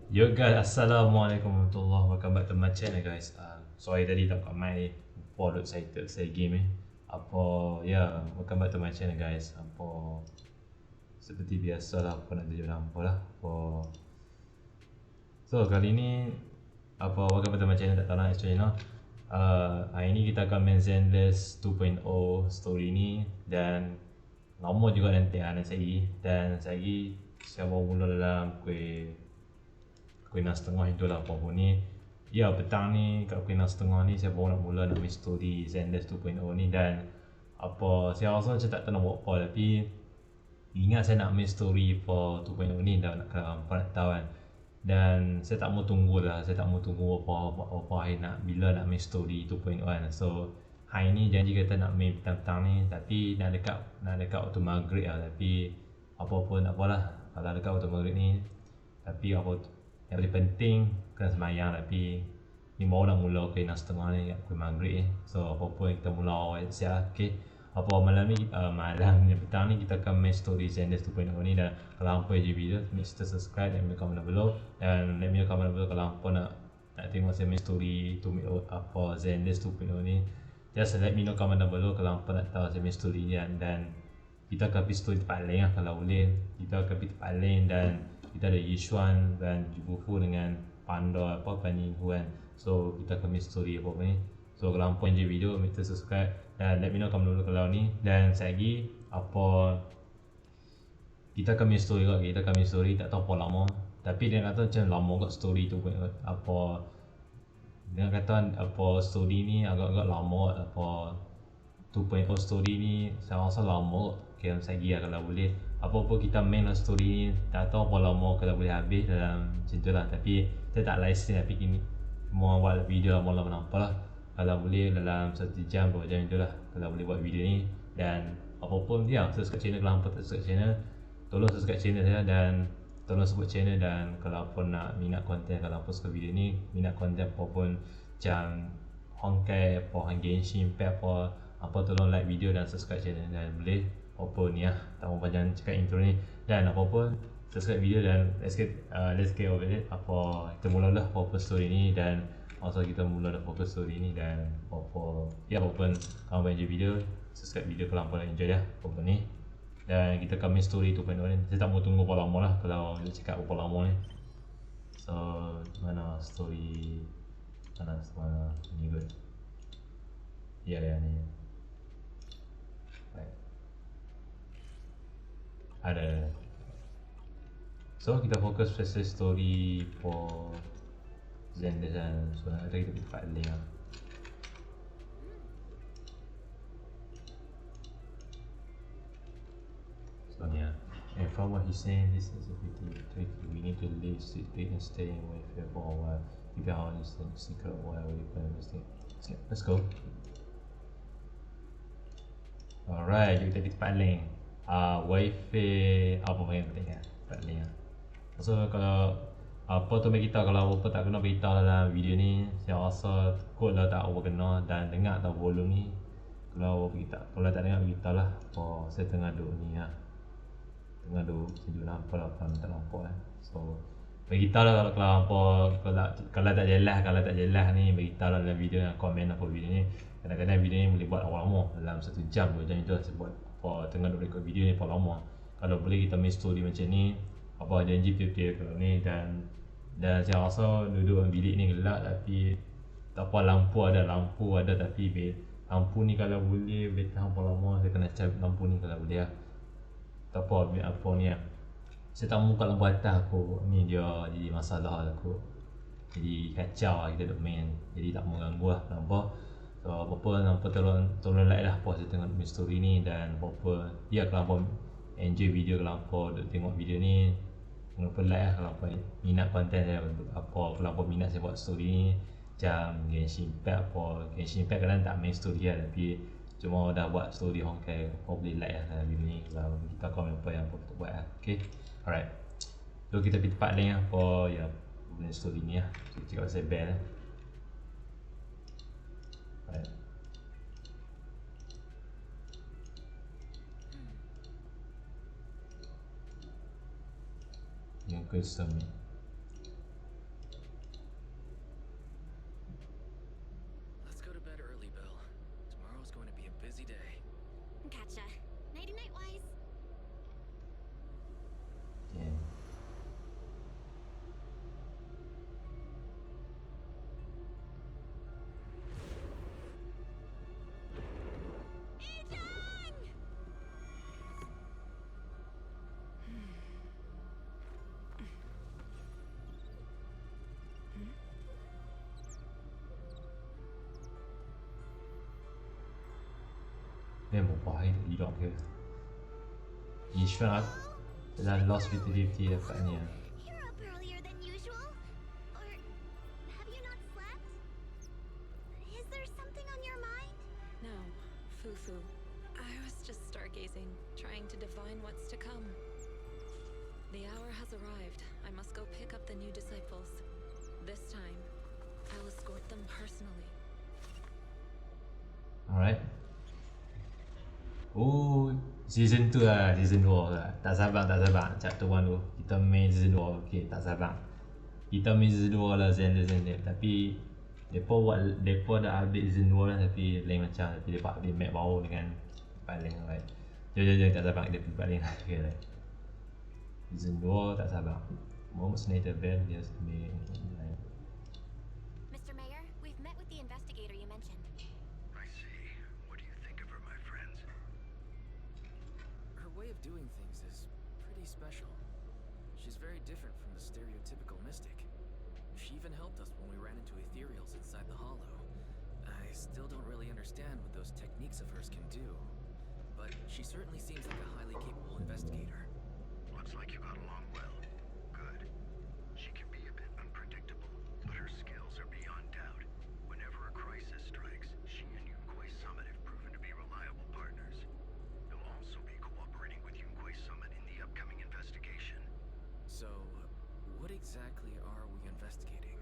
Yo guys, Assalamualaikum warahmatullahi wabarakatuh. Welcome back to my channel guys. Sorry tadi tak kat mic, lupa duk saya game Apa ya, welcome back to my channel guys. Apa seperti biasa lah, apa nak tunjuk apa lah. So kali ni welcome back to my channel, tak tahu lah channel. Hari ni kita akan main Zenless 2.0 story ni, dan lama juga nanti dan saya baru mula dalam pukul 6:30 itulah apa ni. Ya, petang ni kat pukul 6:30 ni saya baru nak mula nak main story Zenless 2.0 ni, dan saya rasa macam tak tahu nak buat apa, tapi ingat saya nak main story for 2.0 ni dah nak tahu kan. Dan saya tak mau tunggu apa hari nak bila nak main story 2.0 kan. So hari ni janji kata nak main petang-petang ni, tapi nak dekat waktu maghrib lah. Tapi apa pun tak apalah kalau dekat waktu maghrib ni. Tapi yang paling penting kena semayang. Tapi ni baru nak mula ke 6:30 ni kat pukul maghrib So apa pun kita mula awal siap. Okay, malam ni petang ni kita akan main story Zenless 2.0 ni. Dan kalau hampa je video, make sure subscribe dan comment down below. Dan let me know comment below kalau hampa nak tengok saya main story Zenless 2.0 ni. Just let me know comment down below kalau hampa nak tahu saya main story ni. Dan kita akan pergi story tempat lain lah kalau boleh. Kita akan pergi tempat lain, dan kita ada Yishuan dan Jubufu dengan Panda Panin Huan. So kita akan main story apa ni. So kalau hampa enjoy video, make sure subscribe dan let me know comment dulu kalau ni. Dan lagi kita akan main story juga. Kita akan main story tak tahu apa lama, tapi dia kata macam lama kat story tu. Dia kata story ni agak-agak lama. 2.0 story ni saya rasa lama. Okay, lagi lah kalau boleh apa-apa kita main lah story ni. Tak tahu apa lama kalau boleh habis dalam macam tu lah. Tapi saya tak license, tapi kini mau buat video lama-lama nampak lah. Kalau boleh dalam 1 jam 2 jam itulah kalau boleh buat video ni. Dan apa-apa ya, subscribe channel kalau hampa tak subscribe channel, tolong subscribe channel saya dan tolong support channel. Dan kalau hampa nak minat konten, kalau hampa suka video ni, minat konten apa pun macam Honkai Genshin Impact apa tolong like video dan subscribe channel. Dan boleh apa ni tak mau panjang cakap intro ni. Dan apa subscribe video dan let's get over it. Kita mula lah apa story ni. Dan also kita mula dah fokus story ni. Dan apa pun kalau enjoy video, subscribe video kalau hampa nak enjoy lah apa ni. Dan kita akan main story 2.0 ni. Saya tak mau tunggu berapa lama lah kalau nak cakap berapa lama ni. So mana story mana ni good. Ya ni ada. So kita fokus special story for Zenless dan so ada kita tempat lain lah. So yeah, and from what he's saying, this is a bit tricky. We need to leave straight and stay away for a while. Keep our honest and secret while we plan this thing. Let's go. Alright, kita pergi tempat lain. Wifi apa yang penting tempat lain. So kalau tu bagi tahu, kalau apa tak kena beritahu dalam video ni. Saya rasa takut lah tak apa kena dan dengar tak volume ni. Kalau tak dengar beritahu lah. Saya tengah duduk ni tengah duduk sejuk nampak lah, tak nampak So beritahu lah kalau tak jelas ni, beritahu lah dalam video, komen apa video ni. Kadang-kadang video ni boleh buat lama dalam 1 jam 2 jam itu saya buat tengah duduk record video ni lama. Kalau boleh kita main story macam ni, janji tiap-tiap kalau ni. Dan saya rasa duduk dalam bilik ni gelap, tapi tak apa, lampu ada tapi lampu ni kalau boleh tahan lama. Saya kena cari lampu ni kalau boleh lah. Tak apa ni saya tak buka lampu atas aku ni, dia jadi masalah aku, jadi kacau lah kita duk main, jadi tak mau ganggu lah. Nampak? So apa tolong like lah saya tengok main story ni. Dan ya, kalau hampa enjoy video, kalau hampa duk tengok video ni, jangan lupa like lah. Kalau hampa minat konten saya, kalau hampa minat saya buat story ni macam Genshin Impact kadang tak main story lah, tapi cuma dah buat story Honkai, boleh like lah dalam video ni. Kalau kita komen apa yang hampa buat lah. Okay, alright. So kita pergi tempat lain lah main story ni lah. So cakap pasal bell lah. Alright. Yang custom ni một vài đi đoạn kia Ishwan là lost 50-50 agaknya. You're up earlier than usual. Or have you not slept? Is there something on your mind? No, foo-foo. I was just stargazing, trying to divine what's to come. The hour has arrived. I must go pick up the new disciples. This time, I'll escort them personally. Alright. Oh, season 2 lah, season 2 lah. Tak sabar. Chapter 1 tu. Kita main season 2. Okay, tak sabar. Kita main season 2 lah, Zenless. Tapi Depa dah update season 2 lah, tapi lain macam. Tapi Depa update map baru dengan paling right. Jom, tak sabar kita pergi paling lah. Okay, right. Season 2 tak sabar. Moments later, Ben just made Mr. Mayor, we've met with the investigator you mentioned. I see. What do you think of her, my friends? Her way of doing things is pretty special. She's very different from the stereotypical mystic. She even helped us when we ran into ethereals inside the Hollow. I still don't really understand what those techniques of hers can do, but she certainly seems like a highly capable investigator. Looks like you got along well. Good. She can be a bit unpredictable, but her skills are beyond doubt. Whenever a crisis strikes, she and Yunquei Summit have proven to be reliable partners. You'll also be cooperating with Yunquei Summit in the upcoming investigation. So, what exactly are we investigating?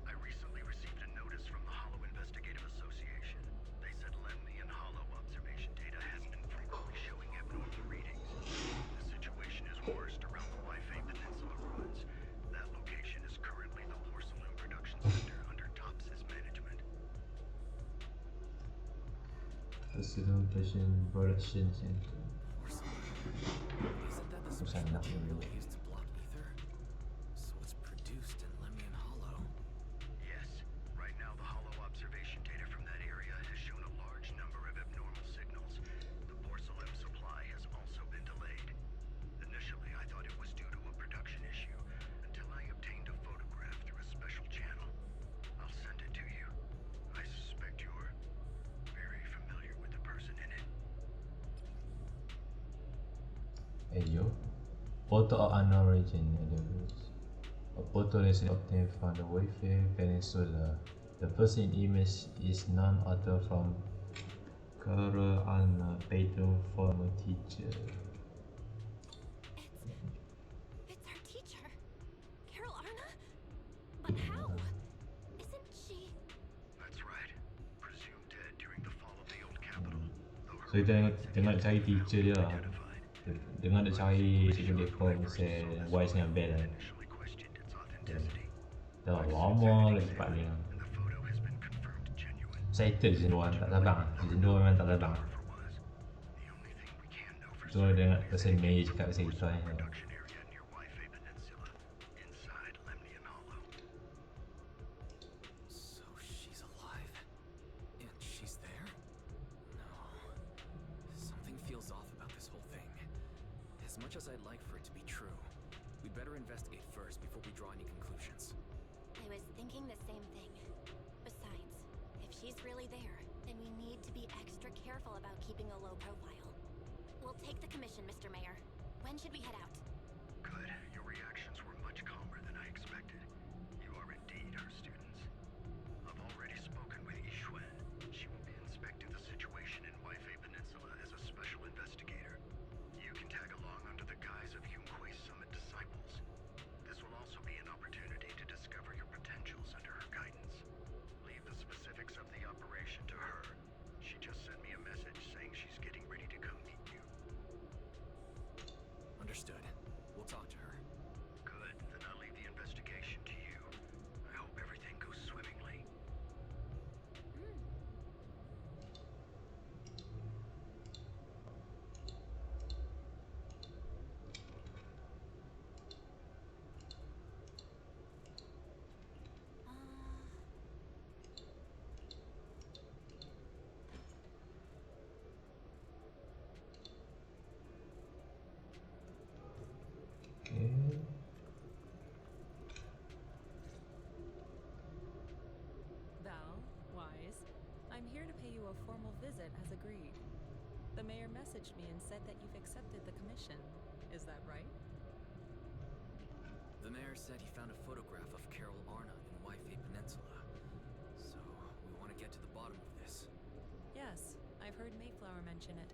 I recently received a notice from the Hollow Investigative Association. They said Lemni and Hollow observation data hadn't been frequently showing abnormal readings. The situation is worst around the Waifei Peninsula ruins. That location is currently the porcelain production center under Tops's management. Facilitation Production Center. Isn't that the special material they used to block ether? So it's produced in Lemnian Hollow. Yes. Right now, the Hollow observation data from that area has shown a large number of abnormal signals. The porcelain supply has also been delayed. Initially, I thought it was due to a production issue, until I obtained a photograph through a special channel. I'll send it to you. I suspect you're very familiar with the person in it. Yo. Photo of unknown origin. A photo is obtained from the Waifei Peninsula. The person in image is none other from Carol Anna, Peyton former teacher. It's our teacher. Carol Arna? But how? Isn't she... That's right. Presumed dead during the fall of the old capital. Though her So kita tengok cari teacher dia lah. identified. Dengar dia cari teacher dia call mesti Wise dengan Bell kan. Initially questioned its authenticity. Dah lama lagi part ni. And the photo has been confirmed genuine. Excited season 2 tak sabar. Season 2 memang tak sabar. Whoever was. The only thing we can know for So dengar pasal Mei cakap pasal kita ni. production area near Waifei Peninsula, inside Lemnian Hollow. So she's alive? And she's there? No. Something feels off about this whole thing. As much as I'd like for it to be true, we'd better investigate first before we draw any conclusions. I was thinking the same thing. Besides, if she's really there, then we need to be extra careful about keeping a low profile. We'll take the commission, Mr. Mayor. When should we head out? Good. Your reactions were much calmer than I expected. You are indeed her students. I've already spoken with Yixuan. She will be inspecting the situation in Waifei Peninsula as a special investigator. You can tag along under the guise of Yunquei Summit disciples. This will also be an opportunity to discover your potentials under her guidance. Leave the specifics of the operation to her. She just sent me a message saying she's getting ready to come meet you. Understood. We'll talk to her. Good, then I'll leave the investigation to you. I hope everything goes swimmingly. Okay. Val, Wise, I'm here to pay you a formal visit as agreed. The mayor messaged me and said that you've accepted the commission. Is that right? The mayor said he found a photograph of Carol Arna in Wi-Fi Peninsula. So, we want to get to the bottom of this. Yes, I've heard Mayflower mention it.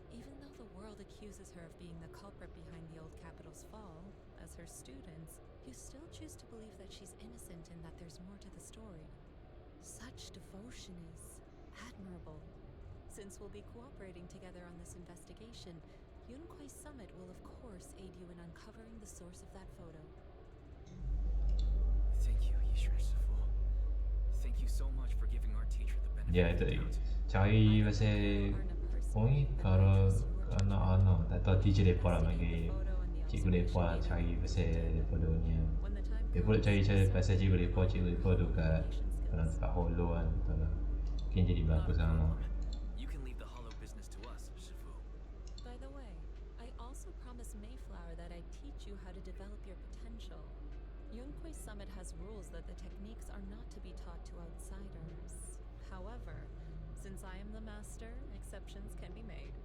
Even though the world accuses her of being the culprit behind the old capital's fall, as her students, you still choose to believe that she's innocent and that there's more to the story. Such devotion is admirable. Since we'll be cooperating together on this investigation, Yunquai Summit will of course aid you in uncovering the source of that photo. Thank you, Yishui Shifu. Thank you so much for giving our teacher the benefit Ya of the itu doubt. cari pasal Oi kalau anak-anak tak tahu teacher mereka lah bagi cikgu mereka cari pasal mereka dunia. Mereka boleh cari pasal cikgu mereka tu kat dalam tempat holo kan, betul lah. Mungkin jadi berlaku sana. You can leave the hollow business to us, Shifu. By the way, I also promised Mayflower that I'd teach you how to develop your potential. Yunquai Summit has rules that the techniques are not to be taught to outsiders. However, since I am the master, exceptions can be made.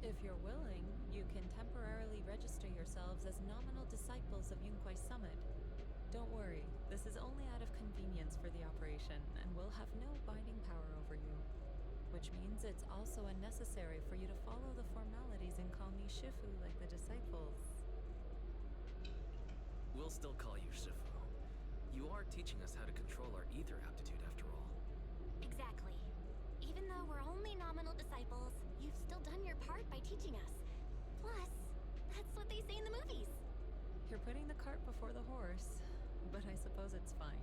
If you're willing, you can temporarily register yourselves as nominal disciples of Yunquai Summit. Don't worry, this is only out of convenience for the operation and will have no binding power over you. Which means it's also unnecessary for you to follow the formalities and call me Shifu like the disciples. We'll still call you Shifu. You are teaching us how to control our ether aptitude after all. Exactly. Even though we're only nominal disciples, you've still done your part by teaching us. Plus, that's what they say in the movies. You're putting the cart before the horse, but I suppose it's fine.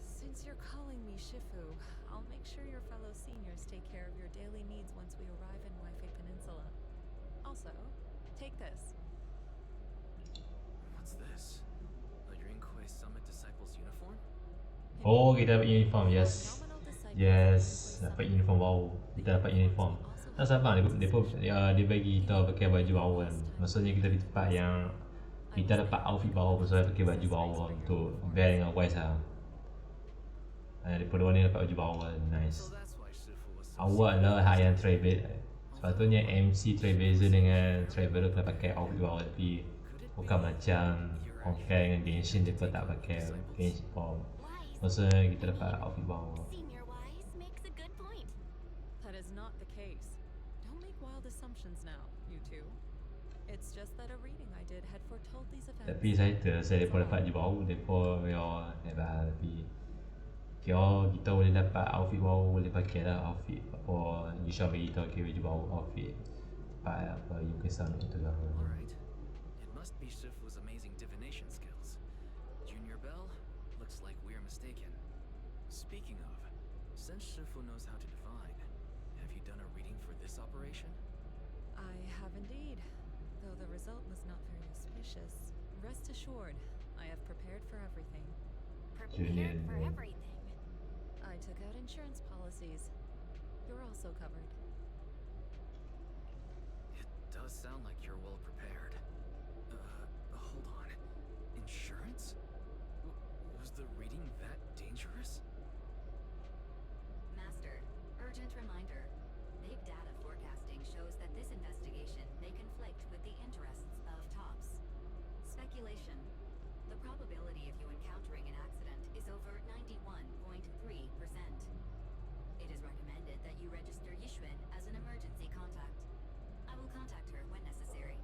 Since you're calling me Shifu, I'll make sure your fellow seniors take care of your daily needs once we arrive in Wi-Fi Peninsula. Also, take this. What's this? A Yunquai Summit Disciples uniform? Oh, kita dapat uniform, yes. Yes, dapat uniform baru. Kita dapat uniform. Tak sabar, dia bagi kita pakai baju baru kan. Maksudnya kita di tempat yang kita dapat outfit baru, pasal pakai baju baru untuk bear dengan Wise lah. Daripada ni dapat baju baru kan, nice. So that's why Shifu was so Awak lah hak yang travel. Sepatutnya MC Trailblazer dengan Traveler kena pakai outfit baru, tapi bukan macam compare dengan Genshin, mereka tak pakai Genshin form. Maksudnya kita dapat outfit baru. Senior Wise makes a good point. That is not the case. Don't make wild assumptions now, you two. It's just that a reading I did had foretold these events. Tapi saya terasa mereka dapat baju baru, mereka memang hebat. Tapi kira kita boleh dapat outfit baru, boleh pakai lah outfit apa Yusha bagi kita pakai baju baru, outfit tempat apa Yunquai Summit tu lah. Alright. It must be Shifu's amazing divination skills. Junior Bell, looks like we're mistaken. Speaking of, since Shifu knows how to divine, have you done a reading for this operation? I have indeed, though the result was not very auspicious. Rest assured, I have prepared for everything. Prepared for everything. I took out insurance policies. You're also covered. It does sound like you're well prepared. Hold on. Insurance? Was the reading that dangerous? Master, urgent reminder. Big data forecasting shows that this investigation may conflict with the interests of TOPS. Speculation. The probability of you encountering an accident is over 91.3%. It is recommended that you register Yishuan as an emergency contact. I will contact her when necessary.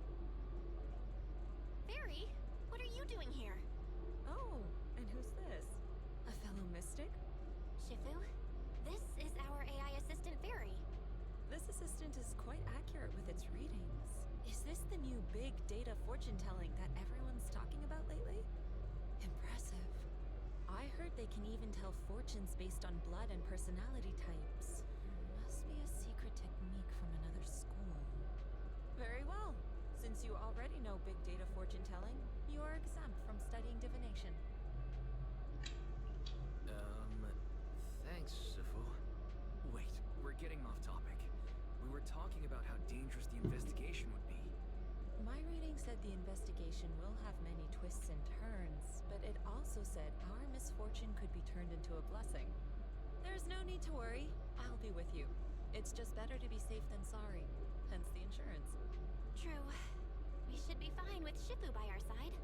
Fairy, what are you doing here? Oh, and who's this? A fellow mystic? Shifu, this is our AI assistant Fairy. This assistant is quite accurate with its readings. Is this the new big data fortune telling that everyone's talking about lately? Impressive. I heard they can even tell fortunes based on blood and personality types. Must be a secret technique from another school. Very well. Since you already know big data fortune telling, you are exempt from studying divination. Thanks, Shifu. Wait, we're getting off topic. We were talking about how dangerous the investigation would be. My reading said the investigation will have many twists and turns, but it also said our misfortune could be turned into a blessing. There's no need to worry. I'll be with you. It's just better to be safe than sorry. Hence the insurance. True. We should be fine with Shifu by our side.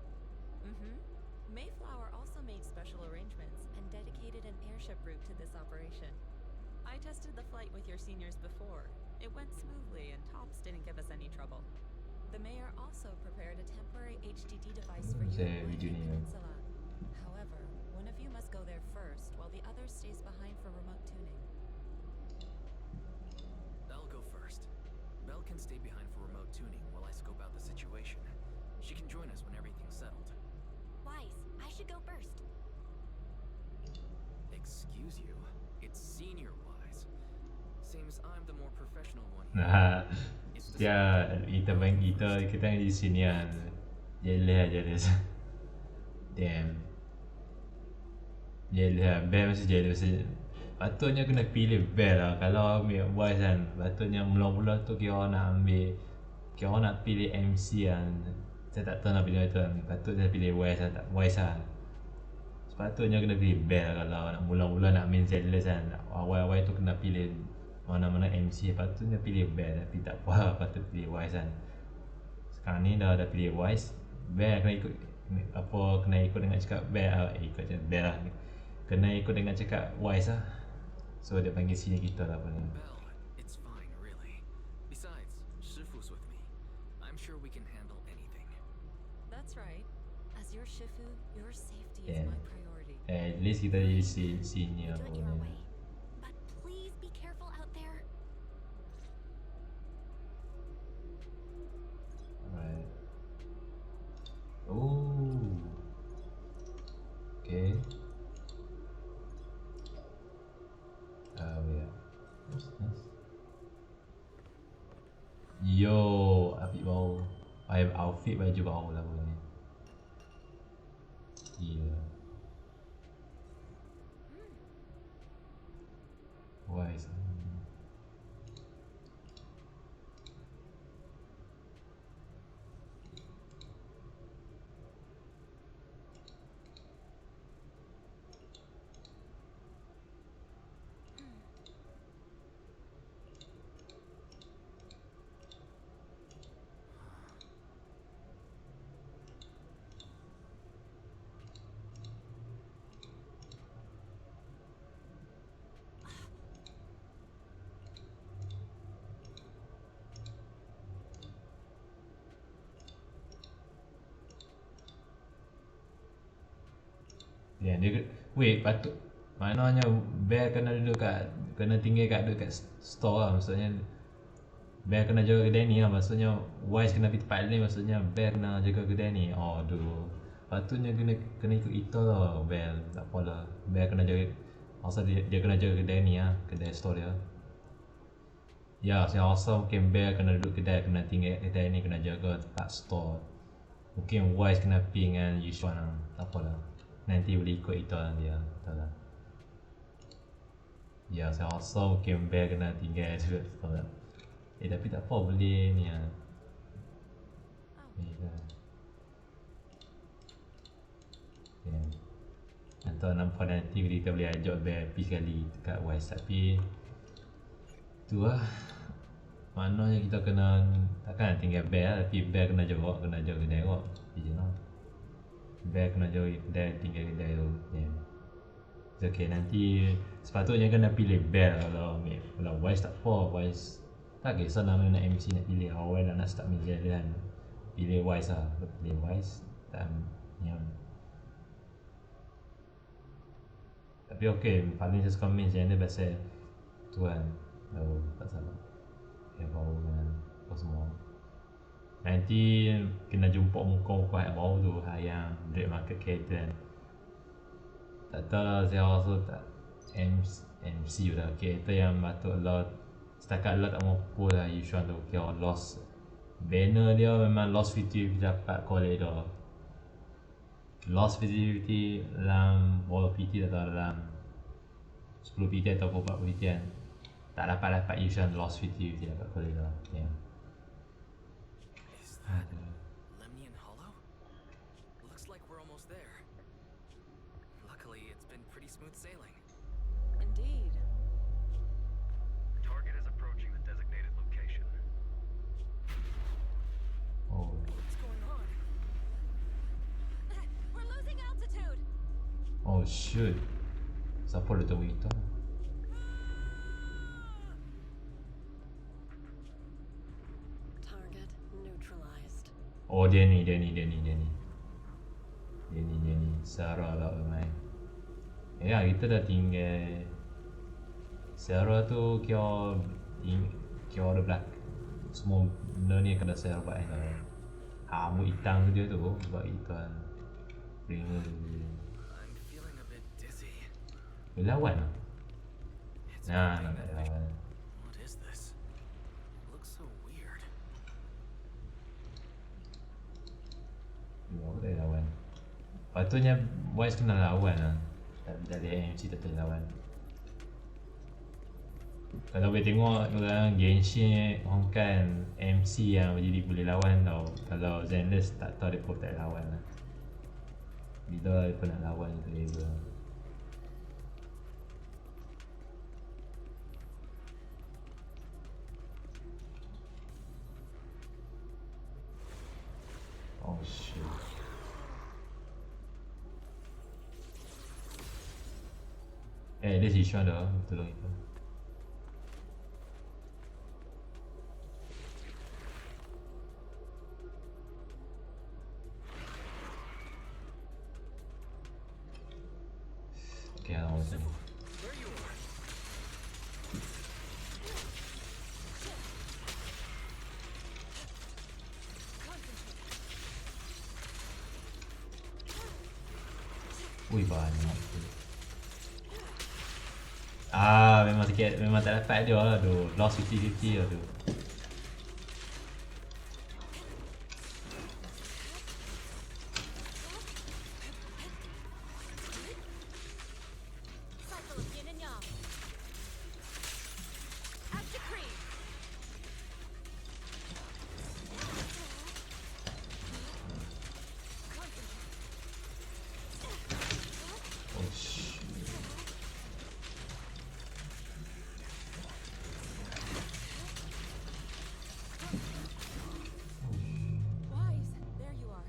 Mm-hmm. Mayflower also made special arrangements and dedicated an airship route to this operation. I tested the flight with your seniors before. It went smoothly and Tops didn't give us any trouble. The mayor also prepared a temporary HDD device for you Saya in video White ni. Peninsula. However, one of you must go there first while the other stays behind for remote tuning. I'll go first. Belle can stay behind for remote tuning while I scope out the situation. She can join us when everything's settled. Wise, I should go first. Excuse you? It's senior wise. Seems I'm the more professional one here. Nah, It's the dia kita di sini kan. Jelas aja dia. Damn. Jelas, Bear mesti jelas. Patutnya kena pilih Bear lah. Kalau ambil Wise kan, patutnya mula-mula tu kira nak pilih MC kan. Saya tak tahu nak pilih itu kan. Patutnya pilih Wise lah, tak Wise lah. Sepatutnya kena pilih Bear kalau nak mula-mula nak main Zenless kan. Awal-awal tu kena pilih mana-mana MC, patutnya pilih Bear, tapi tak apa, patut pilih Wise kan. Sekarang ni dah pilih Wise, Bear kena ikut dengan cakap Bear, ikut je Bear lah, kena ikut dengan cakap Wise lah. So dia panggil sini kita lah apa ni. Belle, it's fine, really. Besides, Shifu's with me. I'm sure we can handle anything. That's right. As your Shifu, your safety Yeah. is my priority. At least kita jadi sini Do apa it your ni. way. But please be careful out there. Alright. Oh. Okay. Yeah. Nice. Yo, outfit baru. Outfit baju baru lah pun ni. Gila. Wise. Ya, dia wait, patut maknanya Bear kena tinggal kat store lah, maksudnya Bear kena jaga kedai ni lah, maksudnya Wise kena pergi tempat lain, maksudnya Bear kena jaga kedai ni. Oh aduh, patutnya kena ikut itu lah Bear, tak apalah, Bear kena jaga, maksud dia kena jaga kedai ni lah, kedai store dia. Ya, saya rasa mungkin Bear kena duduk kedai, kena tinggal kedai ni, kena jaga tempat store. Mungkin Wise kena pergi dengan Yushuan lah, tak apalah, nanti boleh ikut itu lah dia, betul lah. Ya, saya rasa mungkin Bear kena tinggal juga, betul lah. Tapi tak apa, boleh ni lah. Ni lah. Okay. Nanti nampak nanti kita boleh ajak Bear pergi sekali dekat Wise, tapi tu lah. Maknanya kita kena, takkan nak tinggal Bear lah, tapi Bear kena jaga kedai kot. Itu je lah. Bear kena jaga kedai, tinggal kedai tu. Yeah. It's okay, nanti sepatutnya kena pilih Bear kalau Wise tak apa, Wise tak kisah nama nak MC nak pilih awal nak start main jalan, pilih Wise lah, pilih Wise tak yang. Tapi okay, paling saya suka main channel pasal tu kan, tahu tak salah yang baru kan, apa semua. Nanti kena jumpa muka-muka yang baru tu, yang Black Market Character kan. Tak tahu lah, saya rasa tak MC lah, character yang patut lah setakat lah tak mampu lah Yushuan tu, kira lost banner dia, memang lost visibility dapat collect dah, lost visibility dalam berapa PT tak tahu, dalam 10 PT atau 40 PT kan, tak dapat Yushuan lost visibility dapat collect dah. Yeah. Is that Lemnian Hollow? Looks like we're almost there. Luckily, it's been pretty smooth sailing. Indeed. Target is Oh shoot. Siapa dia tahu kita? Target neutralized. Oh dia ni. Sarah lah main. Ya kita dah tinggal. Sarah tu kira ada belak. Semua benda ni kena Sarah buat kan. Hamu hitam dia tu sebab hitam. Ringer. I'm feeling a bit dizzy. Dia lawan lah. It's Nah, moving nak at me. lawan. What is this? It looks so weird. Dia boleh lawan. Patutnya Wise kena lawan lah. Dari AMC tak boleh lawan. Kalau boleh tengok orang Genshin Hongkan MC yang jadi boleh lawan tau. Kalau Zenless tak tahu dia pun tak lawan lah. Bila dia pun nak lawan tu dia. Oh shit. Dia si Sean dah tolong itu. Okay, I want to. There you are. Ui banyak tu. Memang sikit, memang tak dapat dia lah tu. Lost 50-50 lah tu. Cycle of yin and yang. Active cream. Oh shit. Wise, there you are.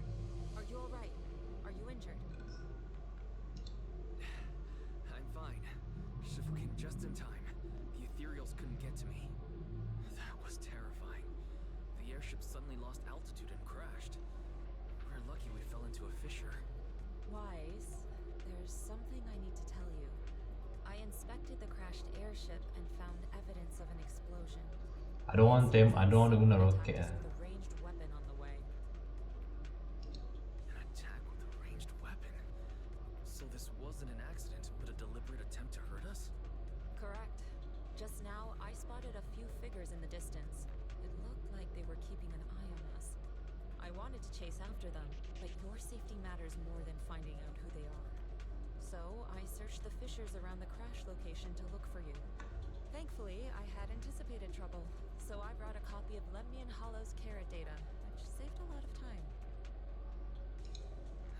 Are you alright? Are you injured? I'm fine. Shifu came just in time. The ethereals couldn't get to me. That was terrifying. The airship suddenly lost altitude and crashed. We're lucky we fell into a fissure. Wise, there's something I need to tell you. I inspected the crashed airship and found evidence of an explosion. I don't want them, I don't want to guna Someone rocket attacked us lah. with a ranged weapon on the way. An attack with a ranged weapon. So this wasn't an accident, but a deliberate attempt to hurt us? Correct. Just now, I spotted a few figures in the distance. It looked like they were keeping an eye on us. I wanted to chase after them, but your safety matters more than finding out who they are. So, I searched the fissures around the crash location to look for you. Thankfully, I had anticipated trouble, so I brought a copy of Lemnian Hollow's carrot data, which saved a lot of time.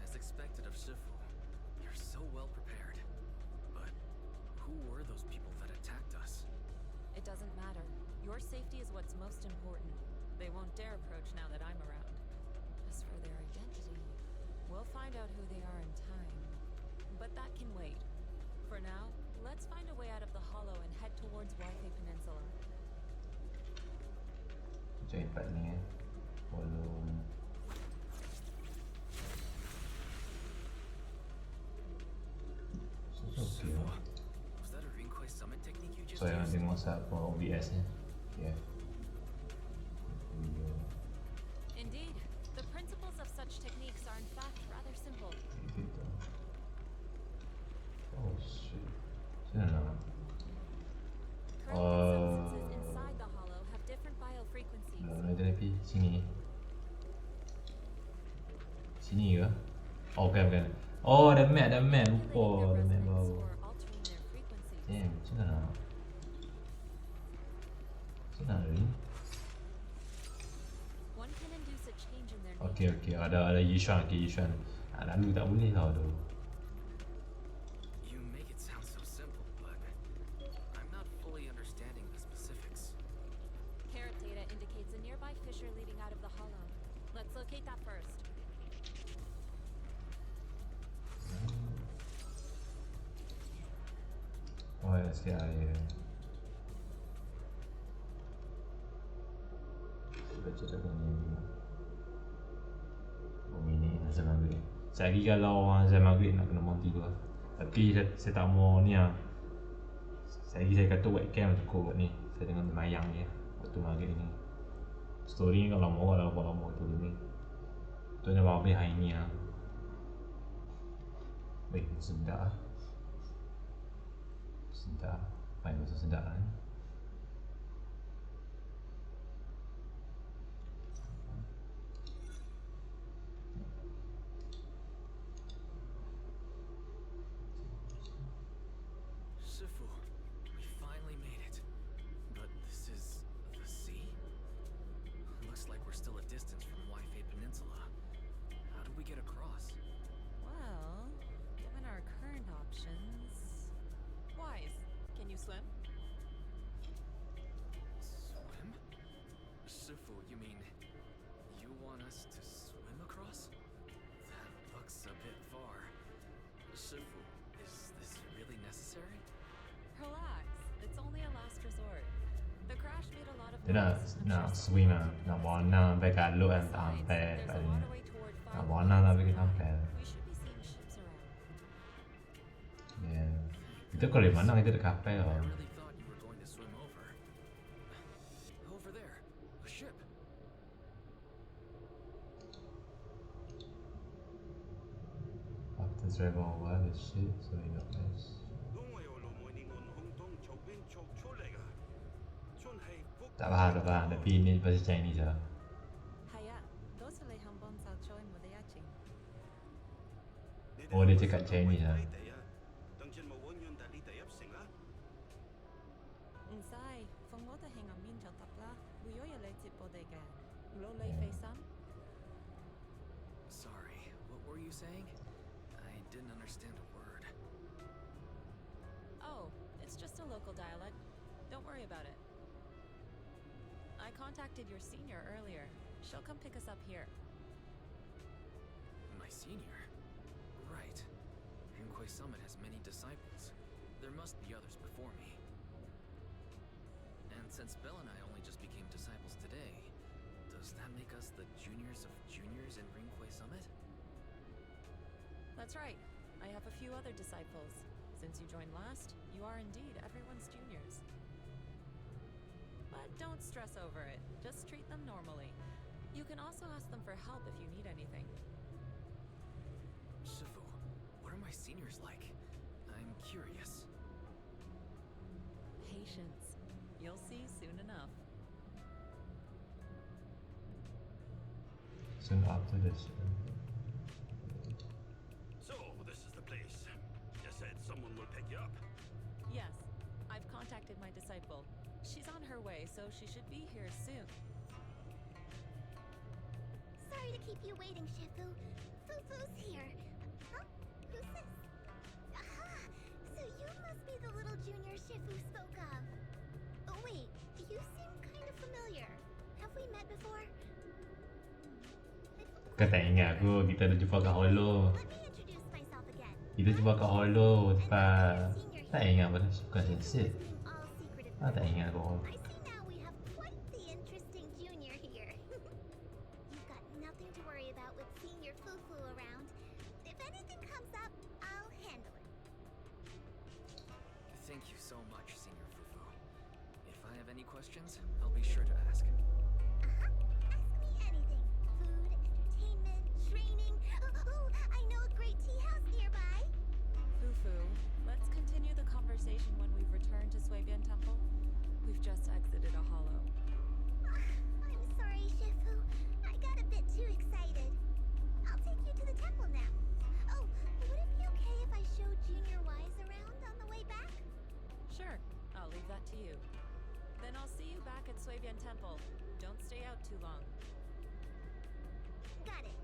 As expected of Shifu, you're so well prepared. But who were those people that attacked us? It doesn't matter. Your safety is what's most important. They won't dare approach now that I'm around. As for their identity, we'll find out who they are in time. But that can wait. For now, let's find a way out of the hollow and head towards Waifei Peninsula. Macam impact ni volume. So okay lah. Was that a Rinkwei summit technique you just So yang used? tengok siapa OBS ni. Yeah. Video. Indeed, the principles of such techniques are in fact rather simple. Gitu. Oh shit. Sini lah. Current substances inside the hollow have different biofrequencies. Ada lagi sini. Sini ke? Oh bukan. Oh ada map, lupa ada map Regulating their baru. resonance or altering their frequencies. Damn, macam mana? Macam mana ni? One can induce a change in their Okay, ada Yishuan, Yishuan. Lalu tak boleh lah tu. You make it sound so simple, but I'm not fully understanding the specifics. Carrot data indicates a nearby fissure leading out of the hollow. Let's locate that first. sikit lah dia. Baca tak ni. Oh ini azan maghrib. Saya lagi kalau orang azan maghrib nak kena bangun tidur. Tapi saya tak mau ni lah. Saya kata webcam cukup buat ni. Saya tengah semayang je waktu maghrib ni. Story ni kalau lama lah, lama tu ni. Tu nak bawa hari ni lah. Sedap lah. Sedap. Paling betul sedap lah. Shifu, we finally made it. But this is the sea? Looks like we're still a distance from Wi-Fi Peninsula. How do we get across? Well, given our current options... Wise, can you swim? Swim? Shifu, you mean you want us to swim across? That looks a bit far. Shifu, is this really necessary? Relax, it's only a last resort. The crash made a lot of Dia noise. I'm nak sure swim someone lah. will Nak notice. berenang sampai kat laut kan tak Besides, sampai there's kat a ni. waterway toward Nak Far berenang West. tapi kita sampai. We should be seeing ships around. Ya. Kita kalau di mana kita dekat kapal I lah. really thought you were going to swim over. Over there, a ship. After travel over the ship, so we got this. Tak faham. Tapi ini bahasa Chinese lah. Haya, 도시를 한번 사초에 무대야지. Oh, dia cakap Chinese lah. Inside, phong ngô ta hình ở min cho tập la, vui yo lệ chip bộ đề gà. Lô lệ phê xăm. Sorry, what were you saying? I didn't understand a word. Oh, it's just a local dialect. Don't worry about it. I contacted your senior earlier. She'll come pick us up here. My senior? Right. Rinkwei Summit has many disciples. There must be others before me. And since Belle and I only just became disciples today, does that make us the juniors of juniors in Rinkwei Summit? That's right. I have a few other disciples. Since you joined last, you are indeed everyone's juniors. But don't stress over it. Just treat them normally. You can also ask them for help if you need anything. Shifu, what are my seniors like? I'm curious. Patience. You'll see soon enough. Soon after this. So, this is the place. You said someone will pick you up. Yes, I've contacted my disciple. She's on her way, so she should be here soon. Sorry to keep you waiting, Shifu. Fufu's here. Huh? Who's this? Aha! So you must be the little junior Shifu spoke of. Oh wait, you seem kind of familiar. Have we met before? Kau tak ingat aku, kita ada jumpa kat Hollow. Let me introduce myself again. Kita jumpa kat Hollow tempat. Senior Tak ingat pada suka sensit. being all secretive. Tak ingat kau. I see now we have quite the interesting junior here. You've got nothing to worry about with senior Fufu around. If anything comes up, I'll handle it. Thank you so much, Senior Fufu. If I have any questions, I'll be sure to ask. Uh-huh. Ask me anything. Food, entertainment, training. Oh, I know a great tea house nearby. Fufu, let's continue the conversation when we've returned to Suibian Temple. We've just exited a hollow. I'm sorry, Shifu. I got a bit too excited. I'll take you to the temple now. Oh, would it be okay if I show Junior Wise around on the way back? Sure, I'll leave that to you. Then I'll see you back at Suibian Temple. Don't stay out too long. Got it.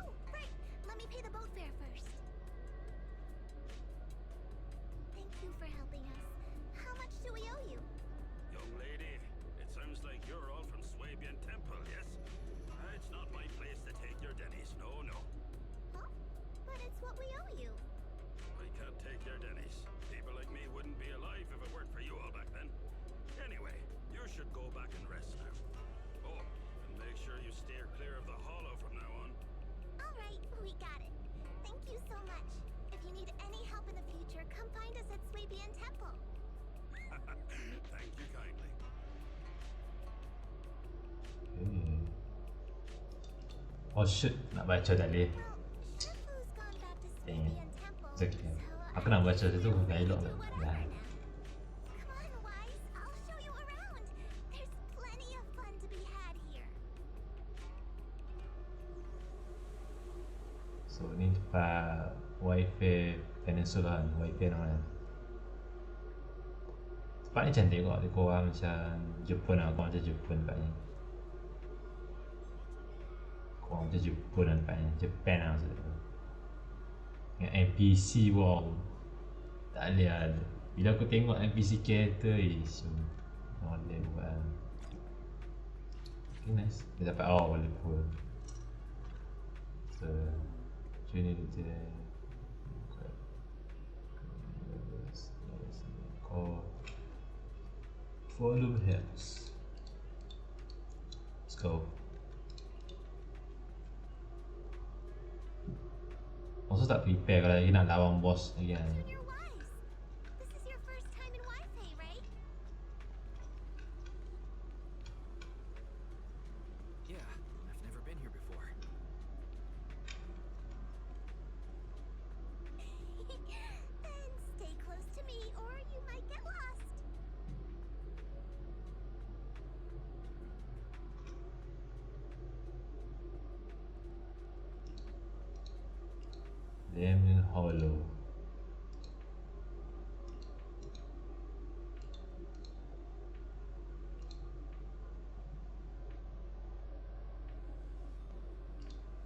Oh, right. Let me pay the boat fare first. Thank you for helping us. How much do we owe you? Young lady, it sounds like you're all from Swabian Temple, yes? It's not my place to take your dennies, no. Huh? But it's what we owe you. I can't take your dennies. People like me wouldn't be alive if it weren't for you all back then. Anyway, you should go back and rest now. Oh, and make sure you steer clear of the hollow from now on. All right, we got it. Thank you so much. If you need any help in the future, come find us at Swabian Temple. Thank you kindly. Oh shit, nak baca tak boleh. Well, Shifu's gone back to Dang it. Swabian Temple. It's okay. So Aku nak baca tu I'll elok do lah. whatever Dah. now. Come on, Wise. I'll show you around. There's plenty of fun to be had here. So ni tempat wifi peninsula kan, wifi nama. Tempat ni cantik kok, dia korang macam Jepun lah, korang macam Jepun tempat ni. Korang macam Jepun lah tempat ni, Japan lah maksud aku. Dengan NPC wow, tak boleh lah. Bila aku tengok NPC character, tak boleh buat. Okay nice, dia dapat boleh pun. So, journey to follow helps. Let's go. Also tak prepare kalau lagi nak lawan boss lagi kan. Junior Wise, this is your first time in Wi-Fi, right? Yeah, I've never been here before. Then stay close to me or you might get lost. Lemon Hollow.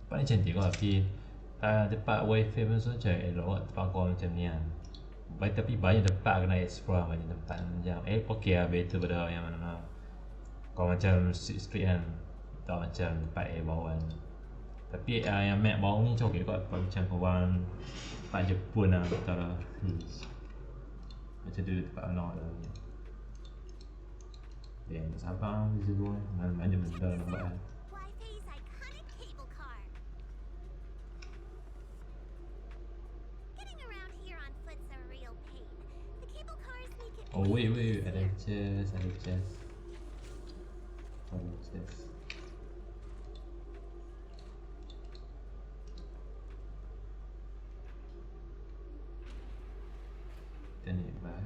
Tempat ni cantik kok tapi tempat wifi pun so macam elok tempat kau macam ni kan. Tapi banyak tempat kena explore, banyak tempat macam okay lah better pada yang mana kau macam street kan, tak macam tempat bawah kan. Tapi yang map bawah ni macam okey kot, macam korang tempat Jepun lah betul lah. Macam tu tempat anak lah. Dia tak sabar di situ kan, banyak benda nak buat kan. Wi-Fi's iconic cable car. Getting around here on foot's a real pain. The cable cars make it Oh wait, ada chest. Ada chest. Kita ni bah.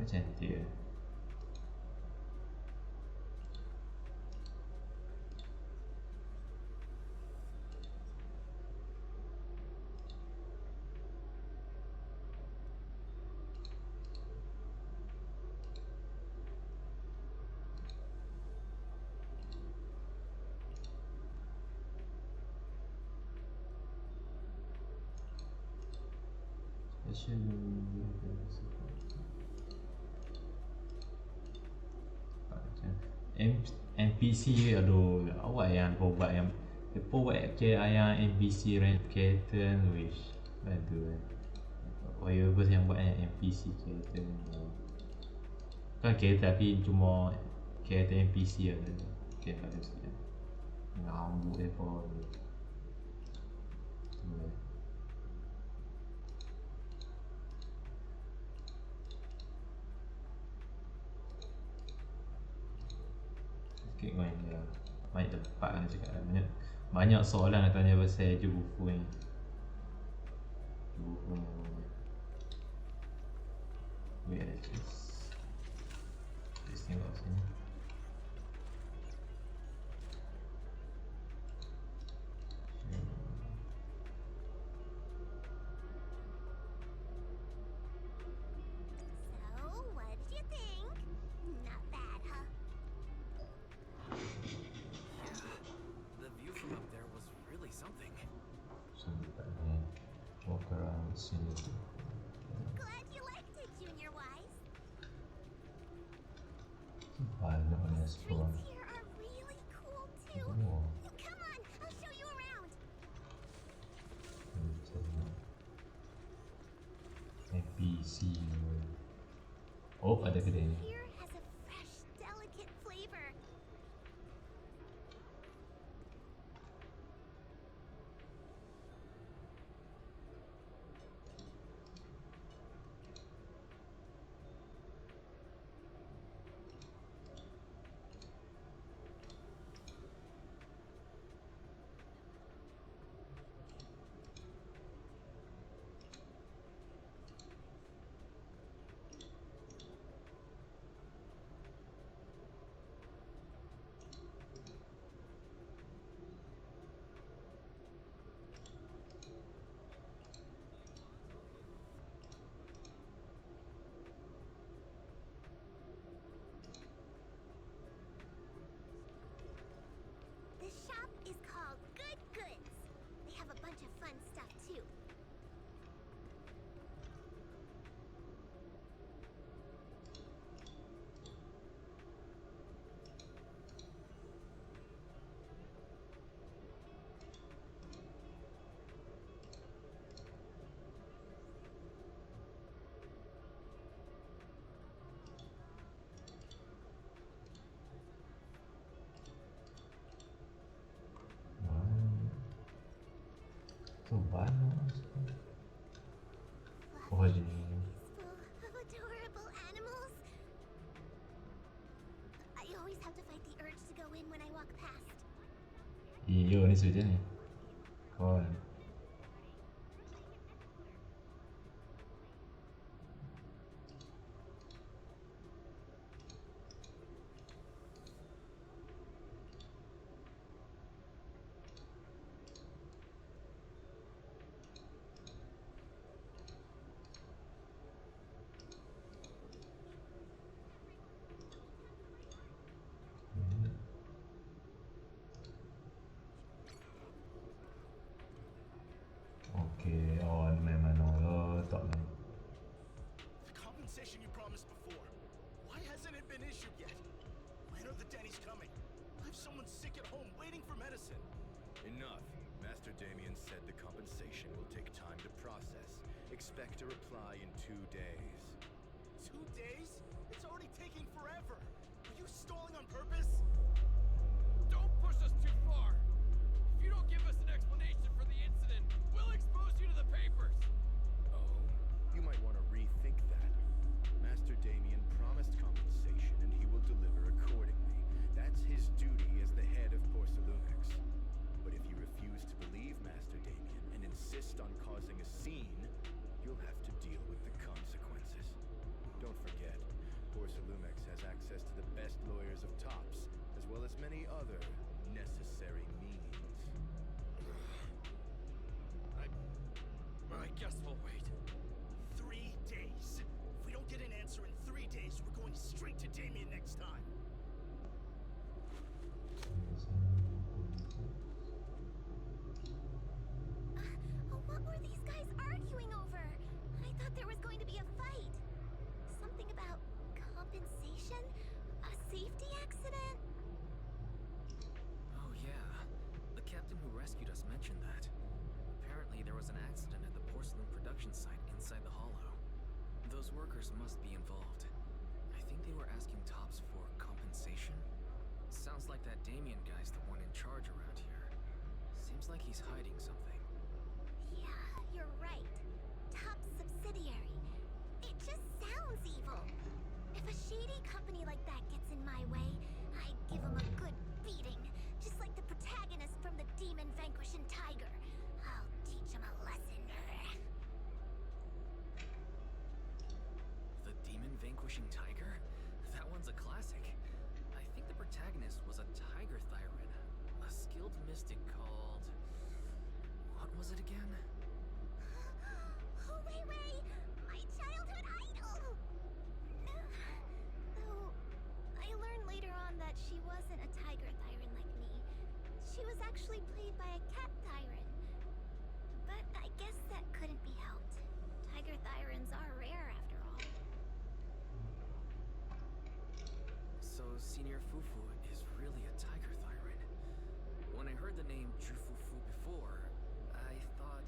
Cantik. NPC aduh awak yang buat yang depa buat yang NPC rank character wish aduh Wires yang buat NPC character kan character tapi cuma character NPC ada okay tak ada sikit dengan rambut dia pun sikit main dia banyak tempat kan cakap banyak soalan nak tanya pasal je buku ni buku ni wait ada just tengok sini Banyak ni The explore. streets here are really cool too. Oh. Come on, I'll show you around. Macam NPC. Oh, ada kedai ni. Here has a fresh, delicate flavor. This shop is called Good Goods. They have a bunch of fun stuff too. Tu banyak. Oh, Fluffy ni. is full of adorable animals. I always have to fight the urge to go in when I walk past. Iyo ni sudah ni. Kawan. Okay, on memang no tak ni. The compensation you promised before. Why hasn't it been issued yet? When are the Denny's coming? I have someone sick at home waiting for medicine. Enough. Master Damien said the compensation will take time to process. Expect a reply in 2 days. 2 days? It's already taking forever. Are you stalling on purpose? Don't push us too far! If you don't give us an explanation for the incident, we'll expose you to the papers! Oh? You might want to rethink that. Master Damien promised compensation and he will deliver accordingly. That's his duty as the head of Porcelumex. But if you refuse to believe Master Damien and insist on causing a scene, you'll have to deal with the consequences. Don't forget, Porcelumex has access to the best lawyers of Tops, as well as many other necessary means. I guess we'll wait. 3 days. If we don't get an answer in 3 days, we're going straight to Damien next time. What were these guys arguing over? I thought there was going to be a fight. Something about compensation? A safety accident? Oh yeah, the captain who rescued us mentioned that. Apparently there was an accident at the porcelain production site inside the hollow. Those workers must be involved. I think they were asking Tops for compensation. Sounds like that Damien guy's the one in charge around here. Seems like he's hiding something. Yeah, you're right. Top subsidiary. It just sounds evil. If a shady company like that gets in my way, I'd give them a good beating. Just like the protagonist from the Demon Vanquishing Tiger. I'll teach him a lesson. The Demon Vanquishing Tiger? That one's a classic. I think the protagonist was a tiger thyran, a skilled mystic called... What was it again? Oh, Ray! My childhood idol! Though, I learned later on that she wasn't a tiger thyran like me. She was actually played by a cat thyran. But I guess that couldn't be helped. Tiger thyrans are rare after all. So Senior Fufu is really a tiger thyron. When I heard the name Jufufu before, I thought,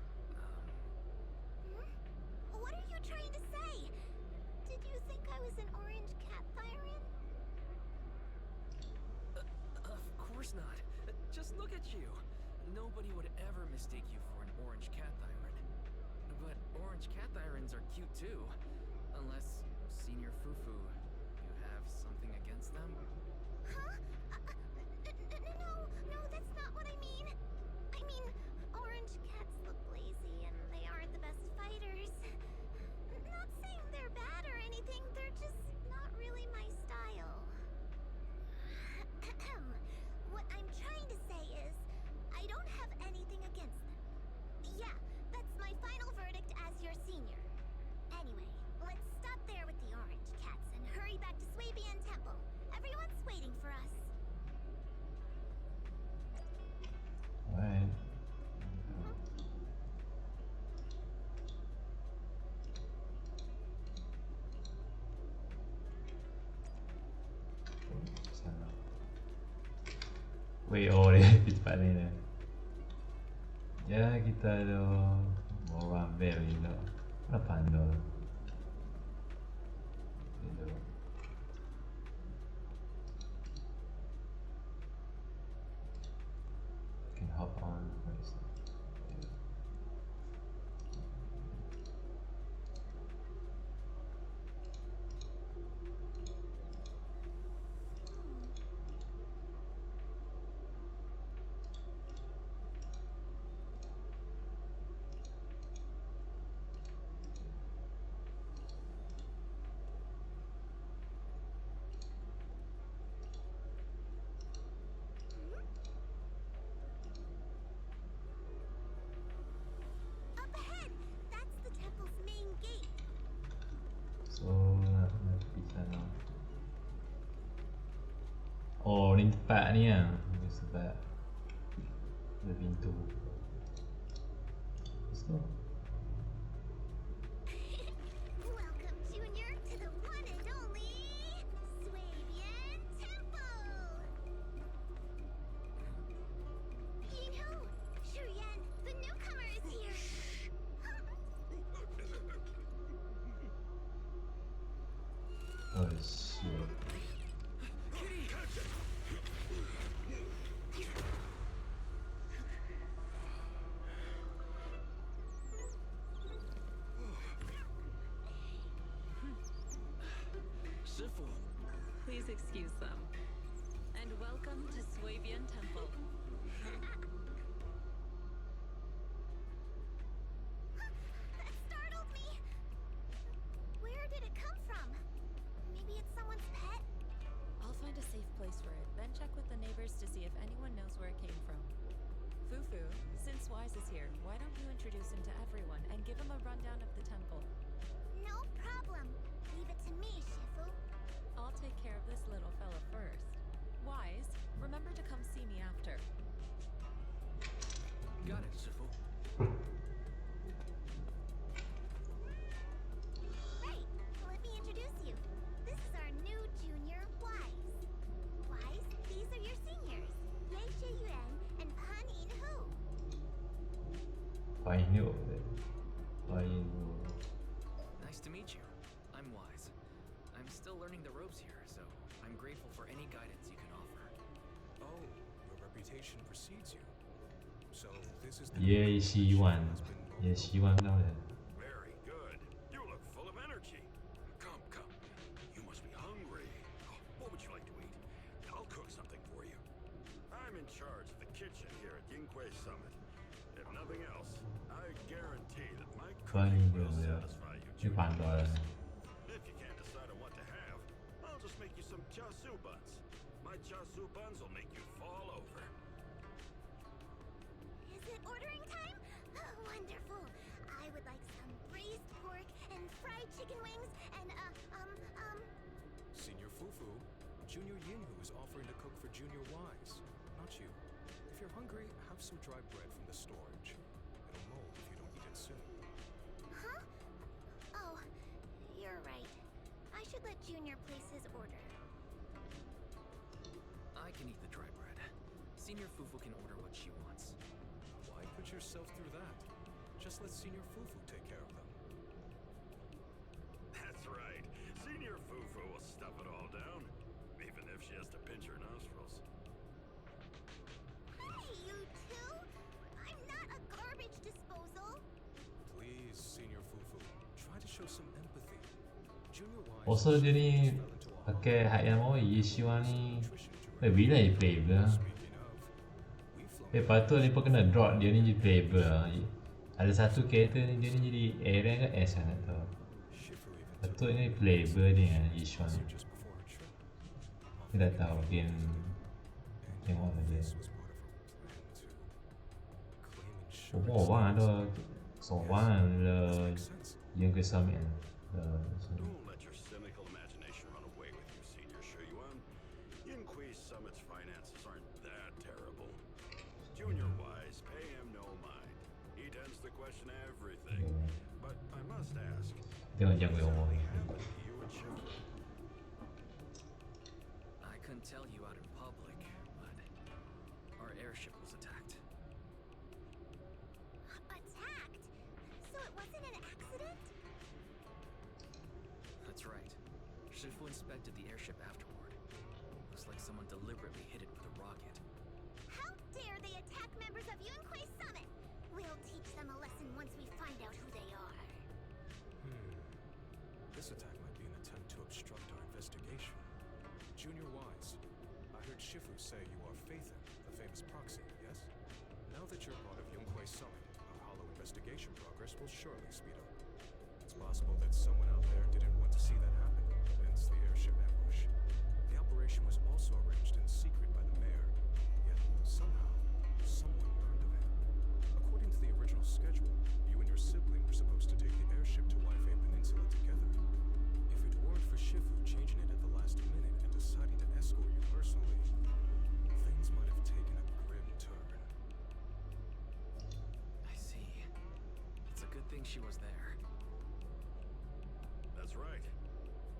What are you trying to say? Did you think I was an orange cat thyron? Of course not. Just look at you. Nobody would ever mistake you for an orange cat thyron. But orange cat thyrons are cute too. Unless, Senior Fufu, you have something against them? Huh? No, that's not what I mean. I mean, orange cats look lazy and they aren't the best fighters. Not saying they're bad or anything, they're just not really my style. What I'm trying to say is, I don't have anything against them. Yeah, that's my final verdict as your senior. Anyway, let's stop there with the orange cats and hurry back to Swabian Temple. Everyone's waiting for us. Alright. Sana. Wait, oh dia tempat ni dah. Ya kita ada orang very no. Apa anda? Hello. Can hop on first. Up ahead! That's the temple's main gate. So nak pergi sana. Oh ni tempat ni lah. Sebab ada pintu. Let's go. Welcome, Junior, to the one and only Swabian Temple! Yinhu, Shuyan, the newcomer is here! Oh shit. Shifu. Please excuse them. And welcome to Swabian Temple. That startled me! Where did it come from? Maybe it's someone's pet? I'll find a safe place for it, then check with the neighbors to see if anyone knows where it came from. Fufu, since Wise is here, why don't you introduce him to everyone and give him a rundown of the temple? No problem. Leave it to me, Shifu. I'll take care of this little fella first. Wise, remember to come see me after. Got it, Shifu. Right, let me introduce you. This is our new junior, Wise. Wise, these are your seniors, Ye Yuan and Pan Yin-hu. Fine new. Fine new. Nice to meet you. I'm Wise. I'm still learning the ropes here, so I'm grateful for any guidance you can offer. Oh, your reputation precedes you. So this is the Ye Xi Wan. Ye Xi Wan now then. Very good. You look full of energy. Come. You must be hungry. Oh, what would you like to eat? I'll cook something for you. I'm in charge of the kitchen here at Yinghui Summit. If nothing else, I guarantee that my Fine cooking new will yeah. satisfy you. 去反过来。 If you can't decide on what to have, I'll just make you some chasu buns. My chasu buns will make you fall over. Is it ordering time? Wonderful. I would like some braised pork and fried chicken wings and, Senior Fufu, Junior Yinhu is offering to cook for Junior Wise, not you. If you're hungry, have some dry bread from the storage. It'll mold if you don't eat it soon. huh? Oh, you're right. I should let Junior place his order. Senior Fufu can order what she wants. Why put yourself through that? Just let Senior Fufu take care of them. That's right. Senior Fufu will stuff it all down, even if she has to pinch her nostrils. Hey, you two! I'm not a garbage disposal. Please, Senior Fufu, try to show some empathy. Junior Wise Also dia ni pakai hak yang mau Yeshua ni bila dia playable. Patut ni pun kena drop dia ni jadi playable lah. Ada satu karakter ni dia ni jadi A rank ke S kan tak tahu. Patutnya playable ni kan Yeshua ni. Kita tak tahu game tengok saja. Oh, orang ada seorang le yang ke summit Don't let your cynical imagination run away with you, Senior Shuyuan. Yinqui's Summit's finances aren't that terrible. Junior Wise, pay him no mind. He tends to question everything. But I must ask, tengok jangan what ngomong. happened to you and Shifu? I couldn't tell you out in public, but our airship was attacked. Attacked? So it wasn't an accident? That's right. Shifu inspected the airship afterward. Looks like someone deliberately hit it with a rocket. How dare they attack members of Yunquei Summit? We'll teach them a lesson once we find out who they are. This attack might be an attempt to obstruct our investigation. Junior Wise, I heard Shifu say you are Phaethon, the famous proxy, yes? Now that you're part of Yunquei Summit, our hollow investigation progress will surely speed up. It's possible that someone out there didn't want to see that happen, hence the airship ambush. The operation was also arranged in secret by the mayor, yet somehow, someone learned of it. According to the original schedule, you and your sibling were supposed to take the airship to Waifei Peninsula together. If it weren't for Shifu changing it at the last minute and deciding to escort you personally, things might have taken a grim turn. I see. It's a good thing she was there. That's right.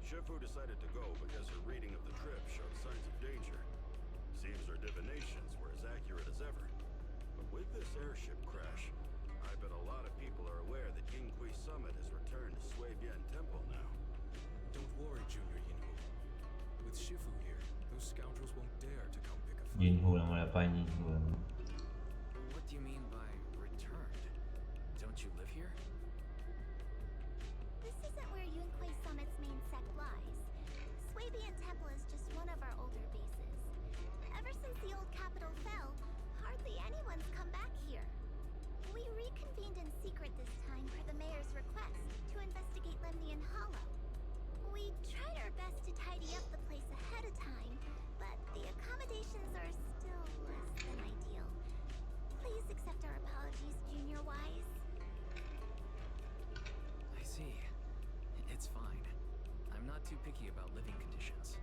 Shifu decided to go because her reading of the trip showed signs of danger. Seems her divinations were as accurate as ever. But with this airship crash, I bet a lot of people are aware that Yingqui Summit has returned to Suibian Temple now. Don't worry, Junior Yinhu. With Shifu here, those scoundrels won't dare to come pick a fight. Yinhu nama lapan Yinhu. What do you mean by returned? Don't you live here? This isn't where Yunquei Summit's main sect lies. Suibian Temple is just one of our older bases. Ever since the old capital fell, hardly anyone's come back here. We reconvened in secret this time per the mayor's request to investigate Lemnian Hollow. We tried our best to tidy up the place ahead of time, but the accommodations are still less than ideal. Please accept our apologies, Junior Wise. I see. It's fine. I'm not too picky about living conditions.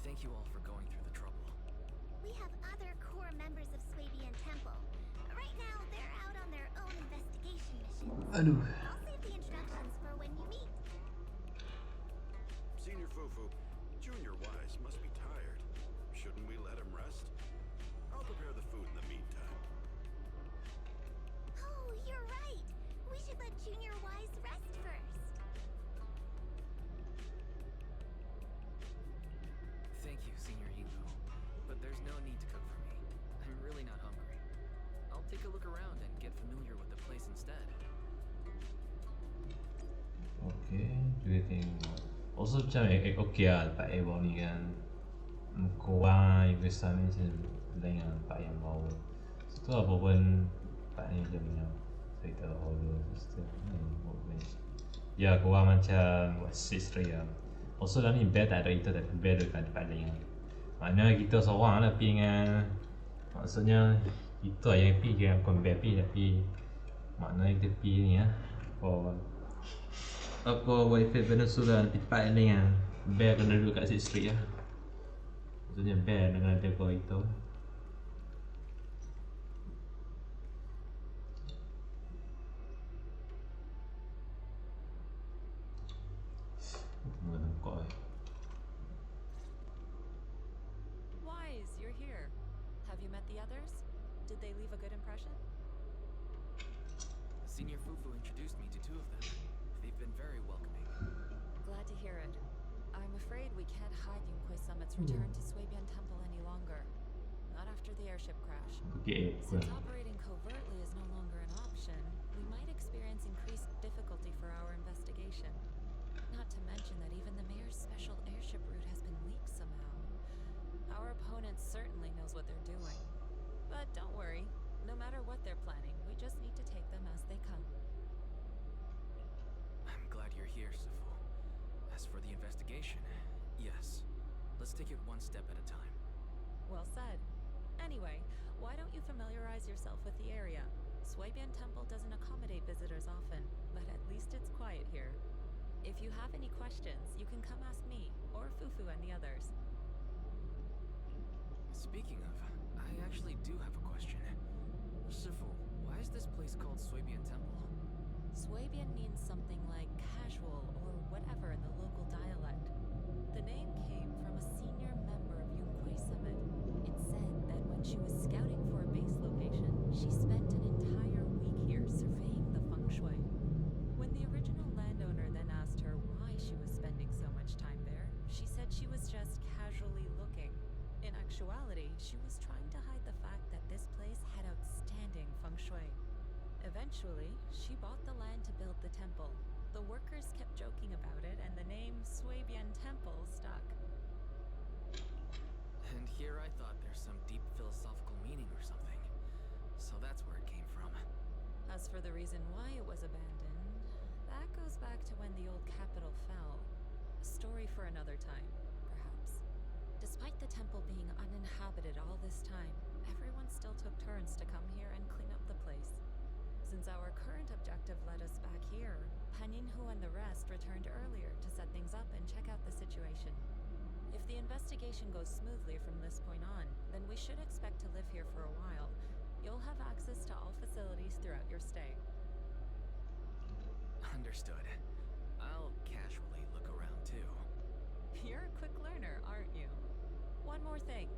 Thank you all for going through the trouble. We have other core members of Suibian Temple. Right now, they're out on their own investigation missions. Aduh. I'll save the introductions for when you meet. Senior Fufu, Junior Wise must be tired. Shouldn't we let him rest? I'll prepare the food in the meantime. Oh, you're right. We should let Junior Wise rest first. Thank you, Senior Yinhu. But there's no need to cook for me. I'm really not hungry. I'll take a look around and get familiar with the place instead. Okay, kita tengok. Also macam okay lah tempat air bawah ni kan. Korang yang besar ni macam lain dengan tempat yang bawah. Situ apa pun tempat ni macam banyak cerita horror system ni workbench. Ya korang macam buat history lah. Also dalam ni bear tak ada itu, tapi bear dekat tempat lain lah. Maknanya kita seorang lah pergi dengan, maksudnya kita yang pergi dengan bukan bear pergi, tapi maknanya kita pergi ni lah for apa Wi-Fi Peninsula di tempat lain kan. Bear kena duduk kat street lah. Maksudnya bear dengan jaga itu. Wise, you're here. Have Have you met the others? Did they leave a good impression? Senior Fufu introduced me to two of them. They've been very welcoming. Glad to hear it. I'm afraid we can't hide Yunhui Summit's return to Suibian Temple any longer. Not after the airship crash. Okay, Since operating covertly is no longer an option, we might experience increased difficulty for our investigation. Not to mention that even the mayor's special airship route has been leaked somehow. Our opponent certainly knows what they're doing. But don't worry, no matter what they're planning, we just need to take them as they come. I'm glad you're here, Sifu. As for the investigation, yes. Let's take it one step at a time. Well said. Anyway, why don't you familiarize yourself with the area? Suibian Temple doesn't accommodate visitors often, but at least it's quiet here. If you have any questions, you can come ask me, or Fufu and the others. Speaking of, I actually do have a question. Sifu, why is this place called Suibian Temple? Suibian means something like casual or whatever in the local dialect. The name came from a senior member of Yunhui Summit. It said that when she was scouting for a base location, she spent an entire week here surveying the feng shui. When the original landowner then asked her why she was spending so much time there, she said she was just casually looking. In actuality, she was trying to hide the fact that this place had outstanding feng shui. Eventually, she bought the land to build the temple. The workers kept joking about it, and the name Suibian Temple stuck. And here I thought there's some deep philosophical meaning or something. So that's where it came from. As for the reason why it was abandoned, that goes back to when the old capital fell. A story for another time, perhaps. Despite the temple being uninhabited all this time, everyone still took turns to come here and clean up the place. Since our current objective led us back here, Pan Yinhu and the rest returned earlier to set things up and check out the situation. If the investigation goes smoothly from this point on, then we should expect to live here for a while. You'll have access to all facilities throughout your stay. Understood. I'll casually look around too. You're a quick learner, aren't you? One more thing.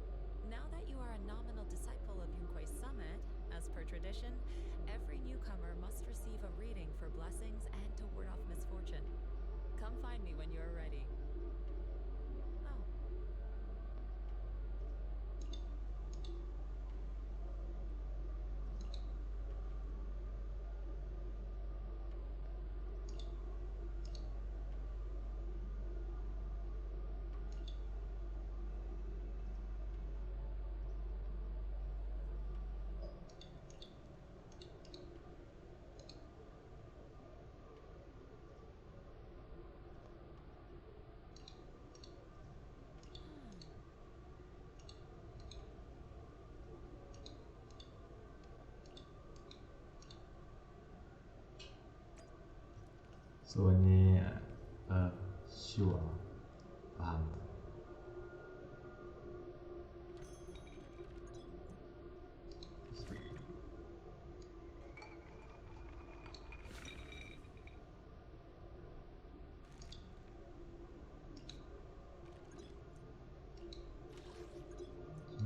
Now that you are a nominal disciple of Yunhui Summit, as per tradition, every newcomer must receive a reading for blessings and to ward off misfortune. Come find me when you're ready. Oh. So ni sure faham.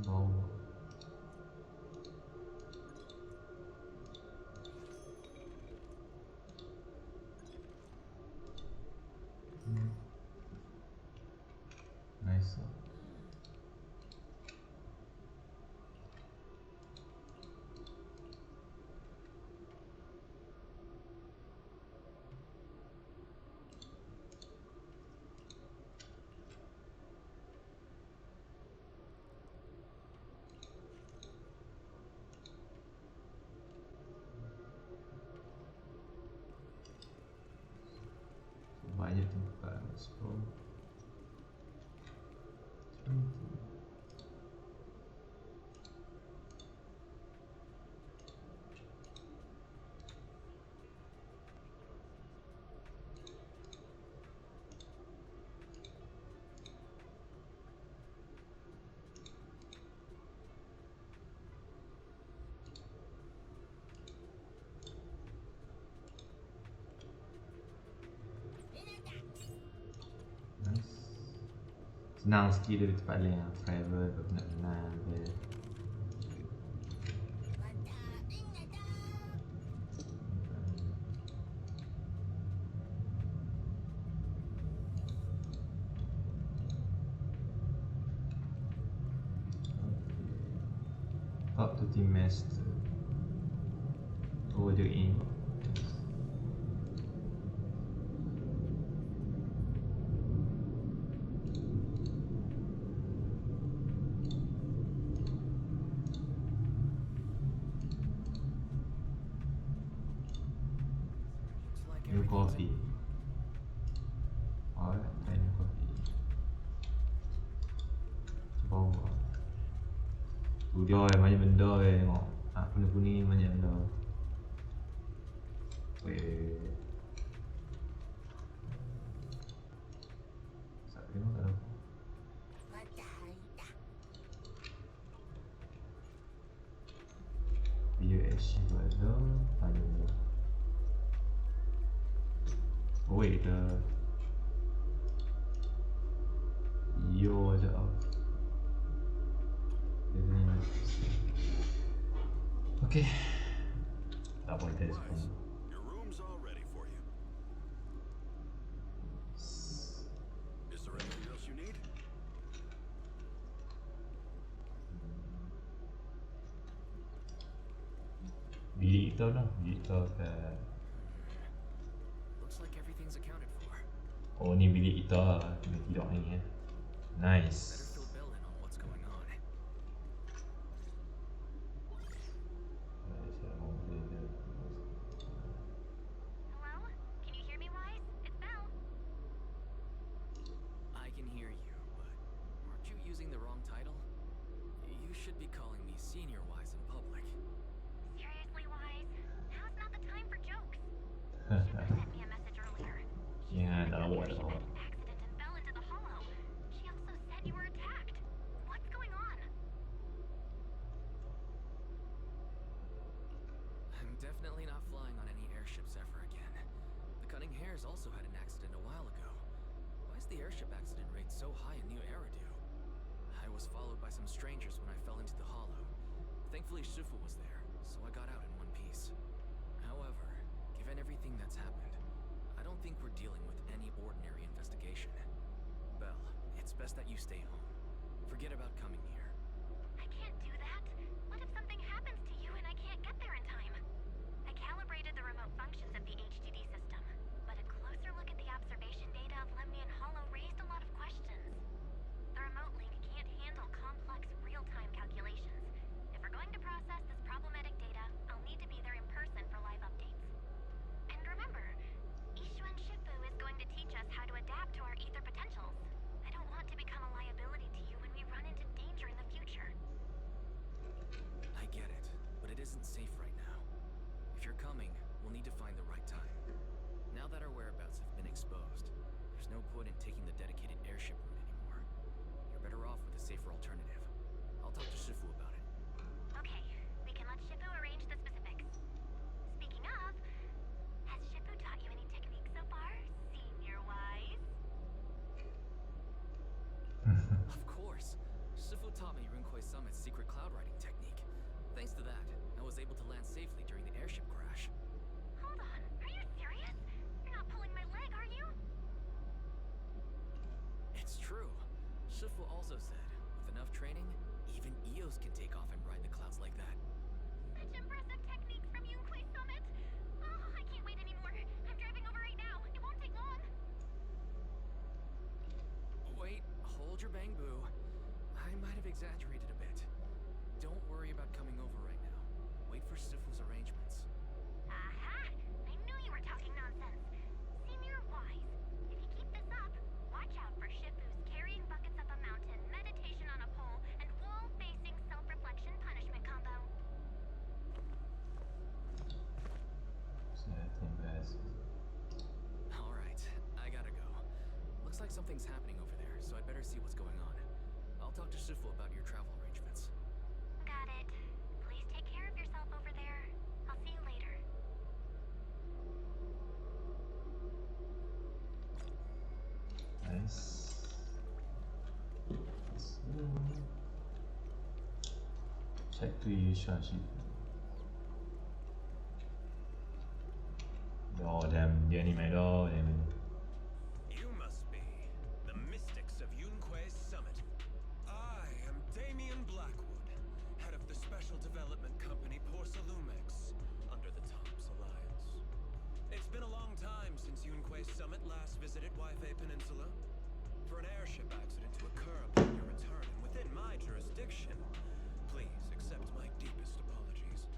Bau. Nice. Banyak tempat explore. 20. Nice. Senang sikit dia tempat lain lah. Travel, benar-benar dia Up to Team Master. Oh, dia in. Looks like New everything's coffee. Alright, try new coffee. Bawah. Tu dia banyak benda tengok. Kuning-kuning banyak benda. Weh. Sat tengok tak ada. Video action tu ada. Tanya dulu. Oh wait, ada. Yo ada. Okay. Tak boleh telefon. Your room's all ready for you. Is there anything else you need? Bilik kita dah. Bilik kita kat. Looks like everything's accounted for. Oh ni bilik kita. Kena tidur ni. Better Nice. fill Bell in on what's going on. Hello? Can you hear me, Wise? It's Belle. I can hear you, but aren't you using the wrong title? You should be calling me Senior Wise in public. Seriously, Wise? Now's not the time for jokes. Shipper sent me a message earlier. She Yeah, said that that your was ship all. had an accident and fell into the hollow. She also said you were attacked. What's going on? I'm definitely not flying on any airships ever again. The Cunning Hares also had an accident a while ago. Why is the airship accident rate so high in New Eridu? I was followed by some strangers when I fell into the hollow. Thankfully, Shifu was there, so I got out in one piece. However, given everything that's happened, I don't think we're dealing with any ordinary investigation. Belle, it's best that you stay home. Forget about coming here. I can't do that. What if something happens to you and I can't get there in time? I calibrated the remote functions of the HDD system, but a closer look at the observation data of Lemnian Hollow raised a lot of questions. The remote link can't handle complex real-time calculations. If we're going to process this problematic data, I'll need to be there in person for live updates. And remember, Ishuan Shifu is going to teach us how to adapt to our ether potentials. I don't want to become a liability to you when we run into danger in the future. I get it, but it isn't safe right now. If you're coming, we'll need to find the right time. Now that our whereabouts have been exposed, there's no point in taking the dedicated airship route anymore. You're better off with a safer alternative. I'll talk to Shifu about it. Okay, we can let Shifu arrange the specifics. Speaking of, has Shifu taught you any techniques so far, Senior Wise? Of course! Shifu taught me Runquay Summit's secret cloud riding technique. Thanks to that, I was able to land safely during the airship crash. Hold on, are you serious? You're not pulling my leg, are you? It's true. Shifu also said, with enough training, even Eos can take off and ride the clouds like that. Such impressive techniques from Yunquay Summit. Oh, I can't wait anymore. I'm driving over right now. It won't take long. Wait, hold your bang boo. I might have exaggerated a bit. Don't worry about coming over right now. Wait for Shifu's arrangements. Aha! I knew you were talking nonsense. Senior Wise, if you keep this up, watch out for Shifu's carrying buckets up a mountain, meditation on a pole, and wall-facing self-reflection punishment combo. Alright, I gotta go. Looks like something's happening over there, so I'd better see what's going on. I'll talk to Shifu about your travel arrangements. Got it. Please take care of yourself over there. I'll see you later. Nice. Check to Ishuan Shifu. Oh damn, dia ni main dah, dia main. You must be the mystics of Yunquay's Summit. I am Damien Blackwood, head of the Special Division Yunquei Summit last visited Waifei Peninsula? For an airship accident to occur upon your return and within my jurisdiction, please accept my deepest apologies.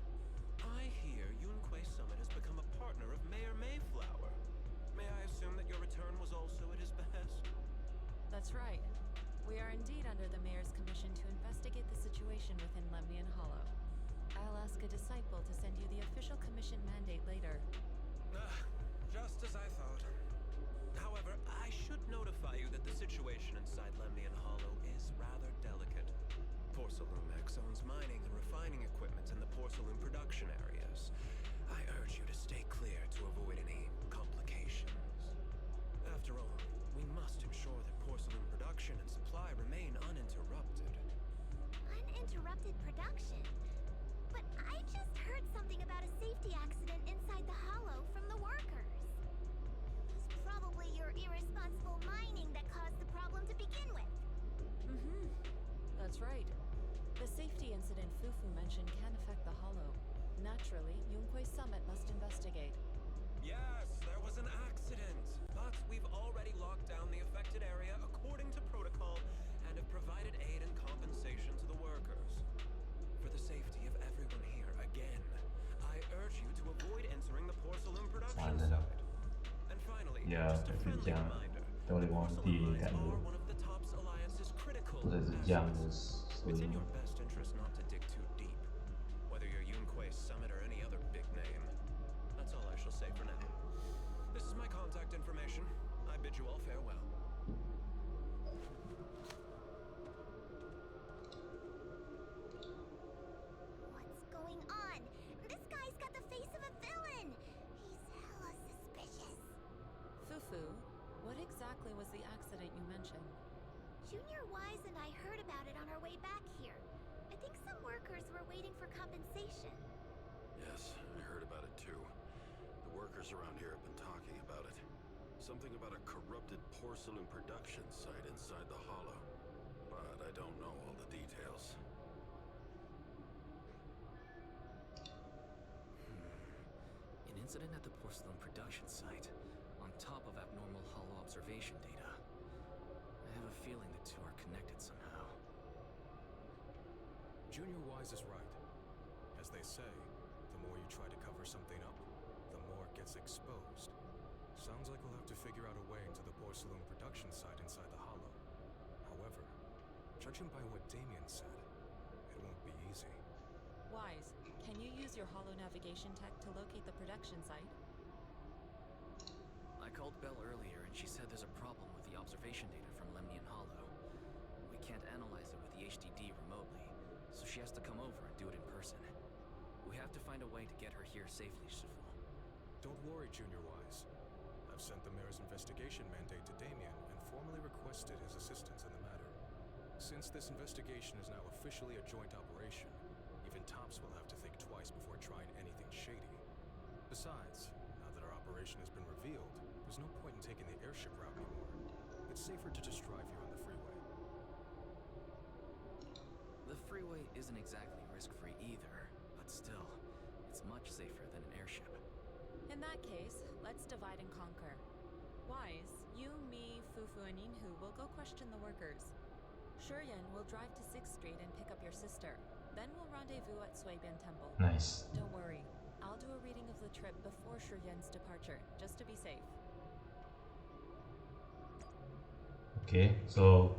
I hear Yunquei Summit has become a partner of Mayor Mayflower. May I assume that your return was also at his behest? That's right. We are indeed under the Mayor's commission to investigate the situation within Lemnian Hollow. I'll ask a disciple to send you the official commission mandate later. Just as I thought. However, I should notify you that the situation inside Lemnian Hollow is rather delicate. Porcelumex owns mining and refining equipment in the porcelain production areas. I urge you to stay clear to avoid any complications. After all, we must ensure that porcelain production and supply remain uninterrupted. Uninterrupted production? But I just heard something about a safety accident inside the hollow from the workers. It was probably your irresponsible mining that caused the problem to begin with. That's right. The safety incident Fufu mentioned can affect the hollow. Naturally, Yunquei Summit must investigate. Yes, there was an accident, but we've already locked down the affected area according to protocol and have provided aid and compensation to the workers. For the safety of everyone here, again, I urge you to avoid entering the porcelain production site. And finally, Ya, just a friendly sejam. reminder, Kita boleh porcelain berhenti mines kat dulu. are one of the TOPS Alliance's critical Sudah sejam assets. so It's in your best interest not to dig too deep, whether you're Yunquei Summit or any other big name. That's all I shall say for now. This is my contact information. I bid you all farewell. What's going on? This guy's got the face of a villain! He's hella suspicious. Fufu, what exactly was the accident you mentioned? Junior Wise and I heard about it on our way back here. I think some workers were waiting for compensation. Yes, I heard about it too. The workers around here have been talking about it. Something about a corrupted porcelain production site inside the hollow. But I don't know all the details. An incident at the porcelain production site, on top of abnormal hollow observation data. I have a feeling the two are connected somehow. Junior Wise is right. As they say, the more you try to cover something up, the more it gets exposed. Sounds like we'll have to figure out a way into the porcelain production site inside the hollow. However, judging by what Damien said, it won't be easy. Wise, can you use your hollow navigation tech to locate the production site? I called Belle earlier and she said there's a problem with the observation data from Lemnian Hollow. We can't analyze it with the HDD remotely, so she has to come over and do it in person. We have to find a way to get her here safely, Shifu. Don't worry, Junior Wise. I've sent the mayor's investigation mandate to Damien and formally requested his assistance in the matter. Since this investigation is now officially a joint operation, even TOPS will have to think twice before trying anything shady. Besides, now that our operation has been revealed, there's no point in taking the airship route anymore. It's safer to just drive here on the freeway. The freeway isn't exactly risk-free either, but still, it's much safer than an airship. In that case, let's divide and conquer. Wise, you, me, Fufu, and Yinhu will go question the workers. Shuryan will drive to 6th Street and pick up your sister. Then we'll rendezvous at Suibian Temple. Nice. Don't worry, I'll do a reading of the trip before Shuryan's departure, just to be safe. Okay, so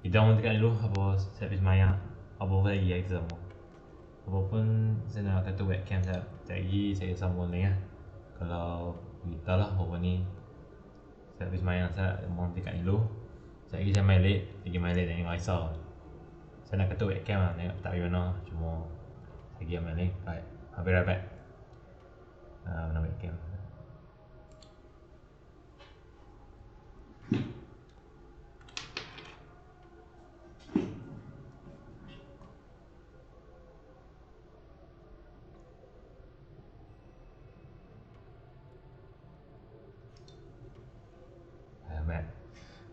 kita orang tekan dulu apa servis maya apa lagi yang kita sambung. Apa pun saya nak kata webcam saya lagi saya sambung lagi lah. Kalau kita lah apa ni servis maya saya mau tekan dulu. Saya main late jangan risau. Saya nak kata webcam lah, tak payah mana cuma saya main late. Right, I'll be right back. Mana webcam.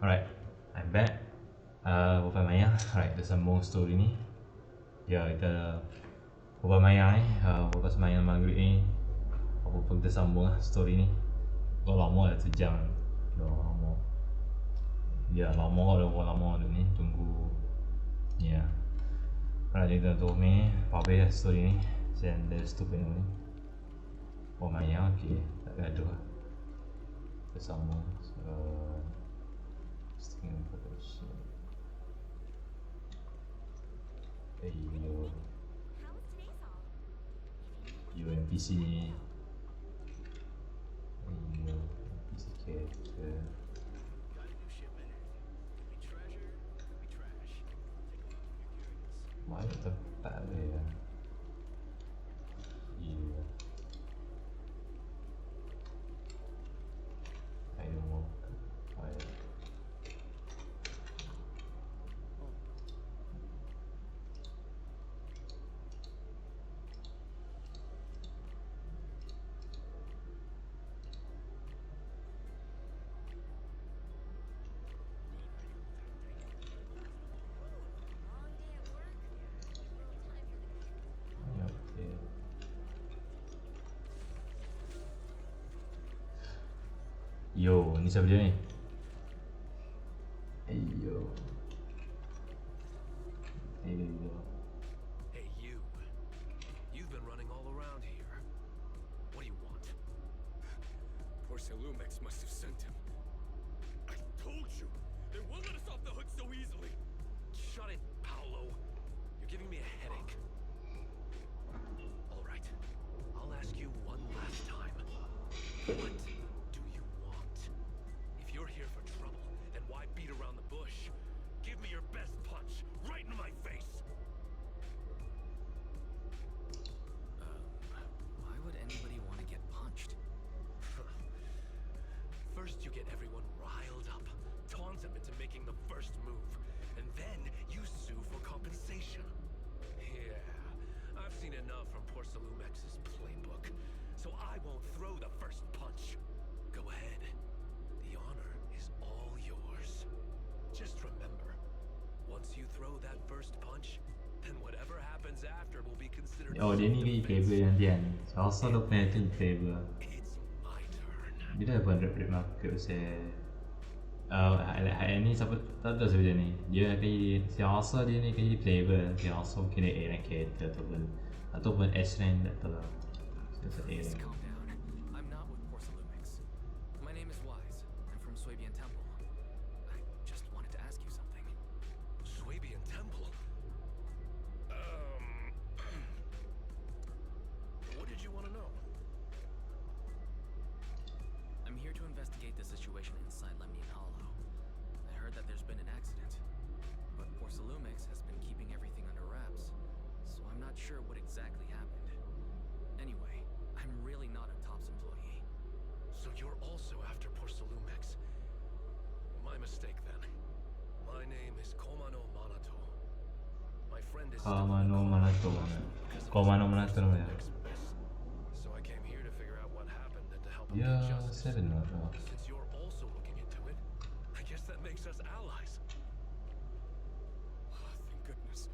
Alright, I'm back. Berapa Maya? Alright, kita sambung story ni. Ya, kita berapa Maya ni? Berapa sembahyang maghrib ni. Apa pun kita sambung lah story ni. Có lama dah sejam. Ya lama. Ya lama dah ni tunggu. Ya. Kalau kita tu ni, apa story ni? Zenless tu ni. Oh maya okey, tak gaduh. Bersama. Setengah production. Ayo. How was today's all? UNPC ni. Ayo. NPC character. Got a new shipment. Could be treasure, could be trash. Take a look if you're curious. Mana tempat dia? Iya. I don't know. Long day at work? Little time for the kids. Ya, okey. Yo, ni siapa dia ni? Ayo. Ayo. Hey, you. You've been running all around here. What do you want? Porcelumex must have sent him. I told you! They won't let us off the hook so easily! Shut it, Paolo. You're giving me a headache. All right. I'll ask you one last time. What do you want? If you're here for trouble, then why beat around the bush? Give me your best punch, right in my face! Why would anybody want to get punched? First you get everyone riled up, taunt them into making the first move, and then you sue for compensation. Yeah, I've seen enough from Porcelumex's playbook, so I won't throw the first punch. Go ahead. The honor is all yours. Just remember, once you throw that first punch, then whatever happens after will be considered Oh, dia ni lagi flavor nanti kan. So, asal dia punya tu flavor. It's my turn. Dia dah buat rap market pasal hari ni siapa tak tahu siapa dia ni. Dia akan jadi siasa dia ni akan jadi flavor. Siasa mungkin dia A rank character ataupun S rank tak tahu lah. Siasa A Please rank. calm down. I'm not with Porcelumix. My name is Wise. I'm from Swabian Temple. I just wanted to ask you something. Swabian Temple? What did you want to know? I'm here to investigate the situation inside Lemnian Hollow. I heard that there's been an accident, but Porcelumix has been keeping everything under wraps, so I'm not sure what exactly happened. Anyway, I'm really not a TOPS employee. So you're also after Porcelumix. My mistake then. My name is Komano Manato. My friend is Komano Manato. Komano Manato namanya. So I came here to figure out what happened and to help him Dia get justice. 7 lah tu. Since you're also looking into it, I guess that makes us allies. Ah, thank goodness.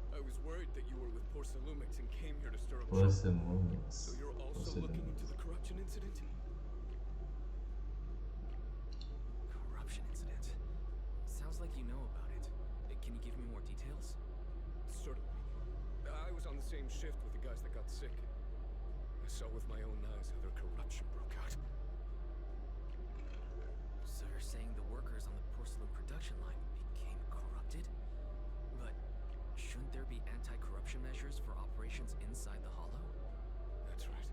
I was worried that you were with Porcelumix and came here to stir up trouble. Porcelumix. So you're also looking into the corruption incident? Corruption incident. Sounds like you know about it. Can you give me more details? Certainly. I was on the same shift with the guys that got sick. I saw with my own eyes how their corruption broke out. So you're saying the workers on the porcelain production line became corrupted? But shouldn't there be anti-corruption measures for operations inside the Hollow? That's right.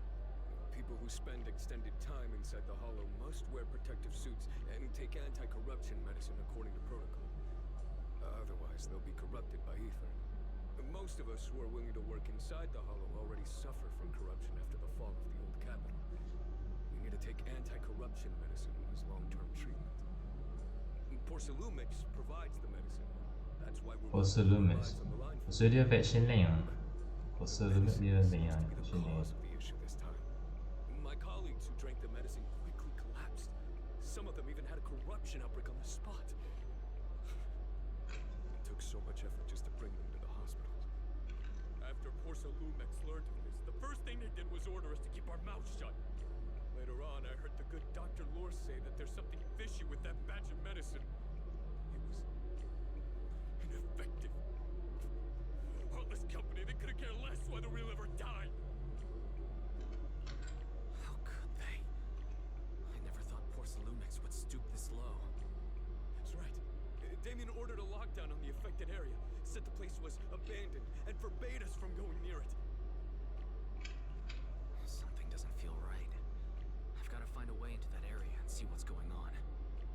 People who spend extended time inside the Hollow must wear protective suits and take anti-corruption medicine according to protocol. Otherwise, they'll be corrupted by ether. Most of us who are willing to work inside the Hollow already suffer from corruption after the fall of the old capital. We need to take anti-corruption medicine as long-term treatment. Porcelumix provides the medicine. That's why we're Porcelumix. on the line for So dia faction lain lah. Porcelumix dia lain lah. be the Faction lain. cause of the issue this time. My colleagues who drank the medicine quickly collapsed. Some of them even had a corruption outbreak on the spot. It took so much effort just to bring them to the hospital. After Porcelumix learned of this, the first thing they did was order us to keep our mouths shut. Later on, I heard the good Dr. Lore say that there's something fishy with that batch of medicine. It was ineffective. Heartless company, they couldn't care less whether we live or die. How could they? I never thought Porcelumix would stoop this low. That's right. Damien ordered a lockdown on the affected area, said the place was abandoned, and forbade us from going near it. Something doesn't feel right. I've got to find a way into that area and see what's going on.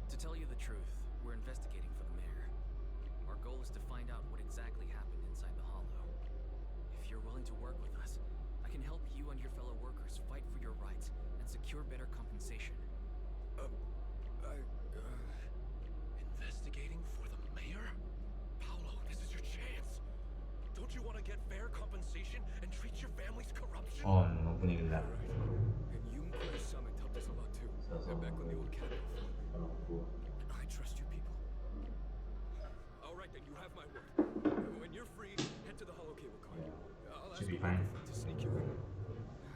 To tell you the truth, we're investigating for the mayor. Our goal is to find out what exactly happened inside the Hollow. If you're willing to work with us, I can help you and your fellow workers fight for your rights and secure better compensation. Investigating for the mayor? Paolo, this is your chance. Don't you want to get fair compensation and treat your family's corruption? non 분위기다. And Yunquei Summit helped us a lot too. They're back on the old capital. I trust you people. All right, then you have my word. When you're free, head to the Hollow Cable Car. I'll ask Should be a fine. friend to sneak you in.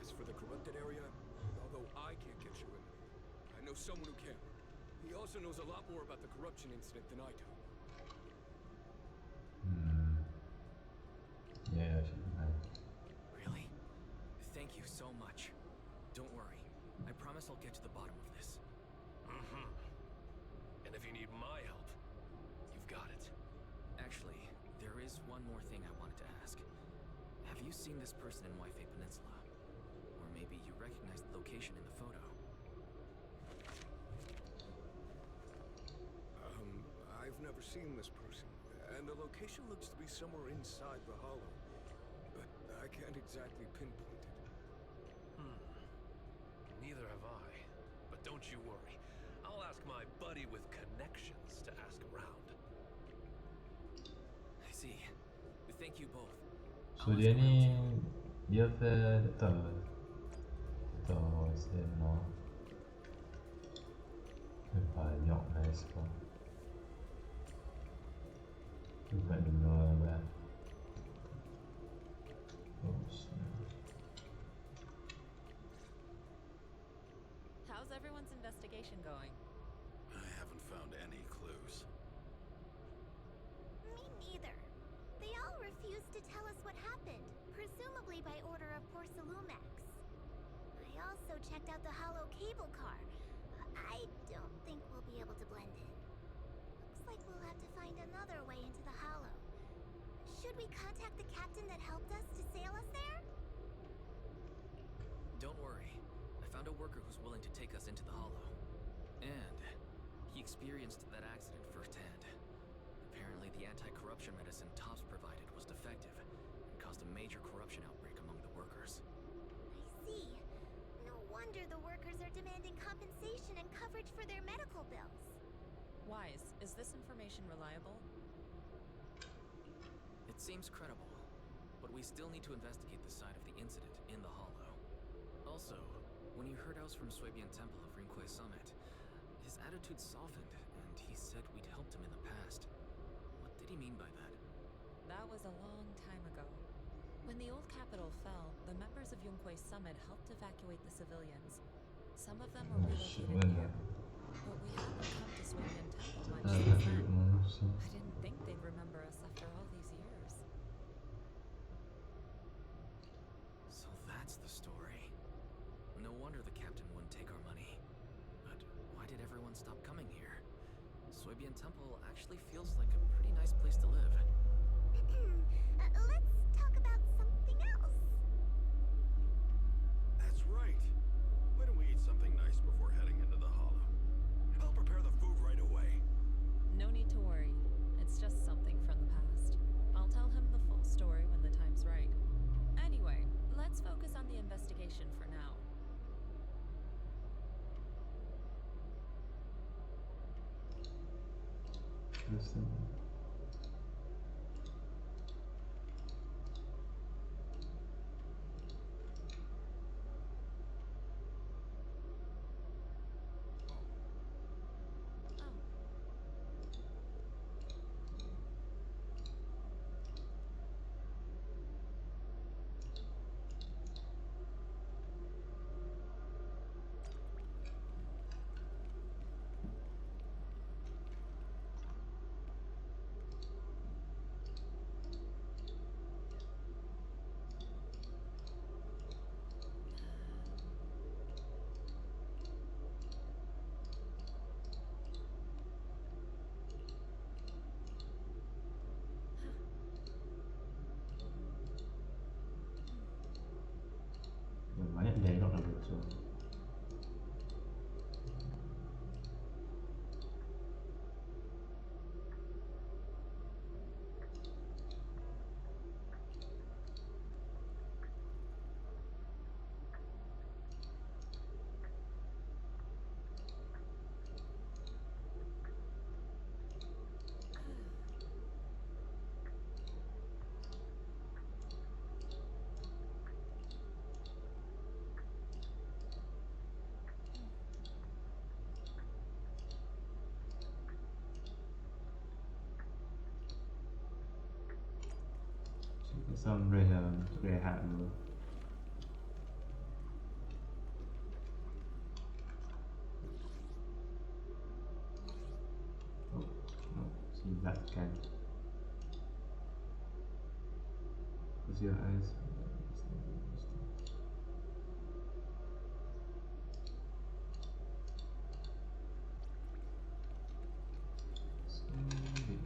As for the corrupted area, although I can't get you in, I know someone who can. He also knows a lot more about the corruption incident than I do. Yeah, should be fine. Really? Thank you so much. Don't worry. I promise I'll get to the bottom of this. And if you need my help, you've got it. Actually, there is one more thing I wanted to ask. Have you seen this person in Waifei Peninsula? Or maybe you recognize the location in the photo? I've never seen this person, and the location looks to be somewhere inside the Hollow, but I can't exactly pinpoint it. Neither have I. But don't you worry. I'll ask my buddy with connections to ask around. I see. Thank you both. So dia ni dia betul Zenless banyak nice kok. Cuba dulu apa. How's everyone's investigation going? I haven't found any clues. Me neither. They all refused to tell us what happened, presumably by order of Porcelumix. I also checked out the hollow cable car. I don't think we'll be able to blend in. Looks like we'll have to find another way into the hollow. Should we contact the captain that helped us to sail us there? Don't worry. I found a worker who's willing to take us into the Hollow. And he experienced that accident firsthand. Apparently the anti-corruption medicine Tops provided was defective and caused a major corruption outbreak among the workers. I see. No wonder the workers are demanding compensation and coverage for their medical bills. Wise, is this information reliable? It seems credible, but we still need to investigate the side of the incident in the Hollow. Also, when he heard us from Suebian Temple of Rinquei Summit, his attitude softened, and he said we'd helped him in the past. What did he mean by that? That was a long time ago. When the old capital fell, the members of Yunquei Summit helped evacuate the civilians. Some of them were relocated here, but we haven't come to Suebian Temple much since then. I didn't think they'd remember us after all these years. So that's the story. No wonder the captain wouldn't take our money. But why did everyone stop coming here? Suebian Temple actually feels like a pretty nice place to live. Let's talk about something else. That's right. Why don't we eat something nice before heading into the Hollow? I'll prepare the food right away. No need to worry. It's just something from the past. I'll tell him the full story when the time's right. Anyway, let's focus on the investigation for now. Listen. Oh. betul. Xong rehat dulu. Oh, no, silatkan. Close your eyes. Slowly.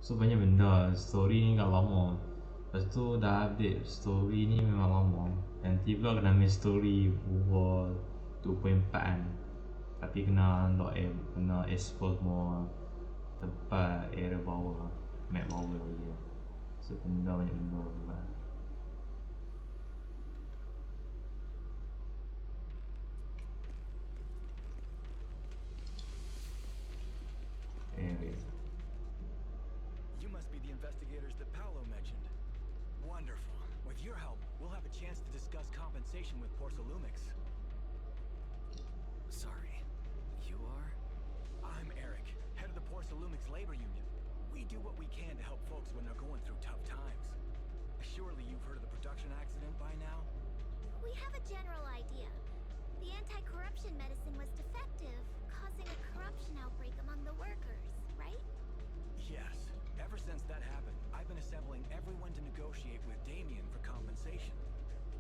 So banyak benda, story ni kan lama. Lepas tu dah update, story ni memang lama. Nanti pula kena ambil story over 2.4 kan. Tapi kena kena expose semua tempat area bawah, map bawah je. So benda banyak benda juga. Area. You must be the investigators that Paolo mentioned. Wonderful. With your help, we'll have a chance to discuss compensation with Porcelumix. Sorry. You are? I'm Eric, head of the Porcelumix labor union. We do what we can to help folks when they're going through tough times. Surely you've heard of the production accident by now? We have a general idea. The anti-corruption medicine was defective, causing a corruption outbreak among the workers, right? Yes. Ever since that happened, I've been assembling everyone to negotiate with Damien for compensation.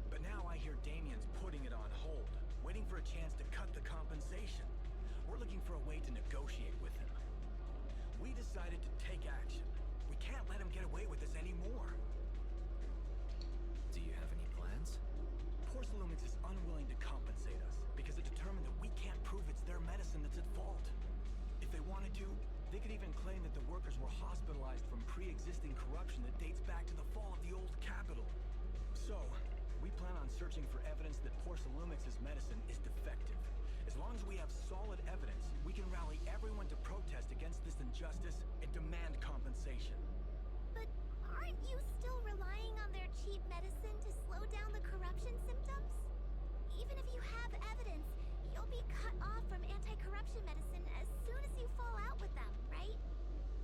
But now I hear Damien's putting it on hold, waiting for a chance to cut the compensation. We're looking for a way to negotiate with him. We decided to take action. We can't let him get away with this anymore. Do you have any plans? Porcelumix is unwilling to compensate us because it determined that we can't prove it's their medicine that's at fault. If they wanted to, they could even claim that the workers were hospitalized from pre-existing corruption that dates back to the fall of the old capital. So, we plan on searching for evidence that Porcelumix's medicine is defective. As long as we have solid evidence, we can rally everyone to protest against this injustice and demand compensation. But aren't you still relying on their cheap medicine to slow down the corruption symptoms? Even if you have evidence, you'll be cut off from anti-corruption medicine as soon as you fall out with them, right?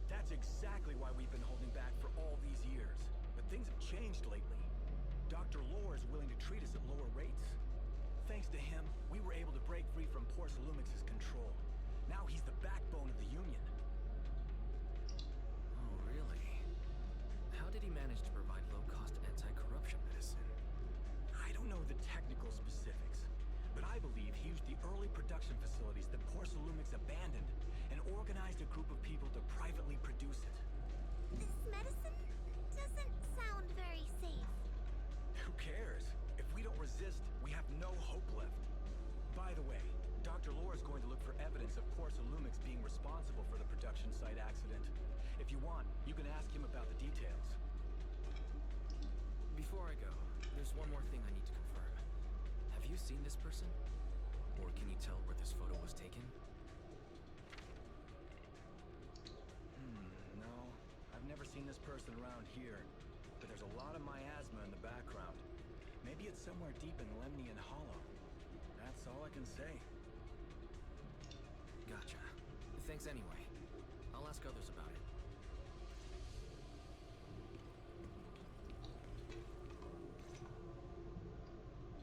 That's exactly why we've been holding back for all these years. But things have changed lately. Dr. Lore is willing to treat us at lower rates. Thanks to him, we were able to break free from Porcelumix's control. Now he's the backbone of the union. Oh, really? How did he manage to provide low-cost anti-corruption medicine? I don't know the technical specifics, but I believe he used the early production facilities that Porcelumix abandoned and organized a group of people to privately produce it. This medicine doesn't sound very safe. Who cares? If we don't resist, we have no hope left. By the way, Dr. Lore is going to look for evidence of Porcelumix being responsible for the production site accident. If you want, you can ask him about the details. Before I go, there's one more thing I need to confirm. Have you seen this person? Or can you tell where this photo was taken? No. I've never seen this person around here. But there's a lot of miasma in the background. Maybe it's somewhere deep in Lemnian Hollow. That's all I can say. Gotcha. Thanks anyway. I'll ask others about it.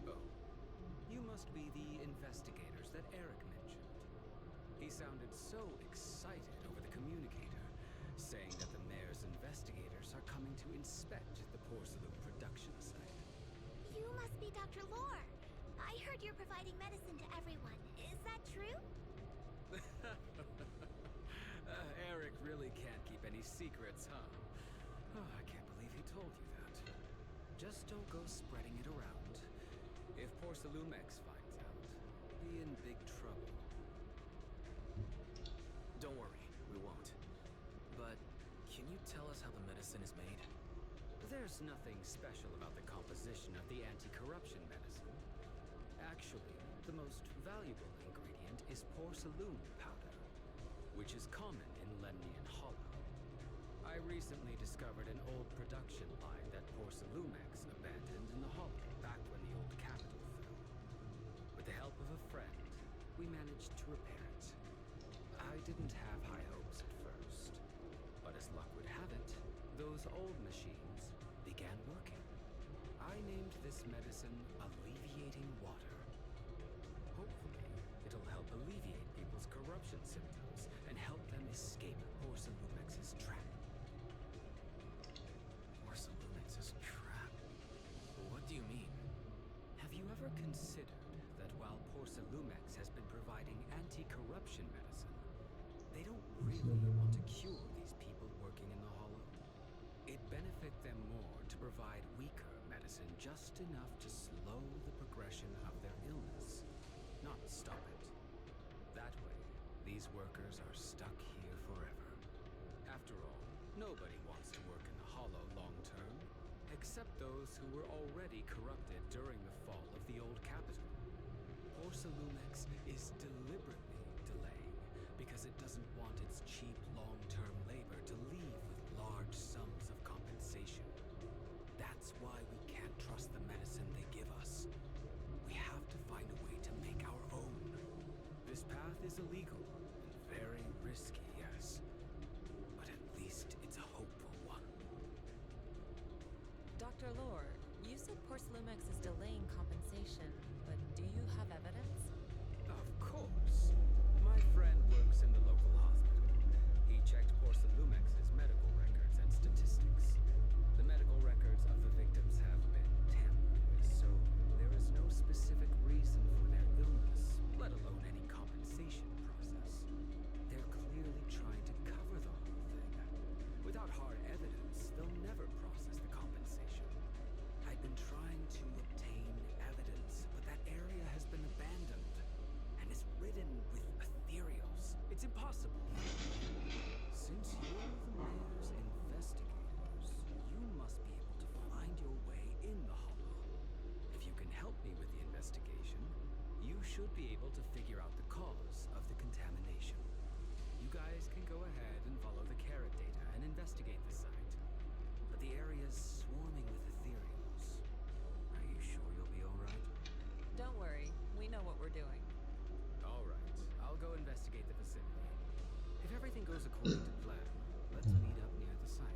Oh. You must be the investigators that Eric mentioned. He sounded so excited over the communicator, saying that the mayor's investigators are coming to inspect the porcelain production site. You must be Dr. Lore. I heard you're providing medicine to everyone. Is that true? Eric really can't keep any secrets, huh? Oh, I can't believe he told you that. Just don't go spreading it around. If Porcelumex finds out, we'll be in big trouble. Don't worry, we won't. But can you tell us how the medicine is made? There's nothing special about the composition of the anti-corruption medicine. Actually, the most valuable ingredient is porcelain powder, which is common in Lemnian Hollow. I recently discovered an old production line that Porcelumex abandoned in the Hollow back when the old capital fell. With the help of a friend, we managed to repair it. I didn't have high hopes at first, but as luck would have it, those old machines began working. I named this medicine Alleviating Water. Hopefully, it'll help alleviate people's corruption symptoms and help them escape Porcelumex's trap. Porcelumex's trap? What do you mean? Have you ever considered that while Porcelumex has been providing anti-corruption medicine, they don't really want to cure these people working in the Hollow? It'd benefit them more to provide weaker medicine just enough to slow the progression of their illness, not stop it. That way, these workers are stuck here forever. After all, nobody wants to work in the Hollow long term, except those who were already corrupted during the fall of the old capital. Porcelumex is deliberately delaying because it doesn't want its cheap long-term labor to leave with large sums of compensation. That's why we can't trust the medicine they give us. We have to find a way to make our own. This path is illegal and very risky, yes. But at least it's a hopeful one. Dr. Lore, you said Porcelumex is delaying compensation, but do you have evidence? Of course. My friend works in the local hospital. He checked Porcelumex's medical records and statistics. The medical records of the victims have been tampered with, so there is no specific reason for their illness, let alone any compensation process. They're clearly trying to cover the whole thing. Without hard evidence, they'll never process the compensation. I've been trying to obtain evidence, but that area has been abandoned and is ridden with ethereals. It's impossible. Since you're the mayor's investigators, you must be able to find your way in the Hollow. If you can help me with the investigation, you should be able to figure out the cause of the contamination. You guys can go ahead and follow the carrot data and investigate the site. But the area's swarming with ethereals. Are you sure you'll be alright? Don't worry, we know what we're doing. Alright, I'll go investigate the vicinity. If everything goes according to plan, let's meet up near the site.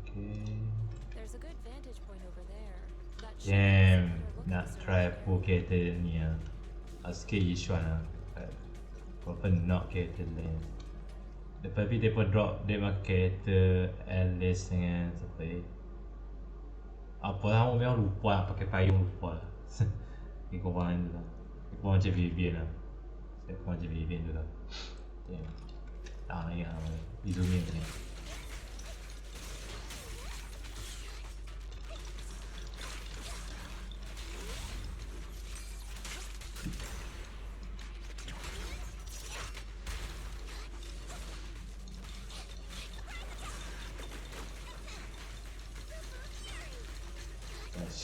Okay. There's a good vantage point over there. That shows Jam you're looking nak to try survey. full kereta ni lah. Sikit Yishuan lah. Proper knock kereta lain. Lepas tu dia pun drop dia makan kereta Alice dengan siapa ni. Apa lah, orang memang lupa lah, pakai payung lupa lah. Dia korang tu lah. Dia korang macam Vivian lah. Saya korang macam Vivian tu lah. Damn. Tak nak ingat lah. Di zoom in tadi.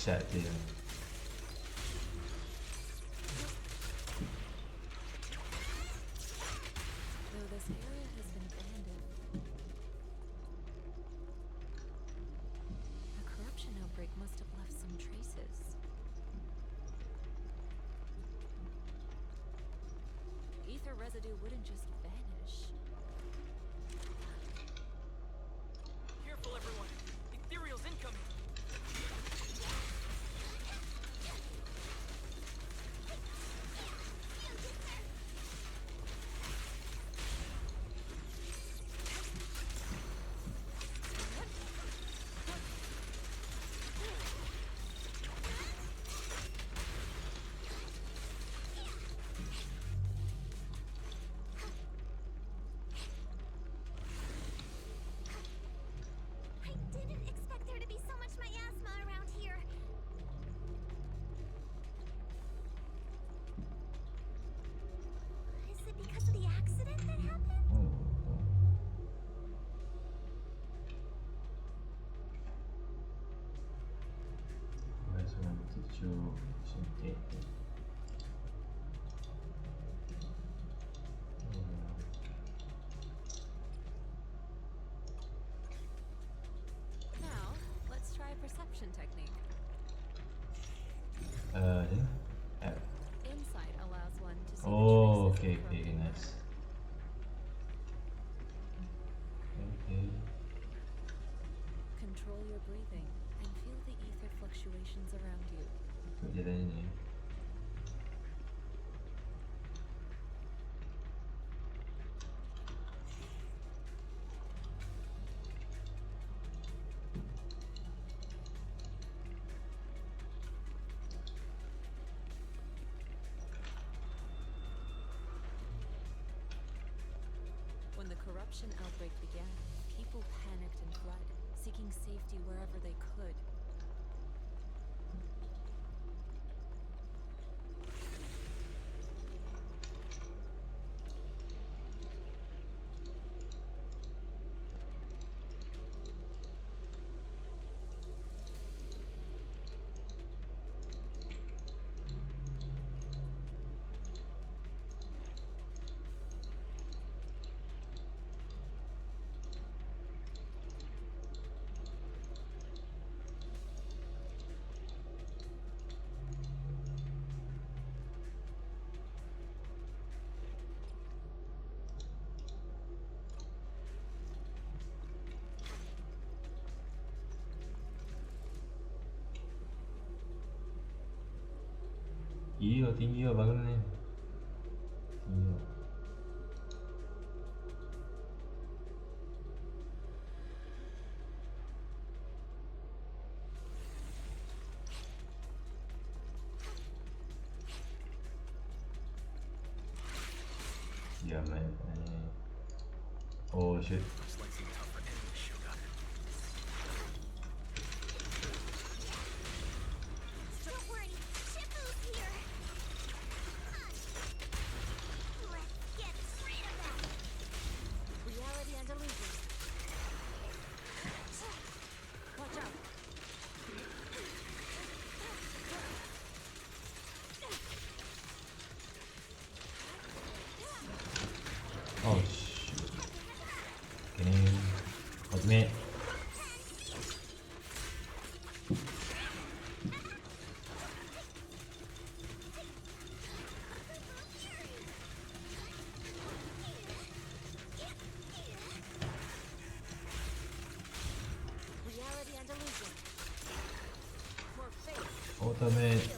chat dia. Though this area has been abandoned, the corruption outbreak must have left some traces. Ether residue wouldn't just vanish. Careful, everyone. Ethereal's incoming. I didn't expect there to be so much miasma around here. Is it because of the accident that happened? Adesso abbiamo tutto sentito. Now, let's try a perception technique. Yeah. Insight allows one to see Oh, the traces okay, of okay, corrupted nice. matter. Okay. Control your breathing and feel the ether fluctuations around you. Ikut jalan ni. When the corruption outbreak began, people panicked and fled, seeking safety wherever they could. Iya, tinggi lah bangun ni. Tinggi lah. Yeah, man. Oh shit. Looks like some tougher enemies showed up. Don't worry, Shifu's here. Let's get rid of that. Reality and illusion. Watch out. Oh shit. Okay. Ultimate. Reality and illusion. For faith. Ultimate.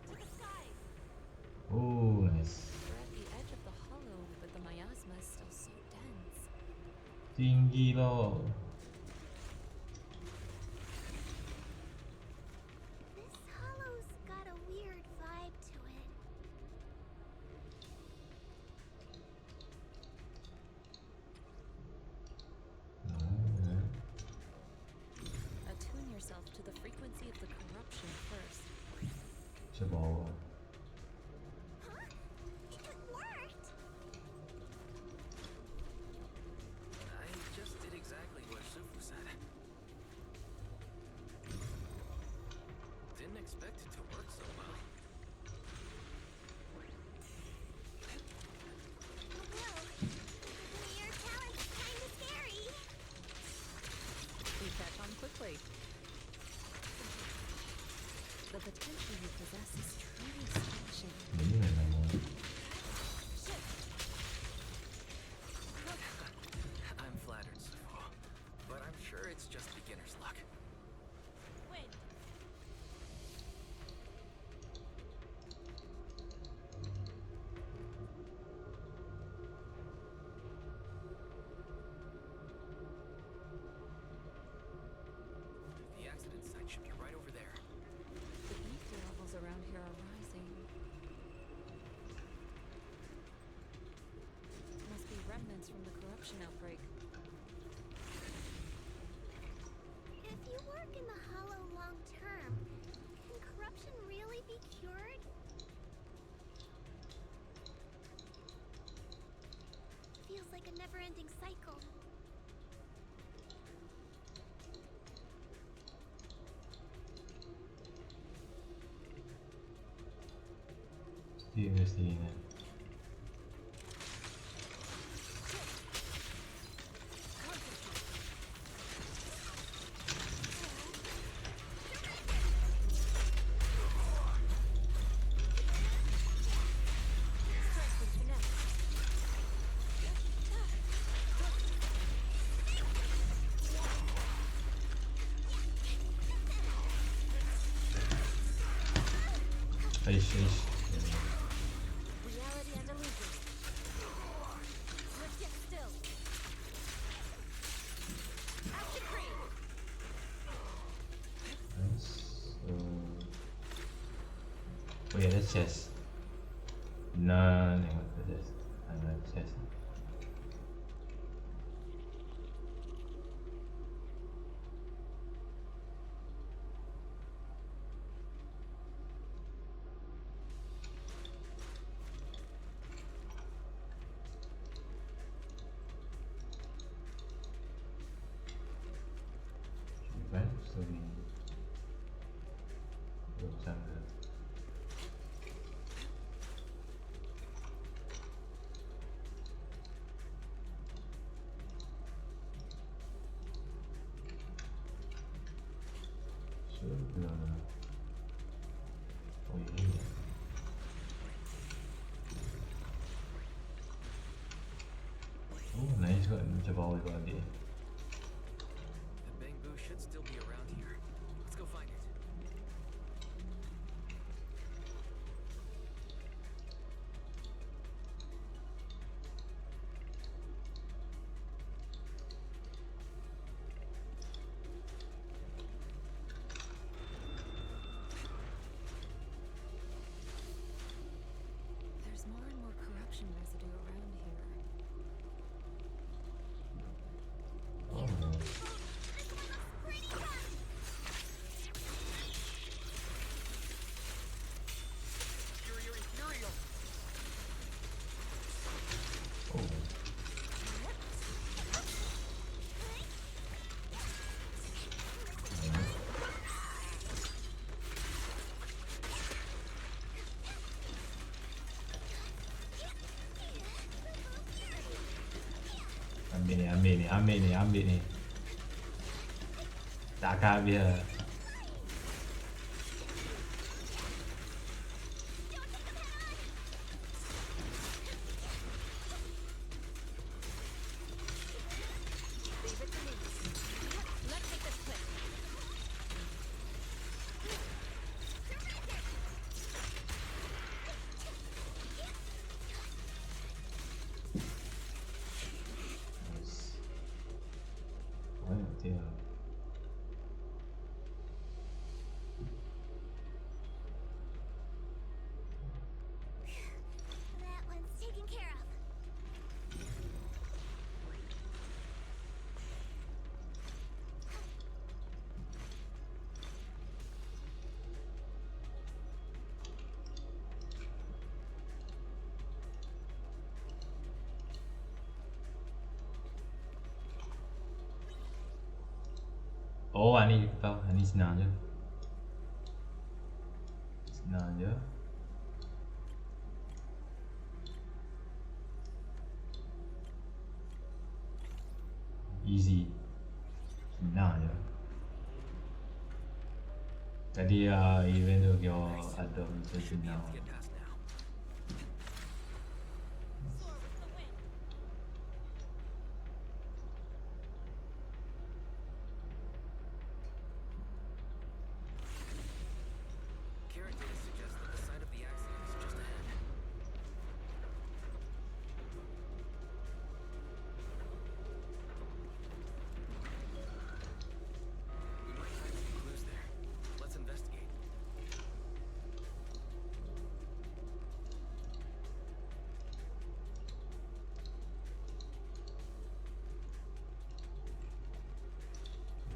To the skies. Oh, nice. We're at the edge of the hollow, but the miasma is still so dense. Tinggi loh. This hollow's got a weird vibe to it. Attune yourself to the frequency of the corruption first. Sa bawah. Huh? expect it to work so well. Your talent's kinda scary. We catch on quickly. The potential you possess is truly astonishing. Ini memang I'm flattered, Sifo, but I'm sure it's just beginner's luck. Win. The accident site should be right over there. The ether levels around here are rising. Must be remnants from the corruption outbreak. If you work in the Hollow long term, can corruption really be cured? Feels like a never-ending cycle. di investigating it. Eish. Reality and illusion. Let's get still. Action free. Nice. Oh yeah, that's chest. Nah, tengok the chest. Ada chest. Right, so we go somewhere. So oh yeah. Oh nice got macam bawah got adik. The bamboo should still be around here. Let's go find it. There's more and more corruption residue around here. Oh. Pretty fun. Superior Imperial! Oh. Ambil ni. Tak akan habis lah. Leave it to me. Let's take this quick. Nice. Banyak dia. That one's taken care of. Oh, ni kita tahu. Ni senang je. Senang je. Easy. Senang je. Tadi event tu kira ada macam Should be senang. able to get past now. Carrot data suggests that the site of the accident is just ahead. We might find some clues there. Let's investigate.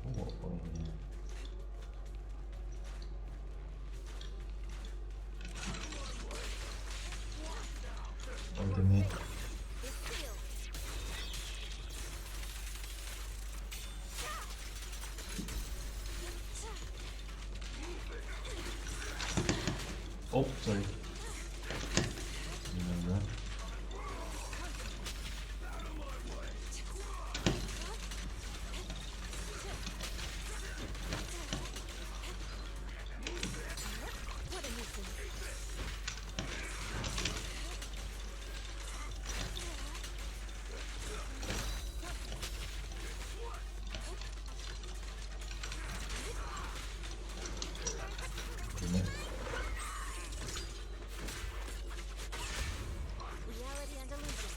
Oh, apa ini? Ultimate. Oh, sorry. Gimana? What a nuisance. Ultimate. Reality and illusion.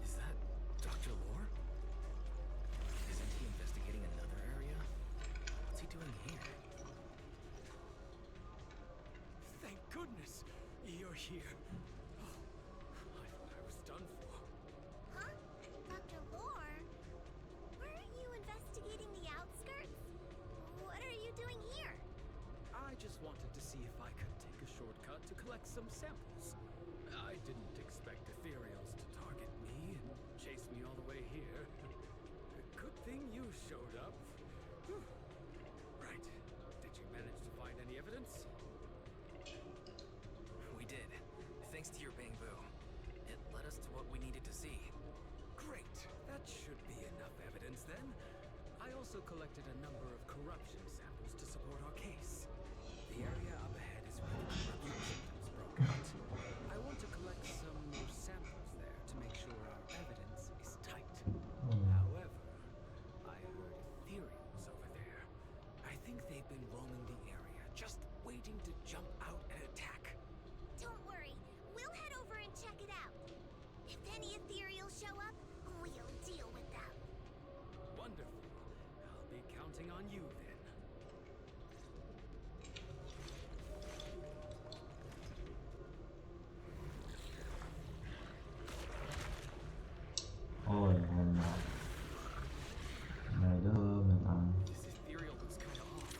Is that Dr. Lore? Isn't he investigating another area? What's he doing here? Thank goodness you're here. I thought I was done for. Huh? Dr. Lore? Weren't you investigating the outskirts? What are you doing here? I just wanted to see if I could take a shortcut to collect some samples. I didn't expect ethereals to target me and chase me all the way here. Good thing you showed up. Whew. Right. Did you manage to find any evidence? We did. Thanks to your bamboo. It led us to what we needed to see. Great. That should be enough evidence then. I also collected a number of corruption samples to support our case. The area up ahead is where the corruption symptoms broke out. I want to collect some more samples there to make sure our evidence is tight. However, I heard ethereals over there. I think they've been roaming the area, just waiting to jump out and attack. Don't worry. We'll head over and check it out. If any ethereals show up, we'll deal with them. Wonderful. I'll be counting on you then. Oh, Allah. Ada memang. This ethereal looks kinda off.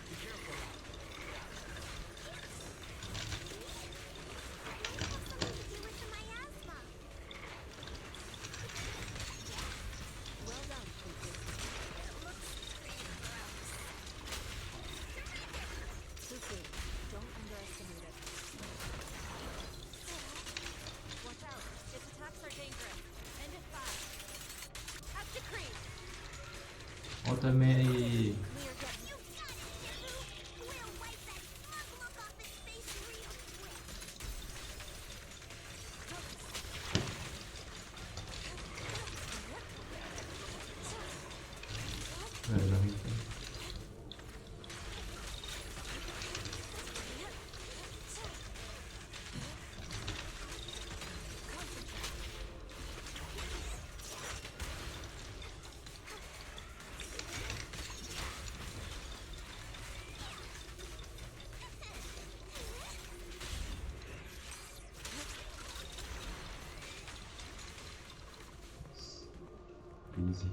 Be careful. Something to do with the miasma. Well done, Fufu. It looks pretty gross. Fufu, don't underestimate it. Watch out. Its attacks are dangerous. End it fast. Have decree. Ultimate. You got it, Fufu. We'll wipe that smug look off his face real quick. Ada itu. Easy.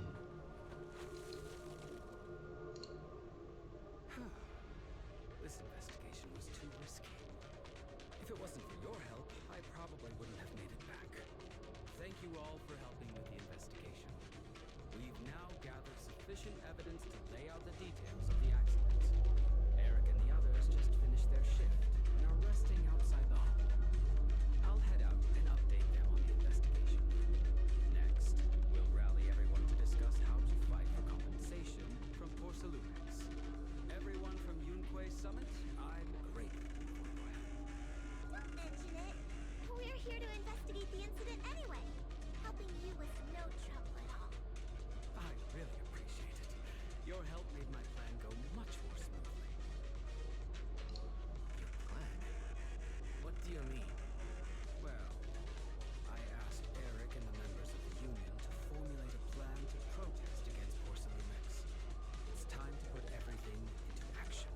This investigation was too risky. If it wasn't for your help, I probably wouldn't have made it back. Thank you all for helping with the investigation. We've now gathered sufficient evidence to lay out the details of the accident. Eric and the others just finished their shift and are resting outside the hall. I'll head out and update them on the investigation. Next, we'll rally everyone to discuss how to fight for compensation from Porcelumex. Everyone from Yunquei Summit, I'm grateful for your help. Don't mention it. We're here to investigate the incident anyway. Helping you was no trouble at all. I really appreciate it. Your help made my plan go much more smoothly. Your plan? What do you mean? Well, I asked Eric and the members of the Union to formulate a plan to protest against Porcelumex. It's time to put everything into action.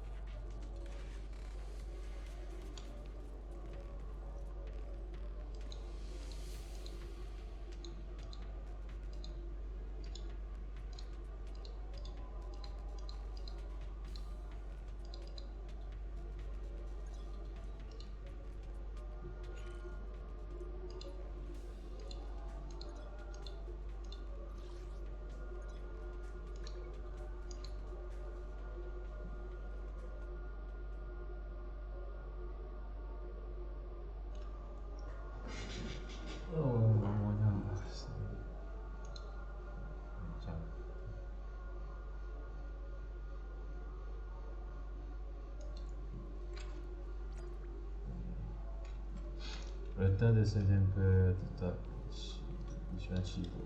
Le temps de ce temple tetap Ichuan Chico.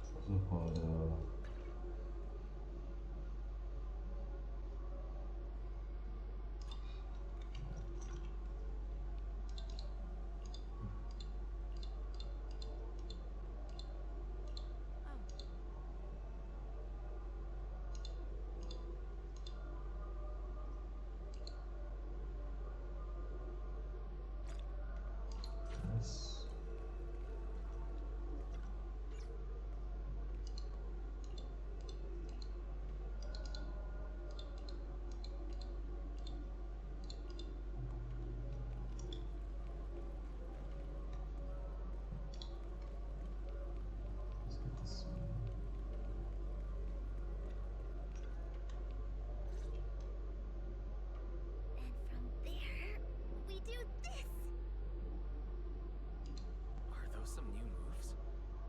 So called nice. Let's get this one. And from there, we do this. Are those some new moves?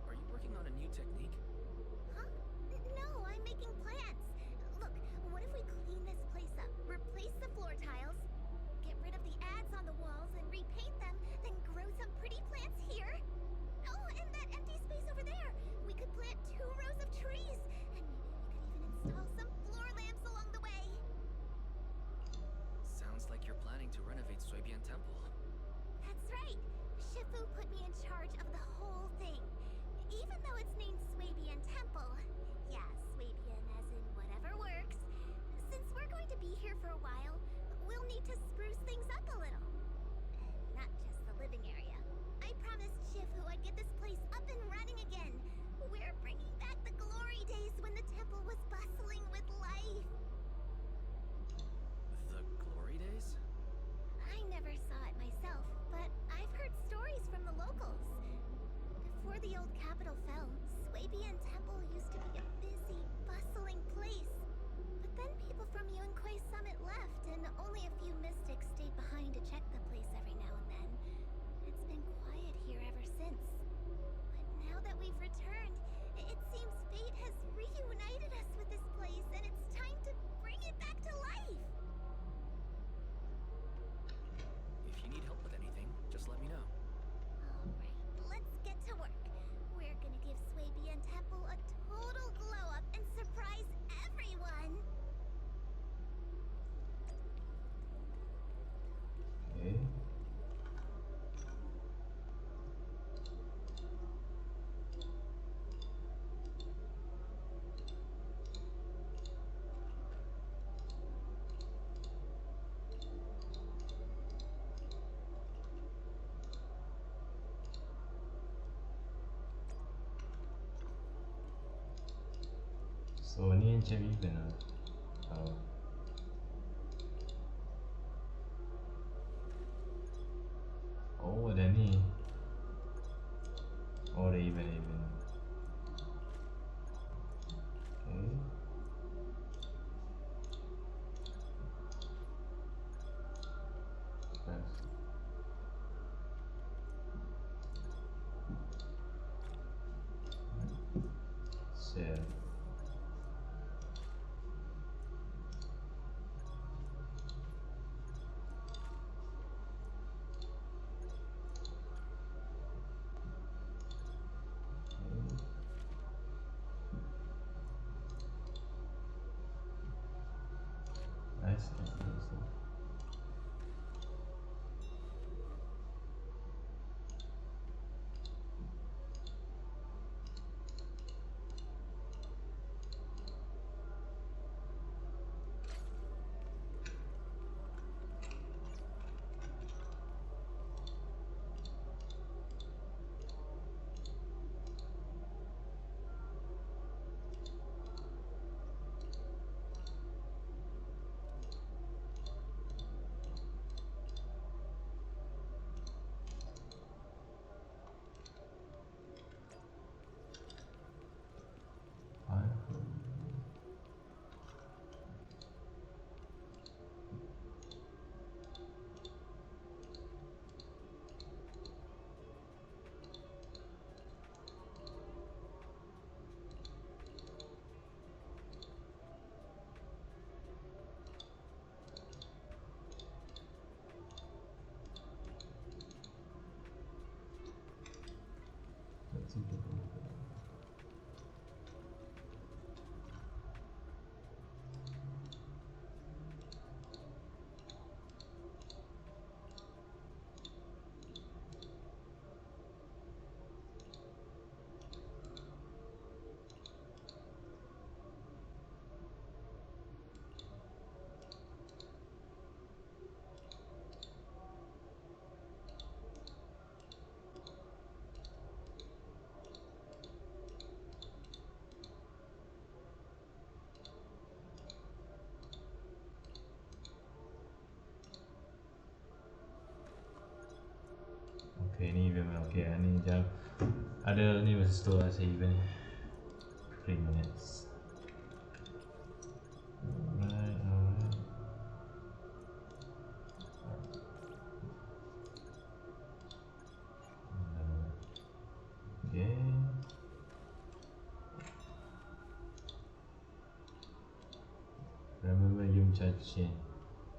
Are you working on a new technique? Huh? No, I'm making plans. Look, what if we clean this place up, replace the floor tiles, get rid of the ads on the walls and repaint them, then grow some pretty plants here? Oh, and that empty space over there. We could plant 2 rows of trees, and maybe we could even install some floor lamps along the way. Sounds like you're planning to renovate Suibian Temple. That's right. Shifu put me in charge of the whole thing. Even though it's named Swabian Temple. Yeah, Swabian as in whatever works. Since we're going to be here for a while, we'll need to spruce things up a little. And not just the living area. I promised Shifu I'd get this place up and running again. We're bringing back the glory days when the temple was bustling with life. The glory days? I never saw it myself, but I've heard stories from the locals. Before the old capital fell, Swabian Temple used to be a busy, bustling place. But then people from Yunquei Summit left, and only a few mystics stayed behind to check So ni check even lah. Oh, ada ni. Oh, ada even. Okay. Press. Save. Nice. Okay, ni memang okay lah. Ni jam ada ni masa tu lah saya even 3 minutes. Alright. Okay. Remember you charge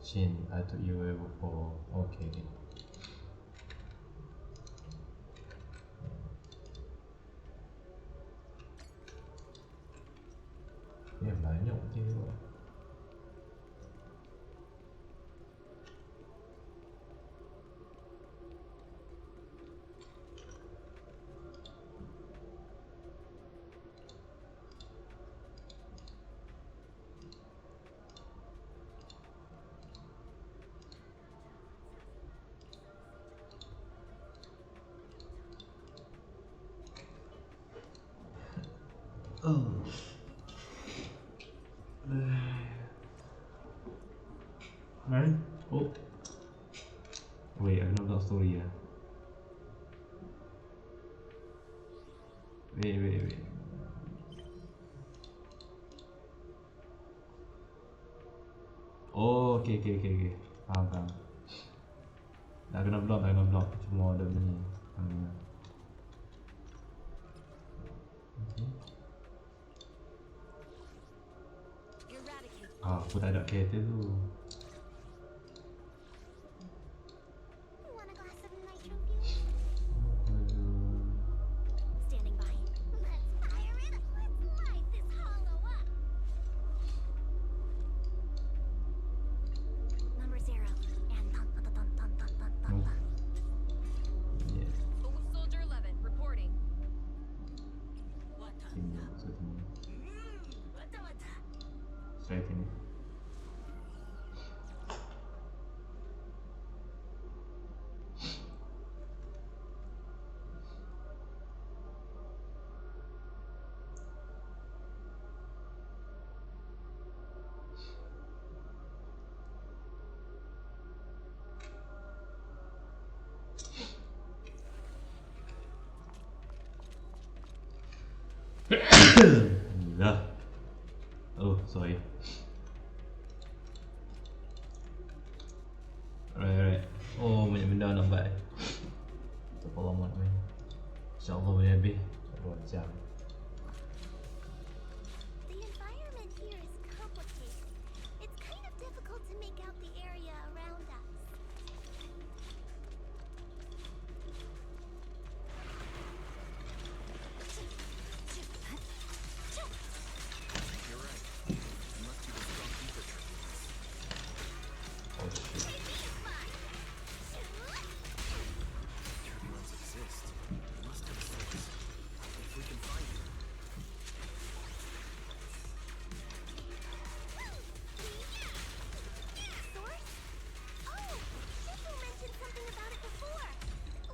Chin, I took you away before. Okay. Ya, banyak je tu. Oh. Right? Oh. Wait, I've not got story yet. Wait. Oh, okay. Faham. Dah kena block. Cuma ada ni. Eradicate Aku tak ada kereta tu. Want a glass of nitro fuel? Standing by. Let's fire it up. Let's light this hollow up. Number 0 and dun. Yeah. Soldier 11, reporting. Sini. Saya sini. banyak benda nak buat. Tak apa lama nak main. InsyaAllah boleh habis 2 jam. The environment here is complicated. It's kind of difficult to make out the area around us. You're right. It must be the strong ether turbulence. Oh shit. Turbulence exists. It must have a source. If we can find it. Source? Oh, Shifu mentioned something about it before.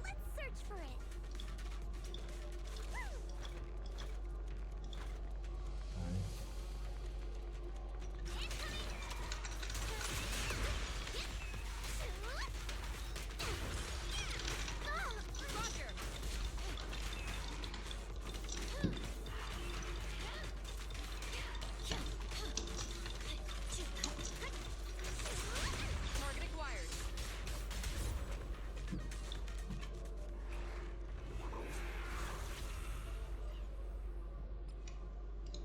Let's search for it. Alright. Roger. Target acquired.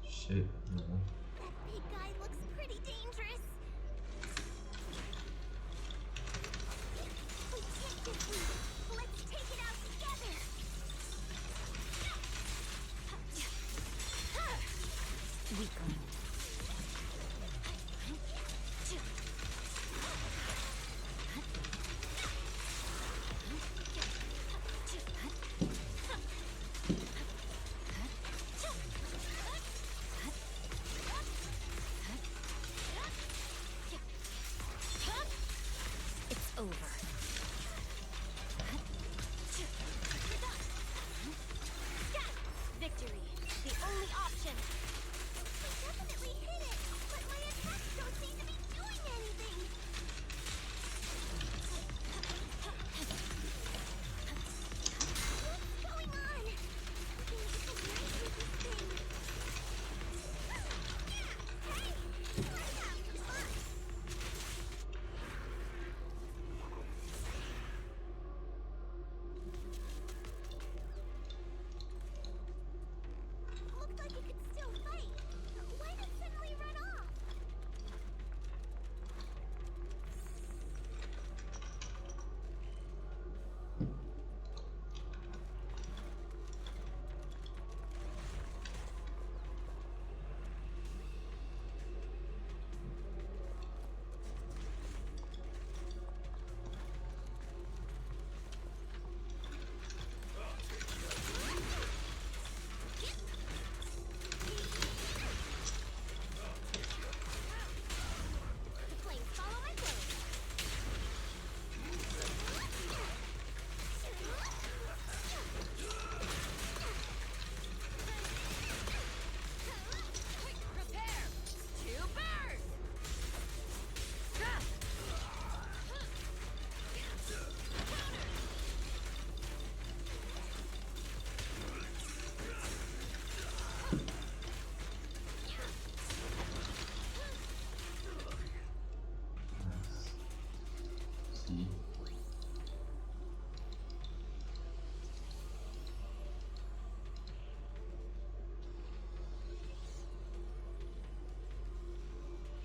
Shit. No. That big guy looks pretty dangerous. We can't get through. Let's take it out together. Weaker. It's over. Victory, the only option. I definitely hit it, but my attacks don't seem to be doing anything. What's going on? There's something wrong with this thing. Hey, let's have some fun. Looked like it could still fight. Why did it suddenly run off? The flames follow my blade. Prepare to burn. See.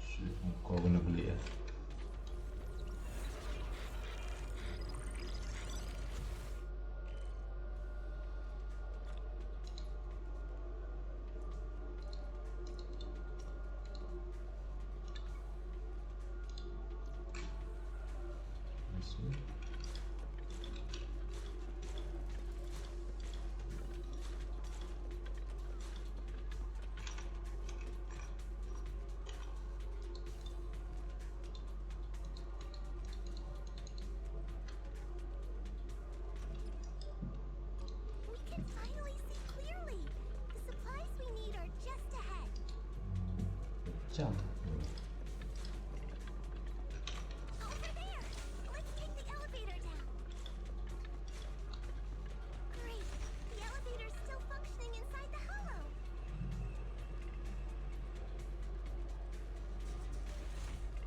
Shit, kau kena beli ya. This way. We can finally see clearly. The supplies we need are just ahead. Jump. Over there. Let's take the elevator down. Great. The elevator's still functioning inside the hollow.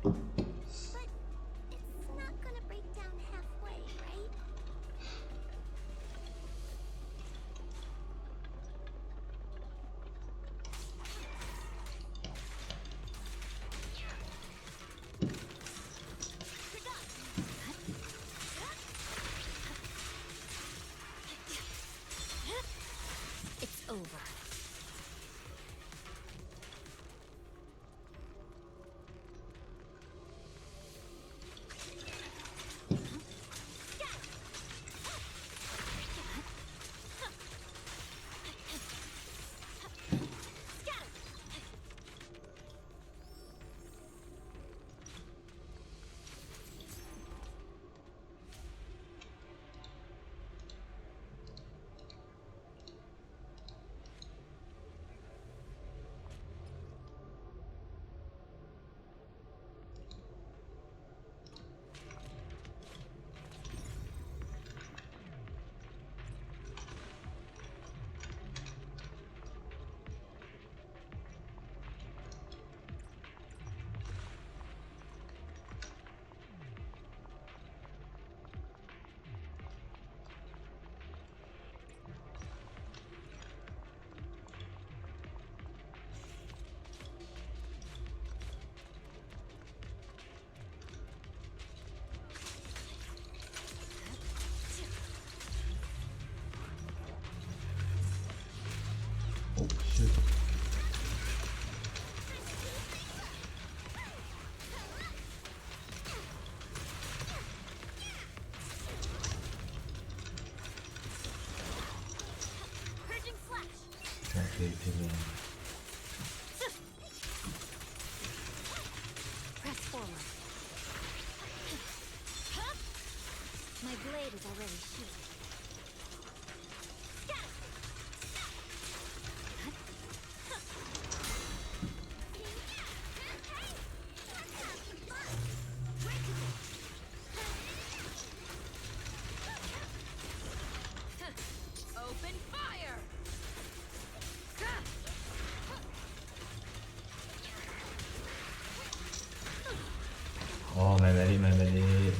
But it's not gonna break down halfway, Creative. Press forward. My blade is already sheathed. Open fire! Oh, my belly, my belly.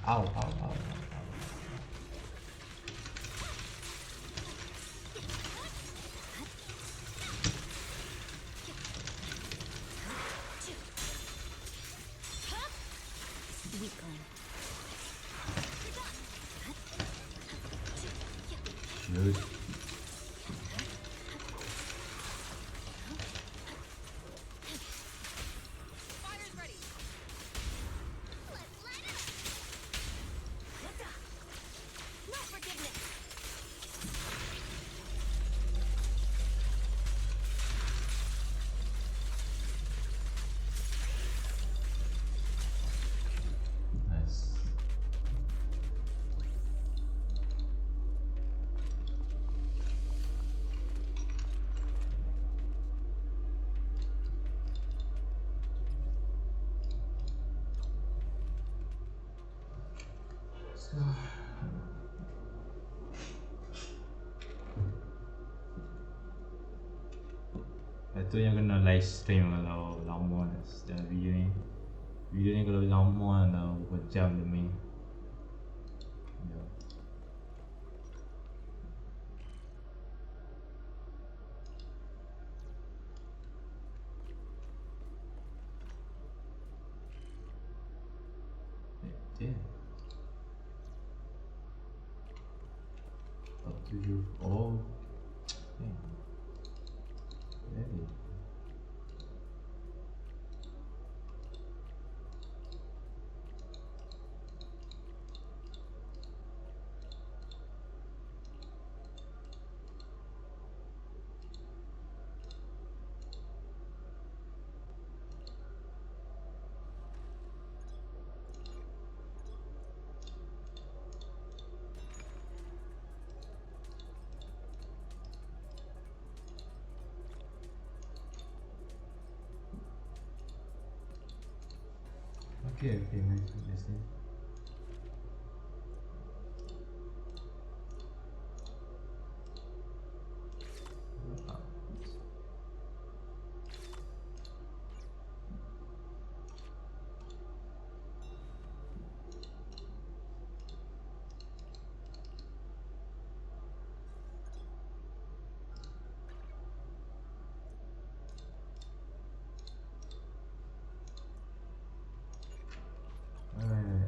Ow, ow, ow, ow, ow. Weakling. Good. Fire's ready. Let's light up. No forgiveness. Nice. So, itu yang kena live stream kalau lama dalam video ni. Video ni kalau lama dah berapa jam demi. Ya. Damn. Up to you. Oh. Damn. Ready. Okay, nice. Interesting. Alright.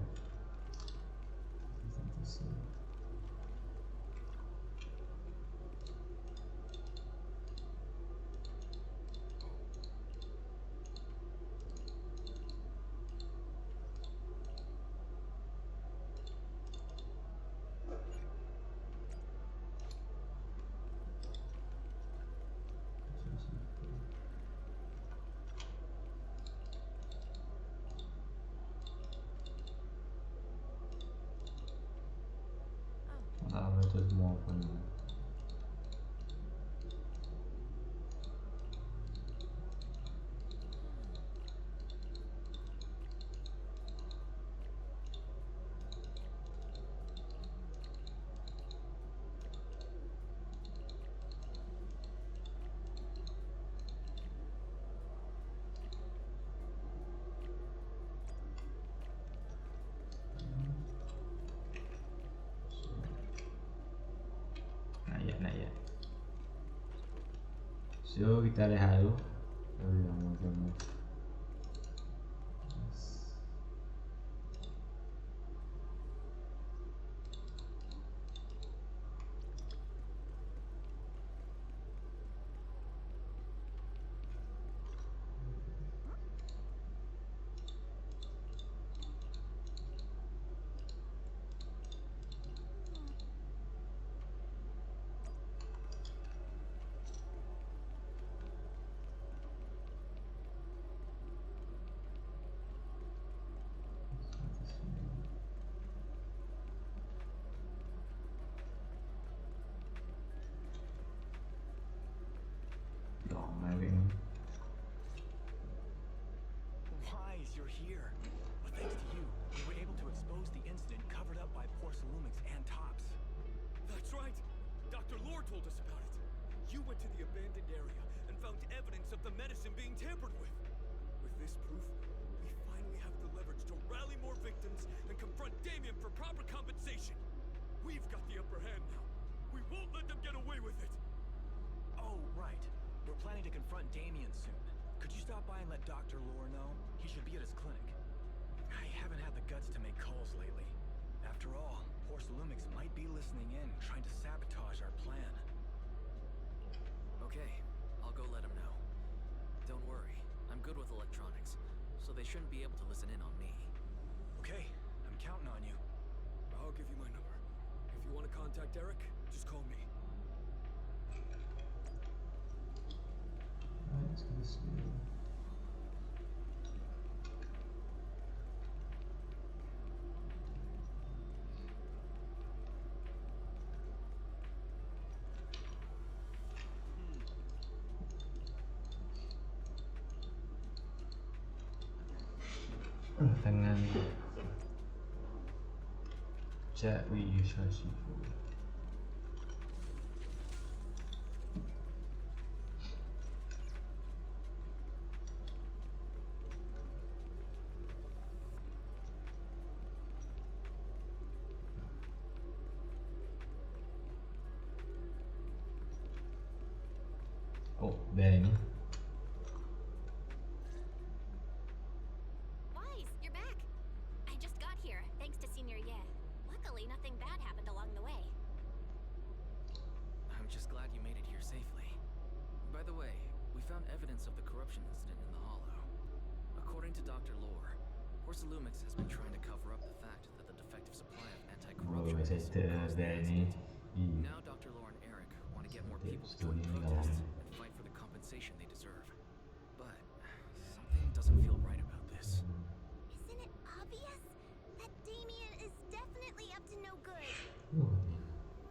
That was more fun. Not yet. So kita lihat dulu. told us about it. You went to the abandoned area and found evidence of the medicine being tampered with. With this proof, we finally have the leverage to rally more victims and confront Damien for proper compensation. We've got the upper hand now. We won't let them get away with it. Oh, right. We're planning to confront Damien soon. Could you stop by and let Dr. Lore know? He should be at his clinic. I haven't had the guts to make calls lately. After all, Porcelumix might be listening in, trying to sabotage our plan. Okay, I'll go let him know. Don't worry, I'm good with electronics, so they shouldn't be able to listen in on me. Okay, I'm counting on you. I'll give you my number. If you want to contact Eric, just call me. Let's go this way. Tangan Jack Ryushifu. Oh, Benny. Wise, you're back. I just got here, thanks to Senior Ye. Luckily, nothing bad happened along the way. I'm just glad you made it here safely. By the way, we found evidence of the corruption incident in the Hollow. According to Dr. Lore, Porcelumix has been trying to cover up the fact that the defective supply of anti-corruption medicine caused the accident. Now Dr. Lore and Eric want to get more people to join the protests and fight for the compensation they deserve. But something doesn't feel right about this. Isn't it obvious that Damien is definitely up to no good?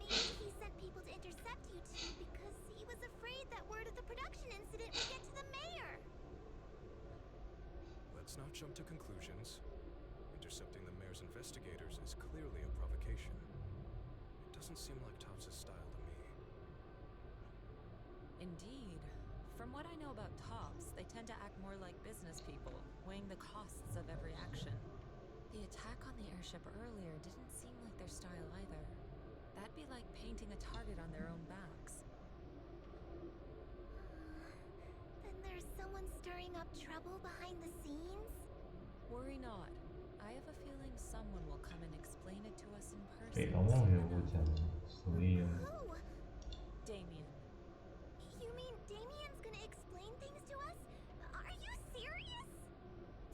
Maybe he sent people to intercept you two because he was afraid that word of the production incident would get to the mayor. Let's not jump to conclusions. Intercepting the mayor's investigators is clearly a provocation. It doesn't seem like Topps' style to me. Indeed. From what I know about Topps, they tend to act more like business people, weighing the costs of every action. The attack on the airship earlier didn't seem like their style either. That'd be like painting a target on their own backs. Then there's someone stirring up trouble behind the scenes? Worry not. I have a feeling someone will come and explain it to us in person. Wait, I want to go to Liam. Who? Damien. You mean Damien's gonna explain things to us? Are you serious?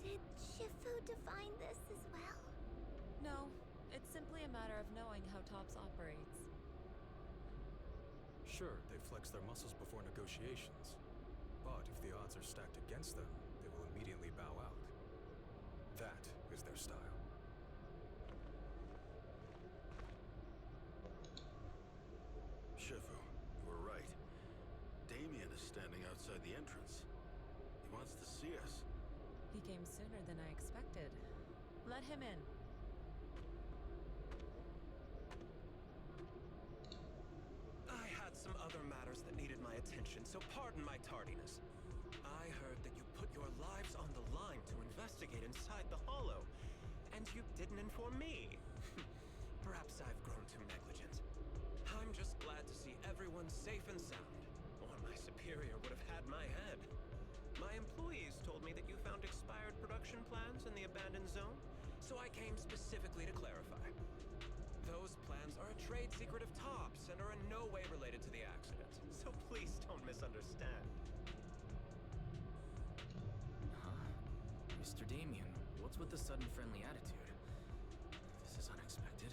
Did Shifu define this as well? No, it's simply a matter of knowing how Topps operates. Sure, they flex their muscles before negotiations. But if the odds are stacked against them, they will immediately bow out. That is their style. Shifu, you were right. Damien is standing outside the entrance. He wants to see us. He came sooner than I expected. Let him in. I had some other matters that needed my attention, so pardon my tardiness. I heard that you put your lives on the line to investigate inside the Hollow, and you didn't inform me. Perhaps I've grown too negligent. I'm just glad to see everyone safe and sound, or my superior would have had my head. My employees told me that you found expired production plans in the abandoned zone, so I came specifically to clarify. Those plans are a trade secret of Topps and are in no way related to the accident, so please don't misunderstand. Huh? Mr. Damien, what's with the sudden friendly attitude? This is unexpected.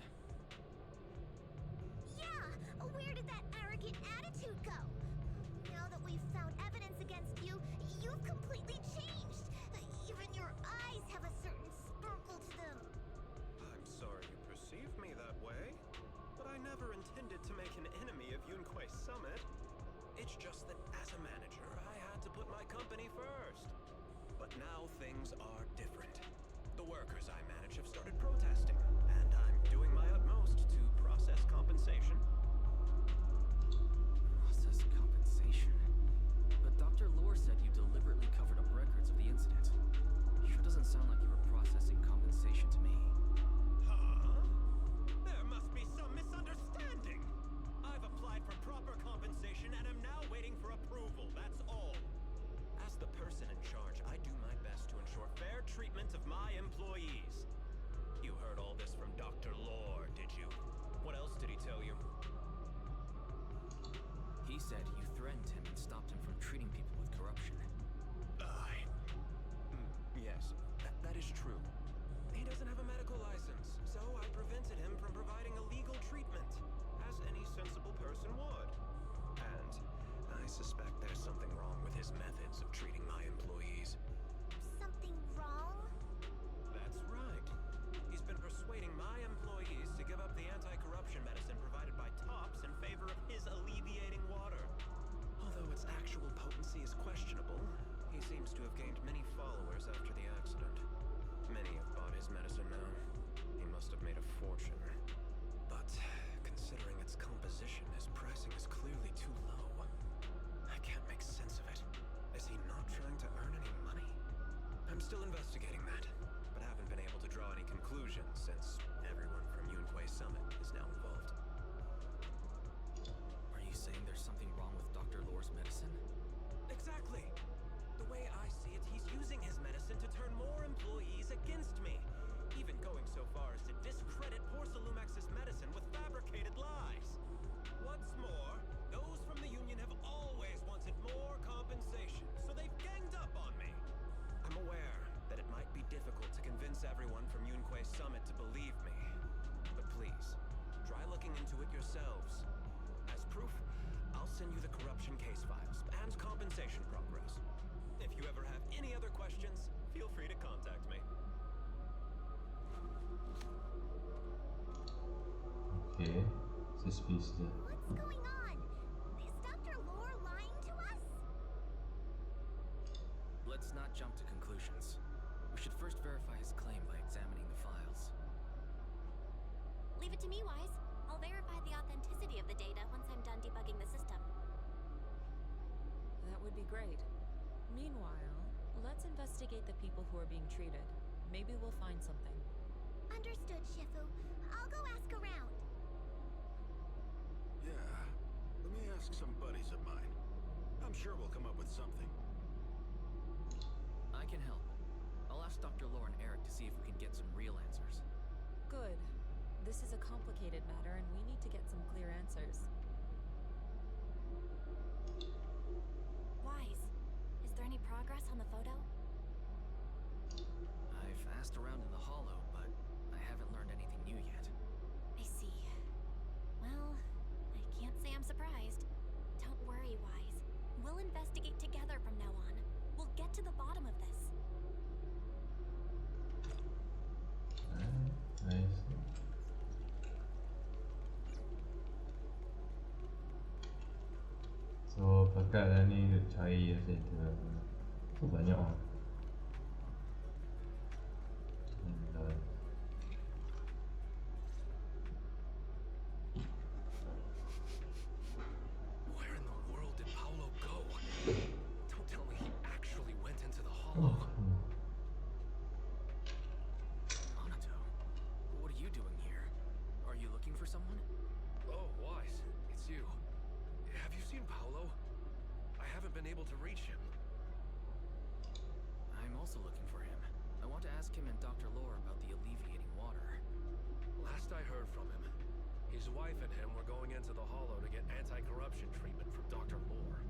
Yeah! Where did that arrogant attitude go? Now that we've found evidence against you, you've completely changed. Even your eyes have a certain sparkle to them. I'm sorry you perceive me that way, but I never intended to make an enemy of Yunquei Summit. It's just that as a manager, I had to put my company first. But now things are different. The workers I manage have started protesting, and I'm doing my utmost to process compensation. Lore said you deliberately covered up records of the incident. Sure doesn't sound like you were processing compensation to me. Huh? There must be some misunderstanding. I've applied for proper compensation and am now waiting for approval, that's all. As the person in charge, I do my best to ensure fair treatment of my employees. You heard all this from Dr. Lore, did you? What else did he tell you? He said you threatened him and stopped him from treating people with corruption. Yes, that is true. He doesn't have a medical license, so I prevented him from providing a legal treatment, as any sensible person would. And I suspect there's something wrong with his methods of treating my employees. Something wrong? That's right. He's been persuading my employees to give up the anti-corruption medicine provided by TOPS in favor of his alleviating water. Although its actual potency is questionable, he seems to have gained many followers after the accident. Many have bought his medicine now. He must have made a fortune. But considering its composition, his pricing is clearly too low. I can't make sense of it. Is he not trying to earn any money? I'm still investigating that, but haven't been able to draw any conclusions since everyone from Yunquei Summit is now involved. Are you saying there's something wrong with Dr. Lore's medicine? Exactly! The way I see it, he's using his medicine to turn more employees against me, even going so far as to discredit Porcelumex's medicine with fabricated lies. What's more, those from the union have always wanted more compensation, so they've ganged up on me. I'm aware that it might be difficult to convince everyone from Yunquei Summit to believe me, but please, try looking into it yourselves. As proof, I'll send you the corruption case files and compensation progress. If you ever have any other questions, feel free to contact me. Okay, suspicious. What's going on? Is Dr. Lore lying to us? Let's not jump to conclusions. We should first verify his claim by examining the files. Leave it to me, Wise. I'll verify the authenticity of the data once I'm done debugging the system. That would be great. Meanwhile, let's investigate the people who are being treated. Maybe we'll find something. Understood, Shifu. I'll go ask around. Yeah, let me ask some buddies of mine. I'm sure we'll come up with something. I can help. I'll ask Dr. Lore and Eric to see if we can get some real answers. Good. This is a complicated matter and we need to get some clear answers. Wise, is there any progress on the photo? I've asked around in the Hollow, but I haven't learned anything new yet. I see. Well, I can't say I'm surprised. Don't worry, Wise. We'll investigate together from now on. We'll get to the bottom of this. I see. So bakat ni cari center tu banyak ah. Where in the world did Paolo go? Don't tell me he actually went into the hollow. Anato, what are you doing here? Are you looking for someone? Oh, Wise, it's you. Have you seen Paolo? I haven't been able to reach him. I'm also looking for him. I want to ask him and Dr. Lore about the alleviating water. Last I heard from him, his wife and him were going into the hollow to get anti-corruption treatment from Dr. Lore.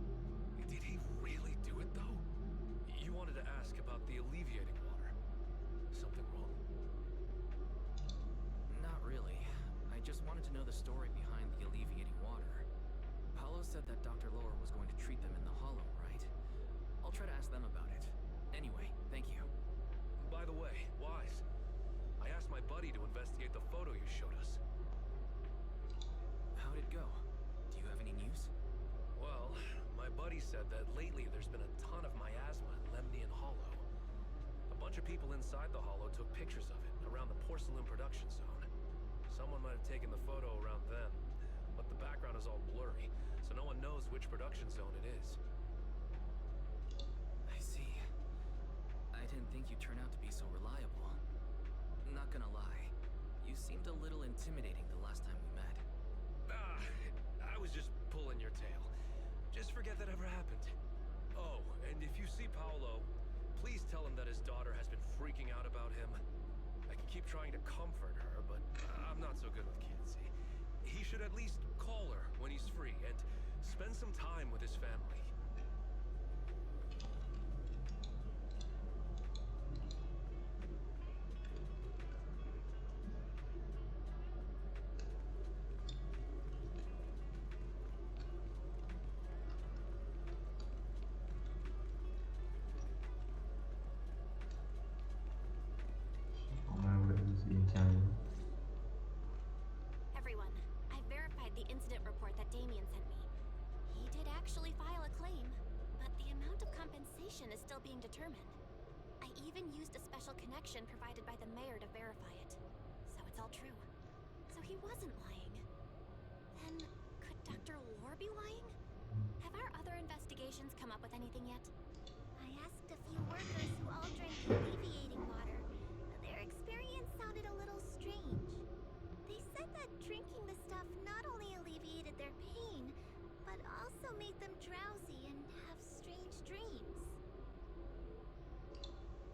Did he really do it, though? You wanted to ask about the alleviating water. Something wrong? Not really. I just wanted to know the story behind the alleviating water. Paolo said that Dr. Lore was going to treat them in the hollow, right? I'll try to ask them about it. Anyway, thank you. By the way, Wise, I asked my buddy to investigate the photo you showed us. How'd it go? Do you have any news? Well, my buddy said that lately there's been a ton of miasma in Lemnian Hollow. A bunch of people inside the hollow took pictures of it around the porcelain production zone. Someone might have taken the photo around then, but the background is all blurry, so no one knows which production zone it is. didn't think you'd turn out to be so reliable. Not gonna lie, you seemed a little intimidating the last time we met. I was just pulling your tail. Just forget that ever happened. Oh, and if you see Paolo, please tell him that his daughter has been freaking out about him. I can keep trying to comfort her, but I'm not so good with kids. He should at least call her when he's free and spend some time with his family. Everyone, I verified the incident report that Damien sent me. He did actually file a claim, but the amount of compensation is still being determined. I even used a special connection provided by the mayor to verify it. So it's all true. So he wasn't lying. Then, could Dr. Lore be lying? Have our other investigations come up with anything yet? I asked a few workers who all drank the alleviating water. Their experience sounded a little strange. They said that drinking the stuff not only alleviated their pain, but also made them drowsy and have strange dreams.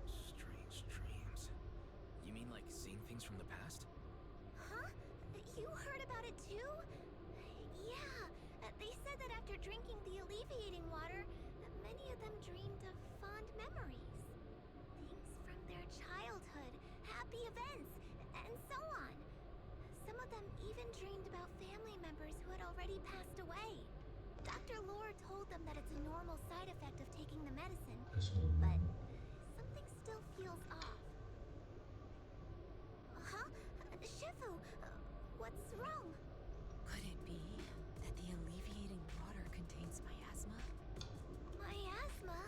Strange dreams? You mean like seeing things from the past? Huh? You heard about it too? Yeah, they said that after drinking the alleviating water, many of them dreamed of fond memories. Things from their childhood, happy events, and so on. Some of them even dreamed about family members who had already passed away. Dr. Lore told them that it's a normal side effect of taking the medicine, but something still feels off. Huh? Shifu, what's wrong? Could it be that the alleviating water contains miasma? Miasma?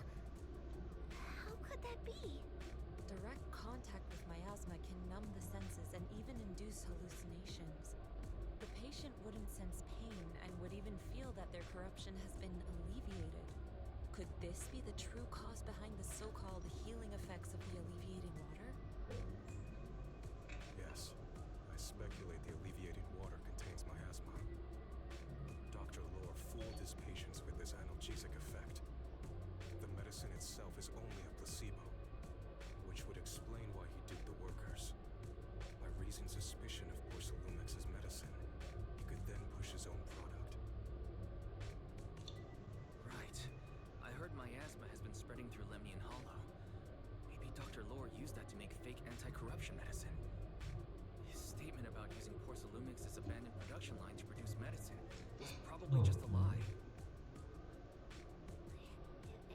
How could that be? Direct contact with miasma can numb the senses and even induce hallucinations. The patient wouldn't sense pain and would even feel that their corruption has been alleviated. Could this be the true cause behind the so-called healing effects of the alleviating water? Yes. I speculate the alleviated water contains miasma. Dr. Lore fooled his patients with this analgesic effect. The medicine itself is only a placebo, which would explain why he duped the workers. By raising suspicion of Porcelumex's medicine, he could then push his own product. Right. I heard miasma has been spreading through Lemnian Hollow. Maybe Dr. Lore used that to make fake anti-corruption medicine. His statement about using Porcelumex's abandoned production line to produce medicine was probably just a lie.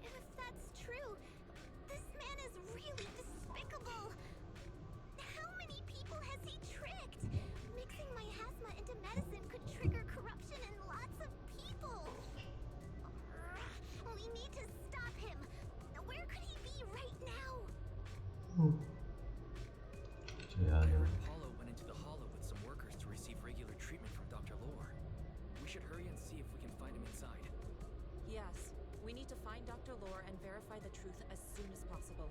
If that's true, this man is really despicable. How many people has he tricked? Mixing miasma into medicine could trigger corruption in lots of people. We need to stop him. Where could he be right now? I heard Paulo went into the Hollow with some workers to receive regular treatment from Dr. Lore. We should hurry and see if we can find him inside. Yes, we need to find Dr. Lore and verify the truth as soon as possible.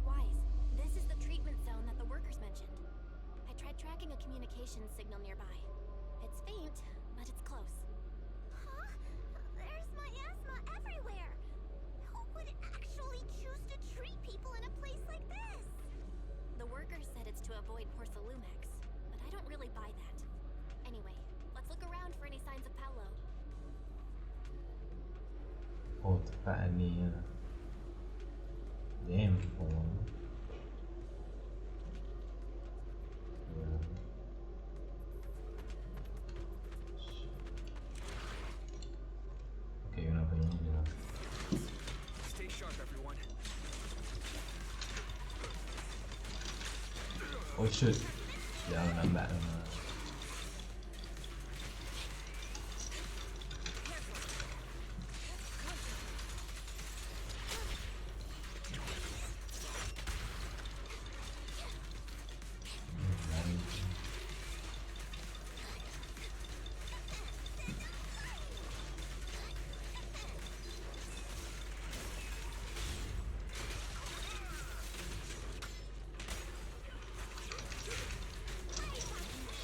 Wise, this is the treatment zone that the workers mentioned. I tried tracking a communications signal nearby. It's faint, but it's close. Huh? There's miasma everywhere. Who would actually choose to treat people in a place like this? The workers said it's to avoid Porcelumex, but I don't really buy that. Anyway, let's look around for any signs of Paolo. Oh, tempat ni. Damn. Okay, kenapa ini dia? Oh shit. Jangan lambat lama.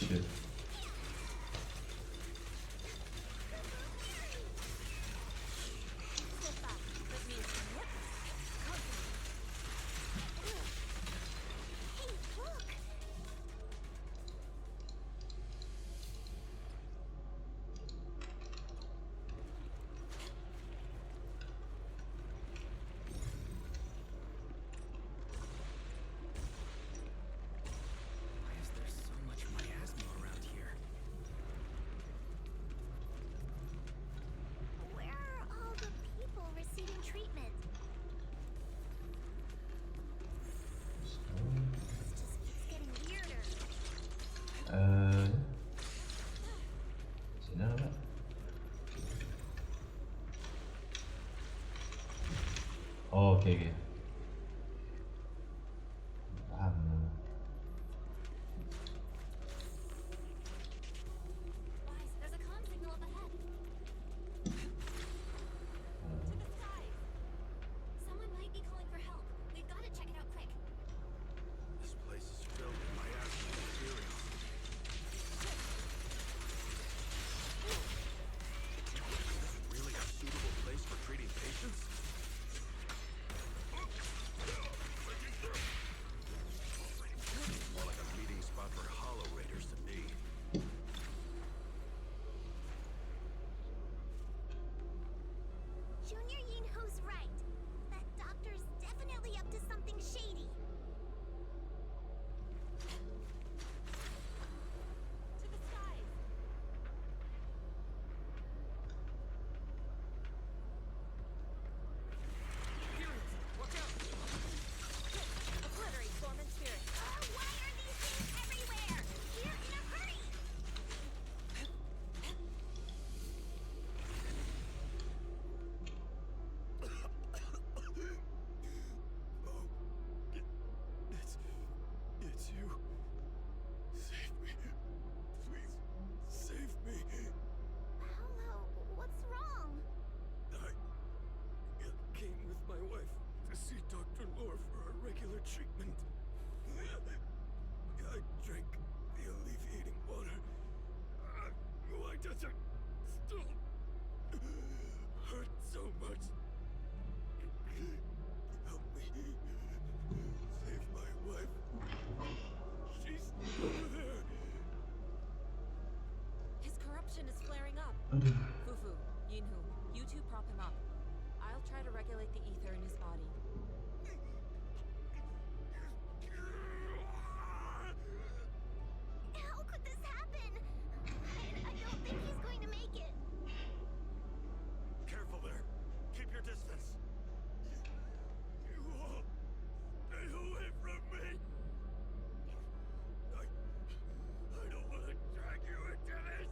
Shit. Why is there so much miasma around here? Where are all the people receiving treatment? This just keeps getting weirder. Sini lambat. Oh, okay. Faham. Wise, there's a comm signal up ahead. To the skies. Someone might be calling for help. We've got to check it out quick. This place is filled with miasma material. Is this really a suitable place for treating patients? More like a meeting spot for Hollow Raiders to me. Junior Yinho's right. That doctor's definitely up to something shady. To the skies. Obliterate form and spirit. Why are these things everywhere? We're in a hurry! It's you. Save me. Please, save me. Paolo, what's wrong? I came with my wife to see Dr. Lore for our regular treatment. I drank the alleviating water. Why does it still hurt so much? Help me. Save my wife. She's over there. His corruption is flaring up. Fufu, Yinhu, you two prop him up. I'll try to regulate the ether in his body. How could this happen? I don't think he's going to make it. Careful there. Keep your distance. You all stay away from me. I don't want to drag you into this.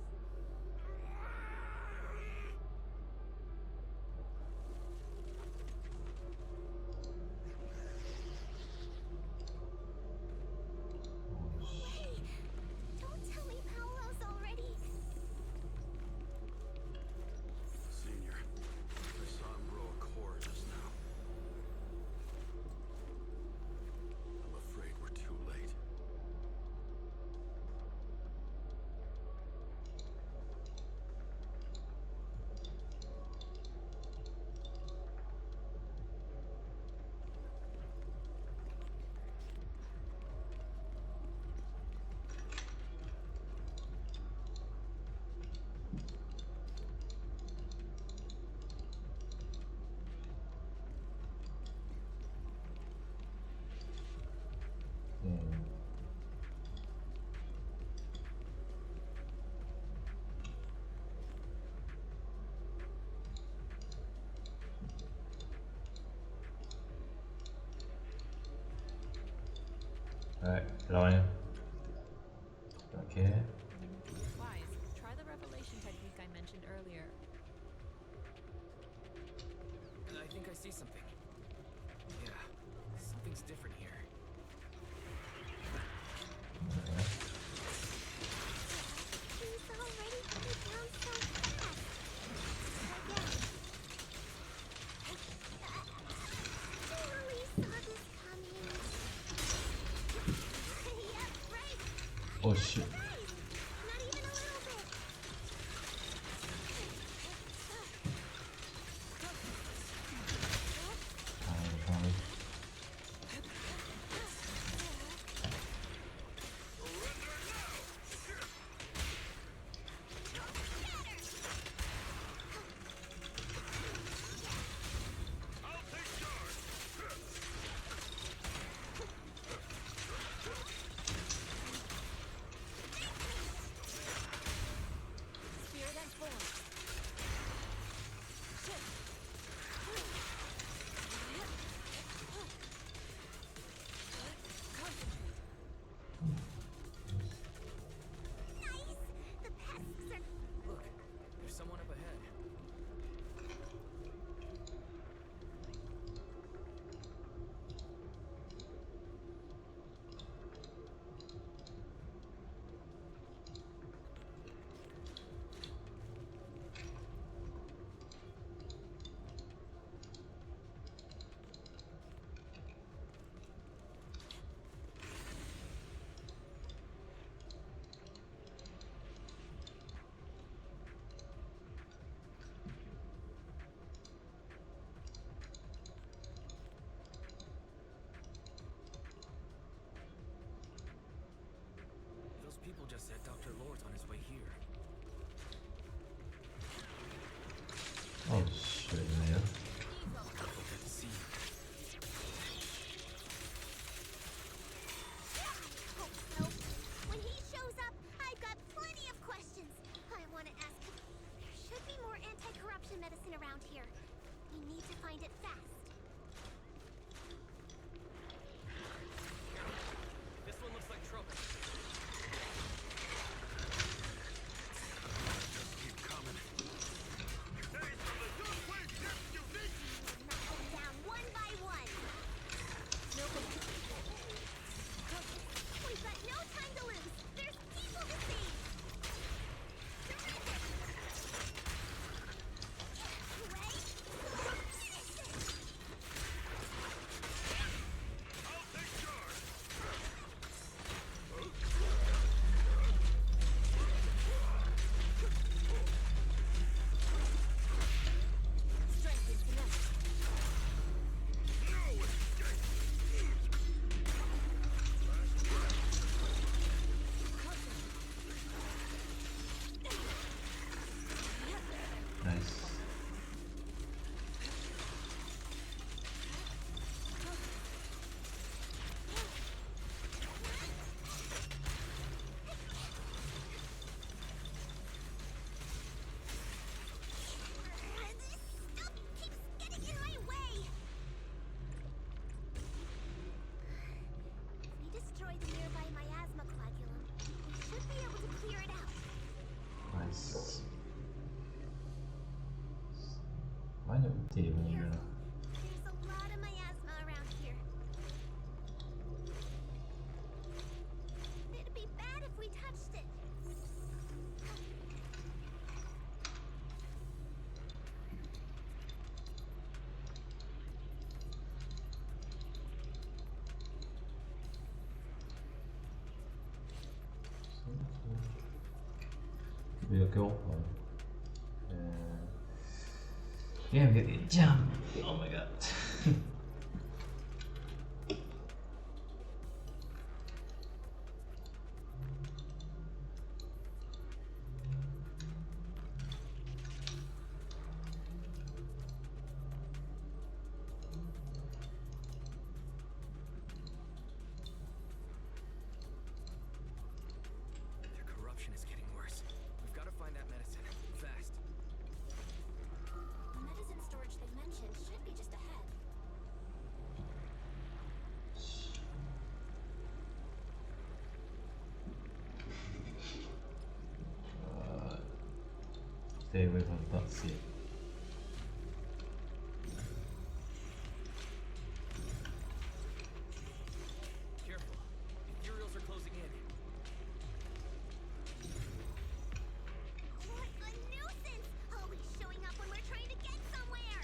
Alright, lawan. Okay. Wise, try the revelation technique I mentioned earlier. I think I see something. Yeah, something's different here. He's already put it down so fast. Again. Surely saw this coming. Yep, right. Oh shit. Not even a little bit. Fine. Spirit and form. Nice. The pests are. Look, there's someone up ahead. Those people just said Dr. Lord's on his way here. Oh shit, man. Good to see you. Hope so. When he shows up, I've got plenty of questions. I want to ask him. There should be more anti-corruption medicine around here. We need to find it fast. This one looks like trouble. Keep coming. Knock them down one by one. No big. We've got no time to lose. There's people to save. Ready? Finish it. Strength is enough. Nice. This stuff keeps getting in my way. If we destroy the nearby miasma coagulum, we should be able to clear it out. Nice. Mana putih punya dia. There's a lot of miasma around here. It'd be bad if we touched it. Dia kau. Game get jam. Oh my god. Their corruption is getting worse. We've got to find that medicine. Fast. The medicine storage they mentioned should be just Stay away from toxic. Careful. Ethereals are closing in. What a nuisance! Always showing up when we're trying to get somewhere!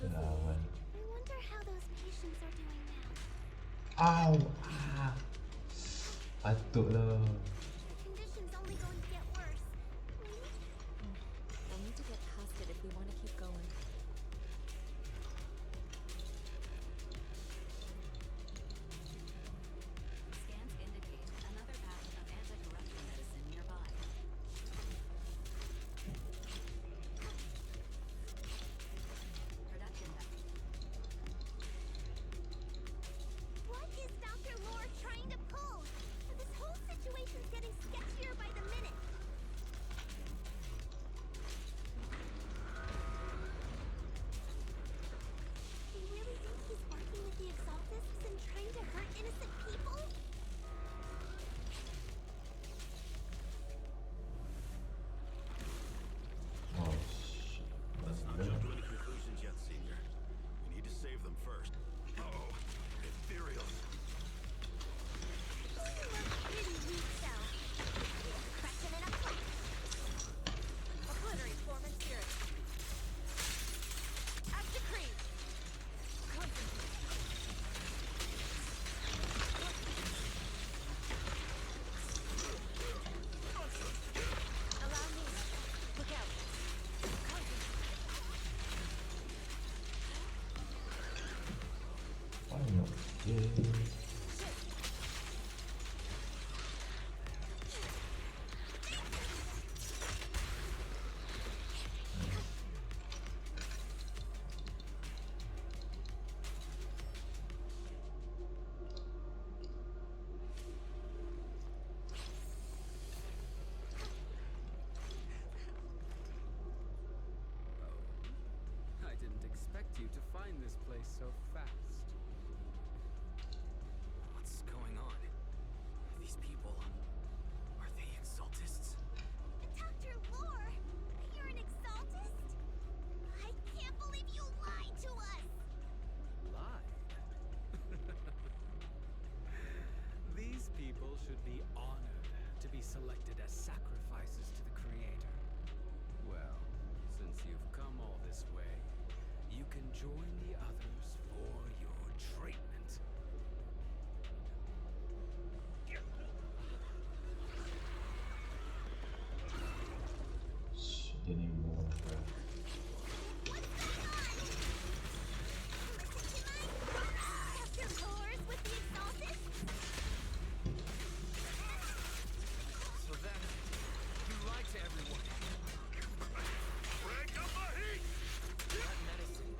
Lawan. I wonder how those patients are doing now. Ow! Ah! Patut lah. The condition's only going to get worse. Maybe They'll need to get past it if we want to keep going. Scans indicate another batch of anti-corruption medicine nearby. Production what is Dr. Lore trying to pull? This whole situation's getting sketchier by the minute. Do you really think he's working with the Exaltists and trying to hurt innocent people? Oh shit. Let's not jump to any conclusions yet, Senior. We need to save them first. Uh-oh. Ethereals. Oh, you look pretty weak, though. Crescent in a flash. Obliterate form and spirit. As decreed. Concentrate. Allow me. Look out. Concentrate. Why not? Yeah. I didn't expect you to find this place so fast. What's going on? These people. Are they Exaltists? Dr. Lore, you're an Exaltist? I can't believe you lied to us! Lied? These people should be honored to be selected as sacrifices to the Creator. Well, since you've come all this way, you can join the others for your treatment. Shh, dia ni more. What's going on? Listen to my Dr. Lore's with the Exaltists? So then, you lied to everyone. Break up the heat! That medicine.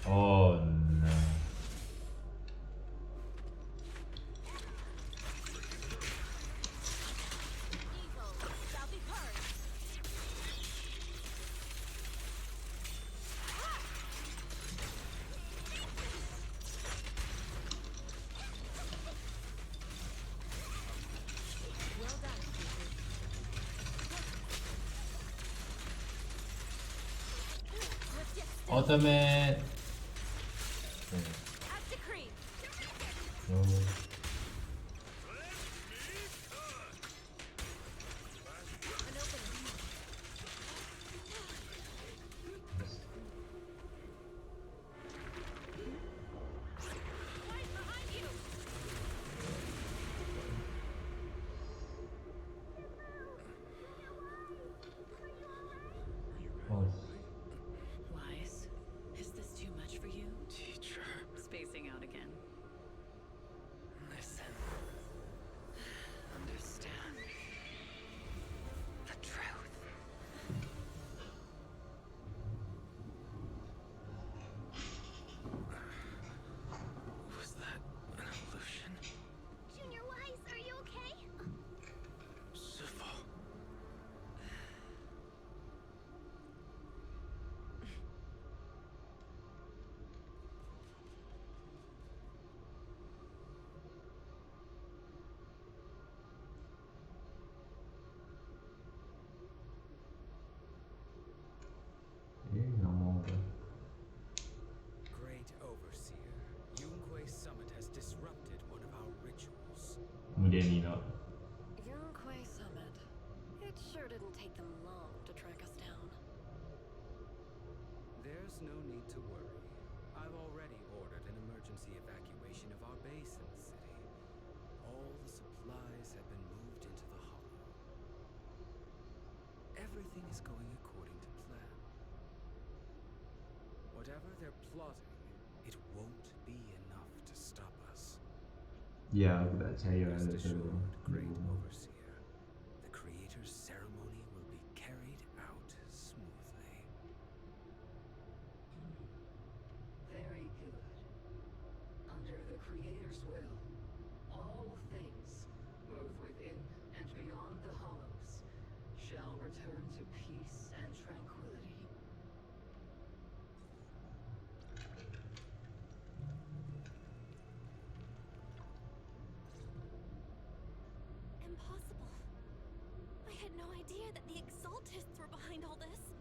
Oh no. Evil shall be purged. Well done, Fufu. Ultimate. As decreed. No. An opening. Right behind you. Oh. Wise, is this too much for you? Teacher. Spacing out again. Nino. Yunquay Summit. It sure didn't take them long to track us down. There's no need to worry. I've already ordered an emergency evacuation of our base in the city. All the supplies have been moved into the hollow. Everything is going according to plan. Whatever they're plotting, it won't be enough to stop us. Ya, aku tak percaya Rest ada tu. assured, Great Overseer, the Creator's ceremony will be carried out smoothly. Very good. Under the Creator's will, all things, both within and beyond the hollows, shall return to peace and tranquility. Impossible. I had no idea that the Exaltists were behind all this.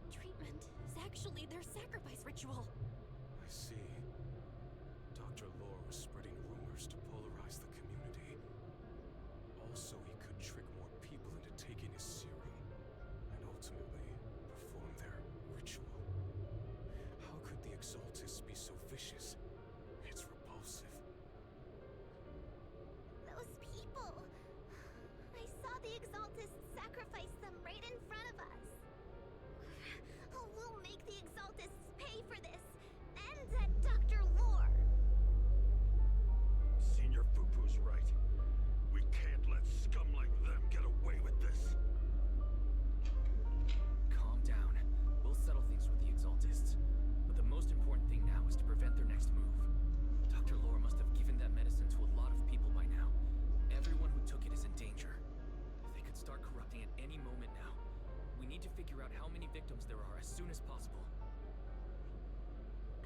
The treatment is actually their sacrifice ritual. I see. Dr. Lore was spreading rumors to polarize the community. Also, he could trick more people into taking his serum, and ultimately perform their ritual. How could the Exaltists be so vicious? It's repulsive. Those people. I saw the Exaltists sacrifice them right in front of us. We'll make the Exaltists pay for this. And at Dr. Lore. Senior Fufu's right. We can't let scum like them get away with this. Calm down. We'll settle things with the Exaltists. But the most important thing now is to prevent their next move. Dr. Lore must have given that medicine to a lot of people by now. Everyone who took it is in danger. They could start corrupting at any moment now. We need to figure out how many victims there are as soon as possible.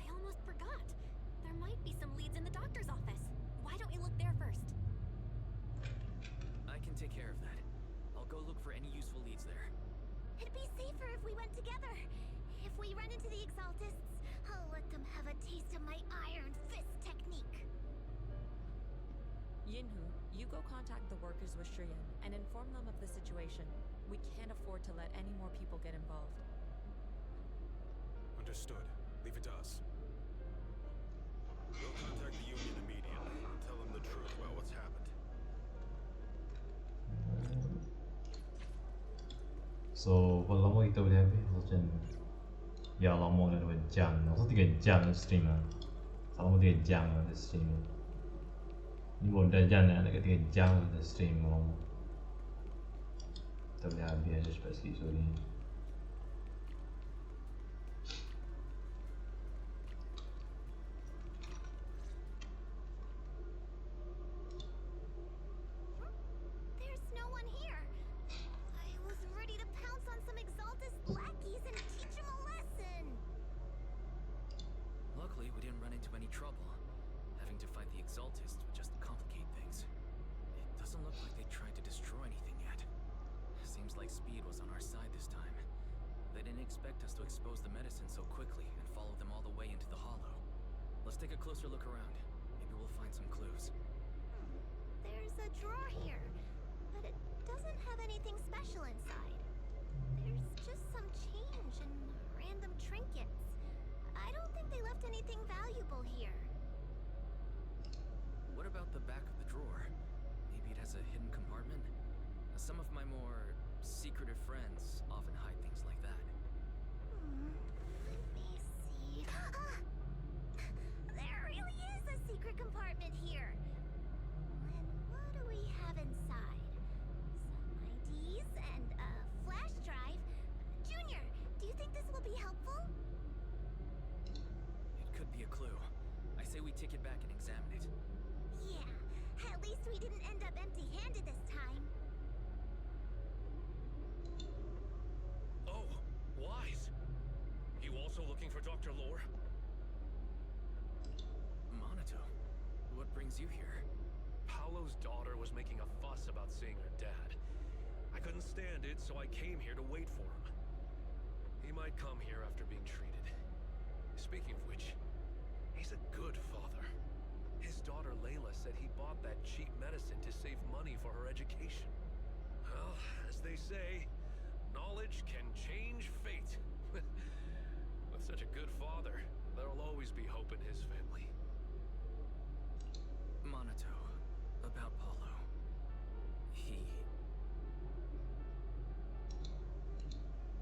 I almost forgot. There might be some leads in the doctor's office. Why don't we look there first? I can take care of that. I'll go look for any useful leads there. It'd be safer if we went together. If we run into the Exaltists, I'll let them have a taste of my iron fist technique. Yinhu, you go contact the workers with Shiyan and inform them of the situation. We can't afford to let any more people get involved. Understood. Leave it to us. We'll contact the Union immediately and tell them the truth about what's happened. So, berapa lama kita boleh habis? Macam ya lama dah 2 jam. Maksud 3 jam stream lah. Selama 3 jam ada stream. Ni modal jam nak dekat 3 jam ada stream lama. Kita boleh habis ada cepat sikit sorry. There's no one here. I was ready to pounce on some Exaltist lackeys and teach them a lesson. Luckily, we didn't run into any trouble. Having to fight the Exaltists would just complicate things. It doesn't look like they tried to destroy anything yet. Seems like speed was on our side this time. They didn't expect us to expose the medicine so quickly and follow them all the way into the hollow. Let's take a closer look around. Maybe we'll find some clues. There's a drawer here, but it doesn't have anything special inside. There's just some change and random trinkets. I don't think they left anything valuable here. What about the back of the drawer? Maybe it has a hidden compartment? Some of my more secretive friends often hide things like that. Let me see. Ah! There really is a secret compartment here. And what do we have inside? Some IDs and a flash drive. Junior, do you think this will be helpful? It could be a clue. I say we take it back and examine it. Yeah, at least we didn't end up empty-handed this time. Oh, Wise! You also looking for Dr. Lore? Monato, what brings you here? Paolo's daughter was making a fuss about seeing her dad. I couldn't stand it, so I came here to wait for him. He might come here after being treated. Speaking of which, he's a good father. His daughter Layla said he bought that cheap medicine to save money for her education. Well, as they say, knowledge can change fate. With such a good father, there'll always be hope in his family. Monato, about Paulo. He...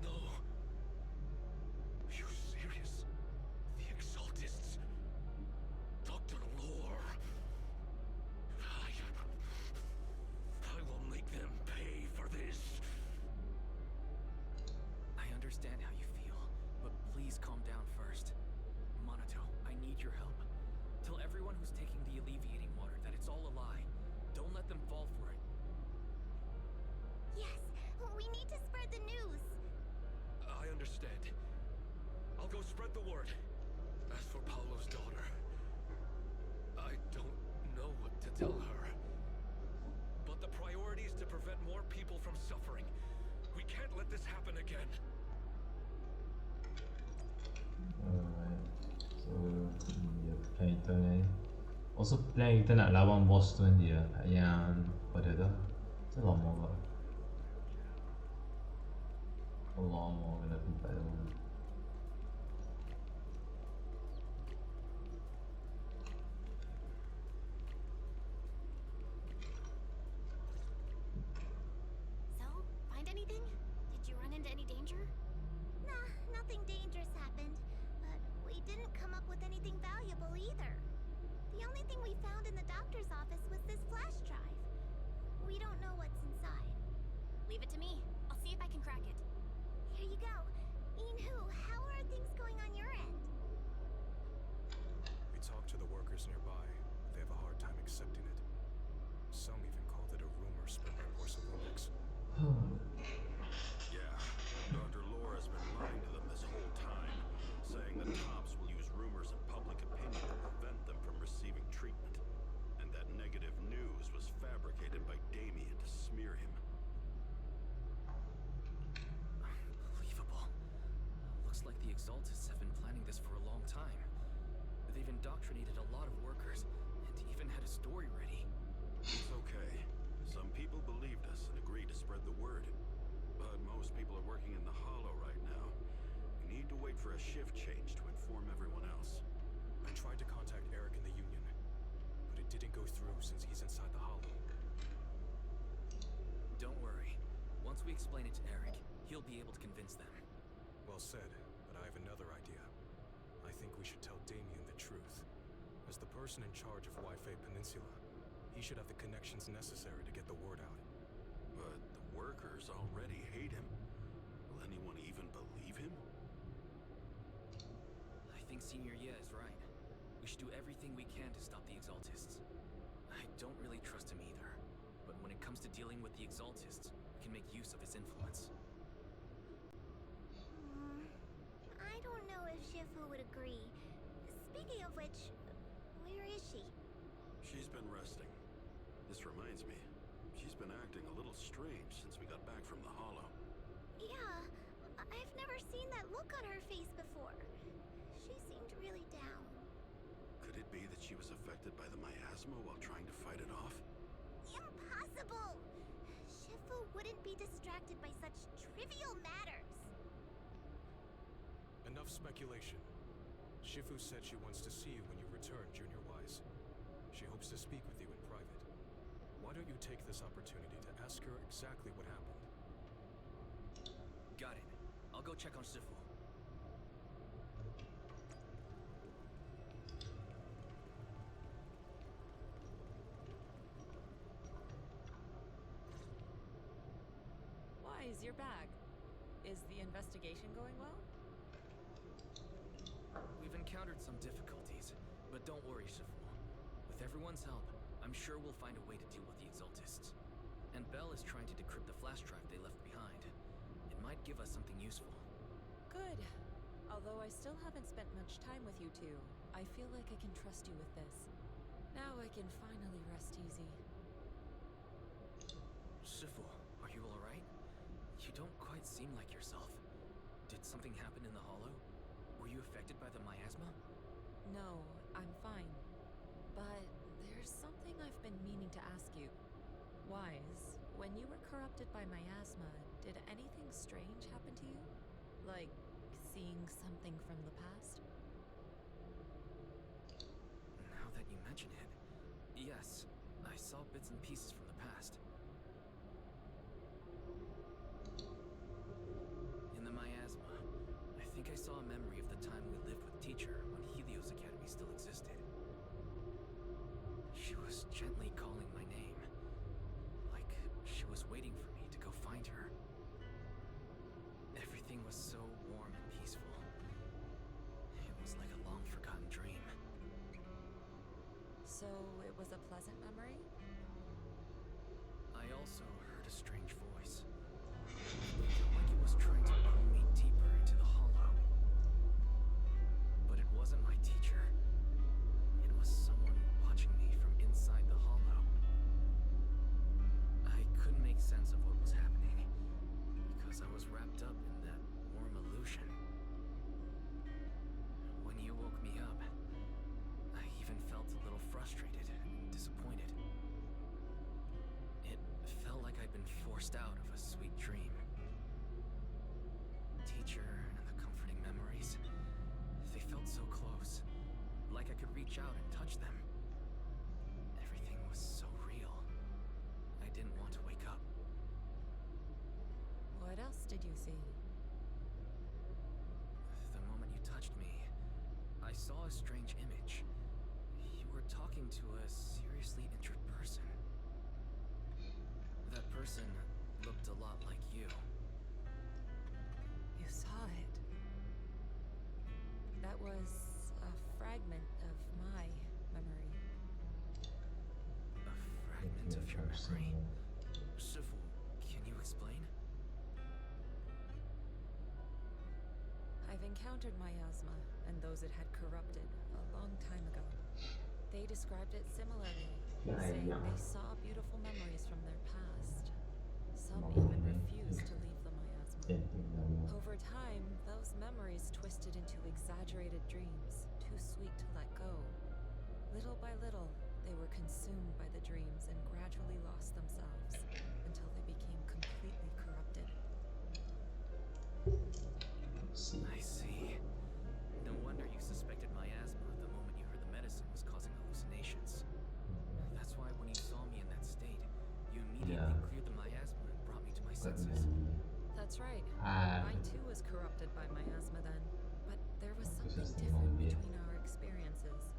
No. Are you serious? The Exaltists? Dr. Lore? I will make them pay for this. I understand how you feel, but please calm down first. Monato, I need your help. Tell everyone who's taking the alleviating water that it's all a lie. Don't let them fall for it. Yes, we need to spread the news. I understand. I'll go spread the word. As for Paulo's daughter, I don't know what to tell her. But the priority is to prevent more people from suffering. We can't let this happen again. Alright, so plan kita ni. Also plan kita nak lawan boss tu dia yang pada tu. Tu lama ke? Lama kena tempat tu. So, find anything? Did you run into any danger? Nah, nothing dangerous happened. But we didn't come up with anything valuable either. The only thing we found in the doctor's office was this flash drive. We don't know what's inside. Leave it to me. I'll see if I can crack it. Here you go. Inhu, how are things going on your end? We talked to the workers nearby. They have a hard time accepting it. Some even called it a rumor spread by Porcelunix. Yeah, Dr. Laura's been lying to them this whole time, saying that cops will use rumors and public opinion to prevent them from receiving treatment. And that negative news was fabricated by Damien to smear him. Unbelievable. Looks like the Exaltists have been planning this for a long time. They've indoctrinated a lot of workers, and even had a story ready. It's okay. Some people believed us and agreed to spread the word. But most people are working in the Hollow right now. We need to wait for a shift change to inform everyone else. I tried to contact Eric in the Union, but it didn't go through since he's inside the Hollow. Don't worry. Once we explain it to Eric, he'll be able to convince them. Well said, but I have another idea. I think we should tell Damien the truth. As the person in charge of Wi-Fi Peninsula, he should have the connections necessary to get the word out. But the workers already hate him. Will anyone even believe him? I think Senior Ye is right. We should do everything we can to stop the Exaltists. I don't really trust him either. But when it comes to dealing with the Exaltists, we can make use of his influence. I don't know if Shifu would agree. Speaking of which, where is she? She's been resting. This reminds me, she's been acting a little strange since we got back from the Hollow. Yeah, I've never seen that look on her face before. She seemed really down. Could it be that she was affected by the miasma while trying to fight it off? Impossible! Shifu wouldn't be distracted by such trivial matters. Enough speculation. Shifu said she wants to see you when you return, Junior Wise. She hopes to speak with you in private. Why don't you take this opportunity to ask her exactly what happened? Got it. I'll go check on Shifu. Wise, you're back. Is the investigation going well? We've encountered some difficulties, but don't worry, Shifu. With everyone's help, I'm sure we'll find a way to deal with the Exaltists. And Bell is trying to decrypt the flash drive they left behind. It might give us something useful. Good. Although I still haven't spent much time with you two, I feel like I can trust you with this. Now I can finally rest easy. Shifu, are you alright? You don't quite seem like yourself. Did something happen in the Hollow? Were you affected by the miasma? No, I'm fine. But there's something to ask you. Wise, when you were corrupted by miasma, did anything strange happen to you? Like seeing something from the past? Now that you mention it, yes, I saw bits and pieces from the past. In the miasma, I think I saw a memory of the time we lived with Teacher when Helios Academy still existed. She was gently calling my name, like she was waiting for me to go find her. Everything was so warm and peaceful. It was like a long-forgotten dream. So it was a pleasant memory? I also heard a strange voice. It felt like it was trying to pull me deeper into the hollow. But it wasn't my teacher. It was someone watching me from inside the hollow. I couldn't make sense of what was happening, because I was wrapped up in that warm illusion. When you woke me up, I even felt a little frustrated and disappointed. It felt like I'd been forced out of a sweet dream. Teacher and the comforting memories, they felt so close, like I could reach out and touch them. Everything was so real. I didn't want to wake up. What else did you see? The moment you touched me, I saw a strange image. You were talking to a seriously injured person. That person looked a lot like you. You saw it. That was a fragment of my memory. A fragment of your memory? Shifu, can you explain? I've encountered miasma and those it had corrupted a long time ago. They described it similarly, saying they saw beautiful memories from their past. Some even refused to leave the miasma. Over time, those memories twisted into exaggerated dreams, too sweet to let go. Little by little, they were consumed by the dreams and gradually lost themselves until they became completely corrupted. I see. No wonder you suspected miasma the moment you heard the medicine was causing hallucinations. That's why when you saw me in that state, you immediately cleared the miasma and brought me to my senses. That's right. I too was corrupted by miasma then, but there was something different between our experiences.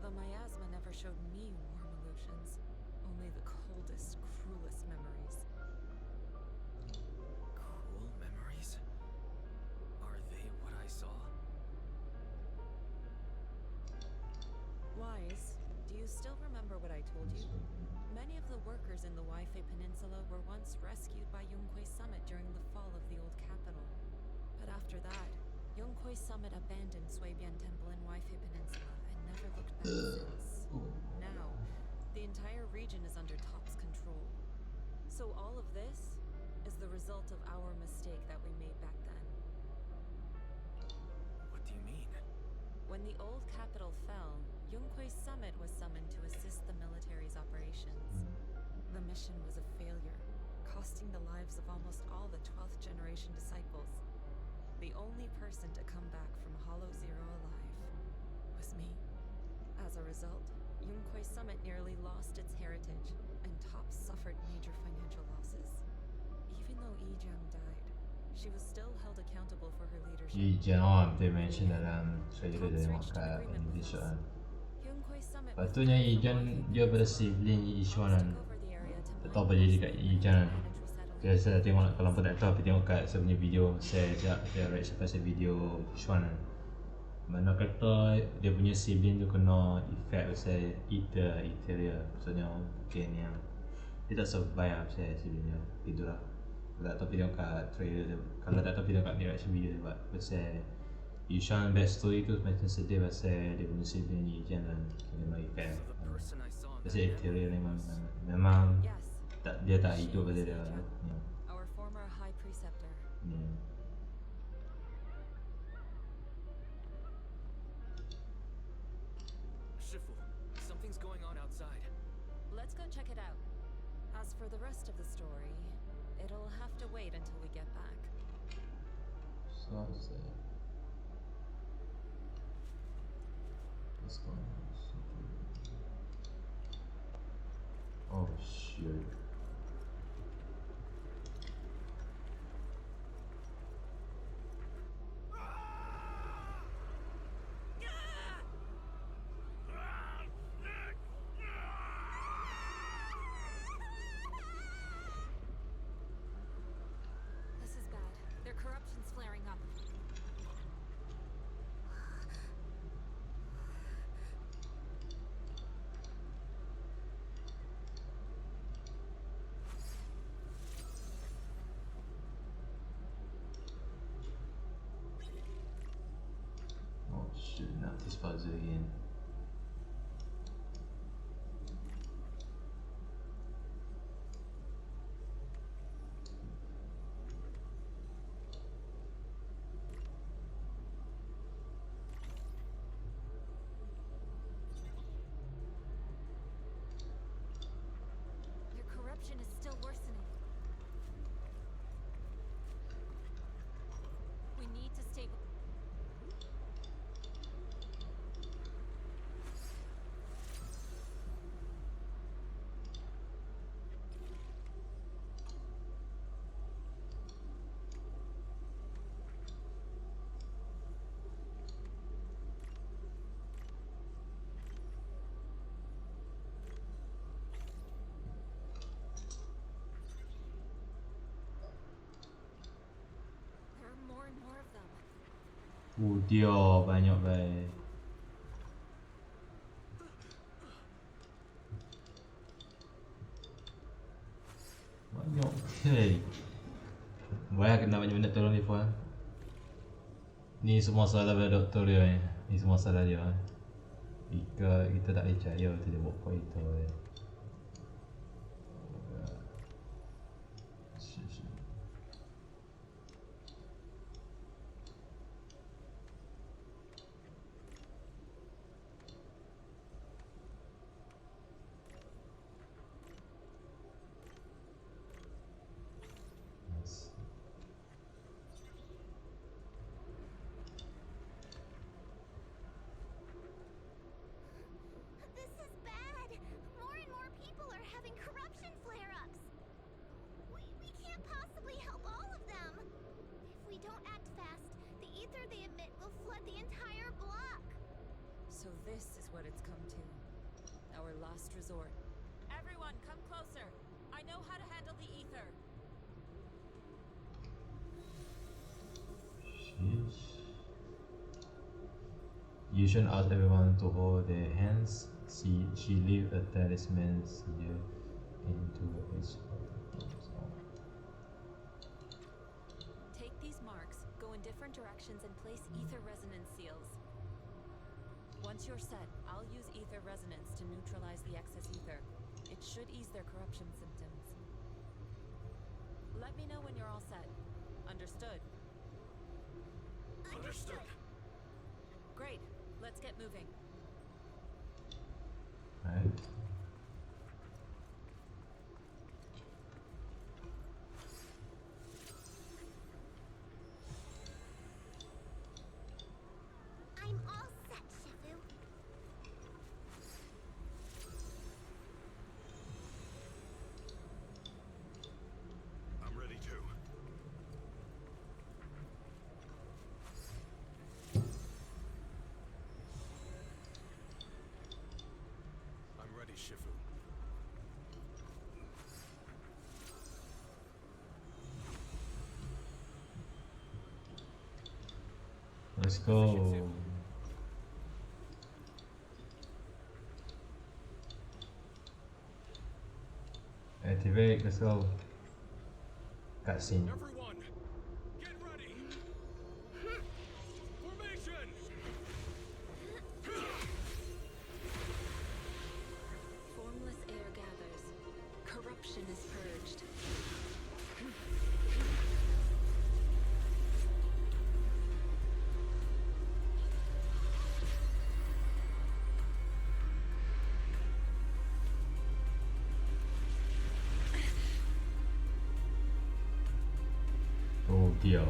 The miasma never showed me warm illusions, only the coldest, cruelest memories. Cruel memories? Are they what I saw? Wise, do you still remember what I told you? Many of the workers in the Waifei Peninsula were once rescued by Yonghui Summit during the fall of the old capital. But after that, Yonghui Summit abandoned Suibian Temple in Waifei Peninsula and never looked back since. Now, the entire region is under Top's control. So all of this is the result of our mistake that we made back then. What do you mean? When the old capital fell, Yonghui Summit was summoned to assist the military's operations. The mission was a failure, costing the lives of almost all the 12th generation disciples. The only person to come back from Hollow Zero alive was me. As a result, Yonghui Summit nearly lost its heritage, and Top suffered major financial losses. Even though Yijang died, she was still held accountable for her leadership. Yijang dimension dalam trailer dari maka Indonesia. Patutnya Yijang dia bersibling Yishuan kan. Tak tahu apa jadi kat Yijang. Biasa tengok kalau pun tak tahu tapi tengok kat saya punya video saya react pasal video Yishuan kan. Mana kata dia punya sibling tu kena effect pasal etheria. Maksudnya mungkin yang dia tak survive pasal sibling dia. Itulah. Kalau tak tahu tengok kat trailer dia. Kalau tak tahu tengok kat reaction video dia buat pasal Yushan best story tu macam sedih pasal dia punya sibling ni kan dan kena effect. Pasal etheria memang tak, dia tak hidup pada dia. Our former high preceptor. Shifu, something's going on outside. Let's go check it out. As for the rest of the story, it'll have to wait until we get back. So say. Let's go. Oh shit. This is bad. Their corruption's flaring up. Oh shit, not this puzzle again. Their corruption is still worsening. We need to stay. There are more and more of them. Dia banyak baik. Banyak. Hey. Banyak kena banyak benda tolong ni puan. Ni semua salah pada doktor dia ni. Ni semua salah dia. Kita tak percaya tu dia buat apa itu. This is bad. More and more people are having corruption flare-ups. We can't possibly help all of them. If we don't act fast, the ether they emit will flood the entire block. So this is what it's come to. Our last resort. Everyone, come closer. I know how to handle the ether. You should ask everyone to hold their hands. She leave a talisman seal into each Take these marks, go in different directions, and place ether resonance seals. Once you're set, I'll use ether resonance to neutralize the excess ether. It should ease their corruption symptoms. Let me know when you're all set. Understood? Understood. Great. Let's get moving. Right. I'm all set, Shifu. I'm ready too. I'm ready, Shifu. Let's go. Activate, let's go. Cutscene. Everyone, get ready. Formation. Formless air gathers. Corruption is purged. เดียว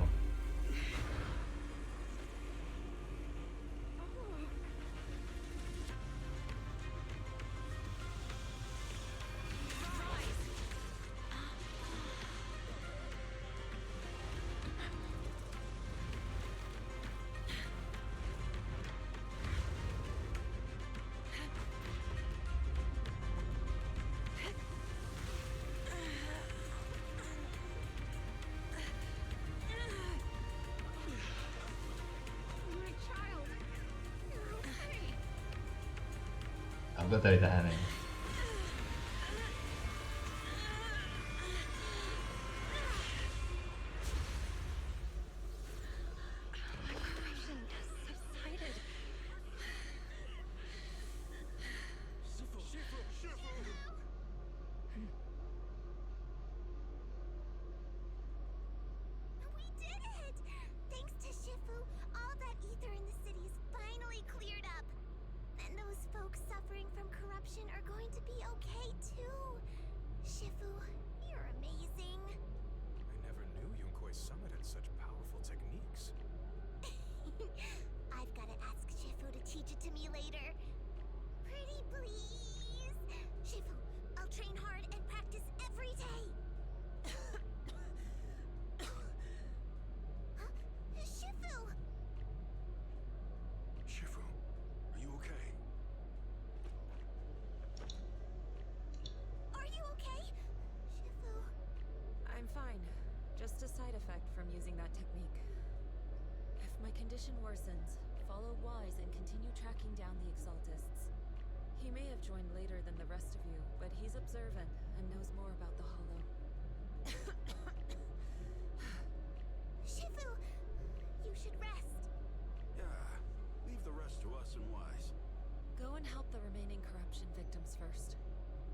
Aku tak boleh tahan lagi. We did it! Thanks to Shifu, all that ether in the city's finally cleared up. And those folks suffering from corruption are going to be okay too. Shifu, you're amazing. I never knew Yunkui's summit had such powerful techniques. I've got to ask Shifu to teach it to me later. Pretty please. Shifu, I'll train hard and practice every day. Huh? Shifu! Shifu, are you okay? Are you okay? Shifu. I'm fine. Just a side effect from using that technique. If my condition worsens, follow Wise and continue tracking down the Exaltists. He may have joined later than the rest of you, but he's observant and knows more about the Hollow. Shifu! You should rest. Yeah, leave the rest to us and Wise. Go and help the remaining corruption victims first.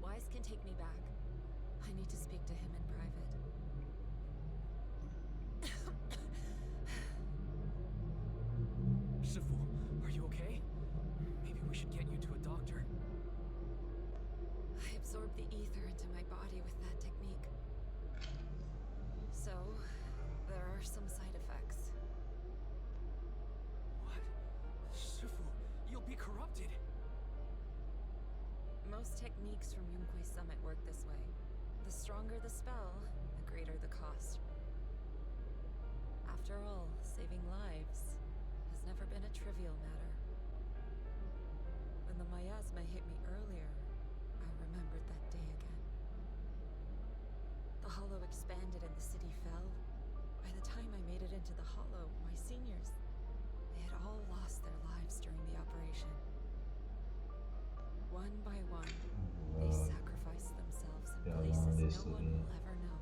Wise can take me back. I need to speak to him in private. Shifu, are you okay? Maybe we should get you to a doctor. I absorbed the ether into my body with that technique. So, there are some side effects. What? Shifu, you'll be corrupted. Most techniques from Yunkui's summit work this way. The stronger the spell, the greater the cost. After all, saving lives has never been a trivial matter. When the miasma hit me earlier, I remembered that day again. The Hollow expanded and the city fell. By the time I made it into the Hollow, my seniors, they had all lost their lives during the operation. One by one, they sacrificed themselves in places no one will ever know.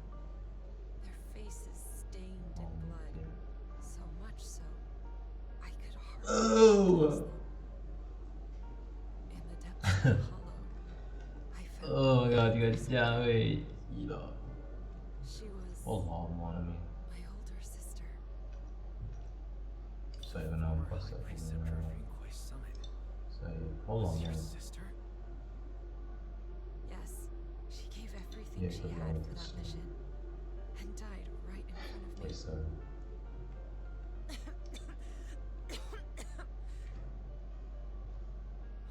Their faces stained in blood, so much so, I could hardly recognize them. In the depths of the Hollow, I found Oh my god, 3 jam weh. Gila. she was Allah alamin. my older sister. Saya kena nampak Preceptor of Yunkui's summit. Saya Allah Was your alamin. sister? Yes, she gave everything Yeah, she but had no, for that it's- mission, and died right in front of me. Wait, sir.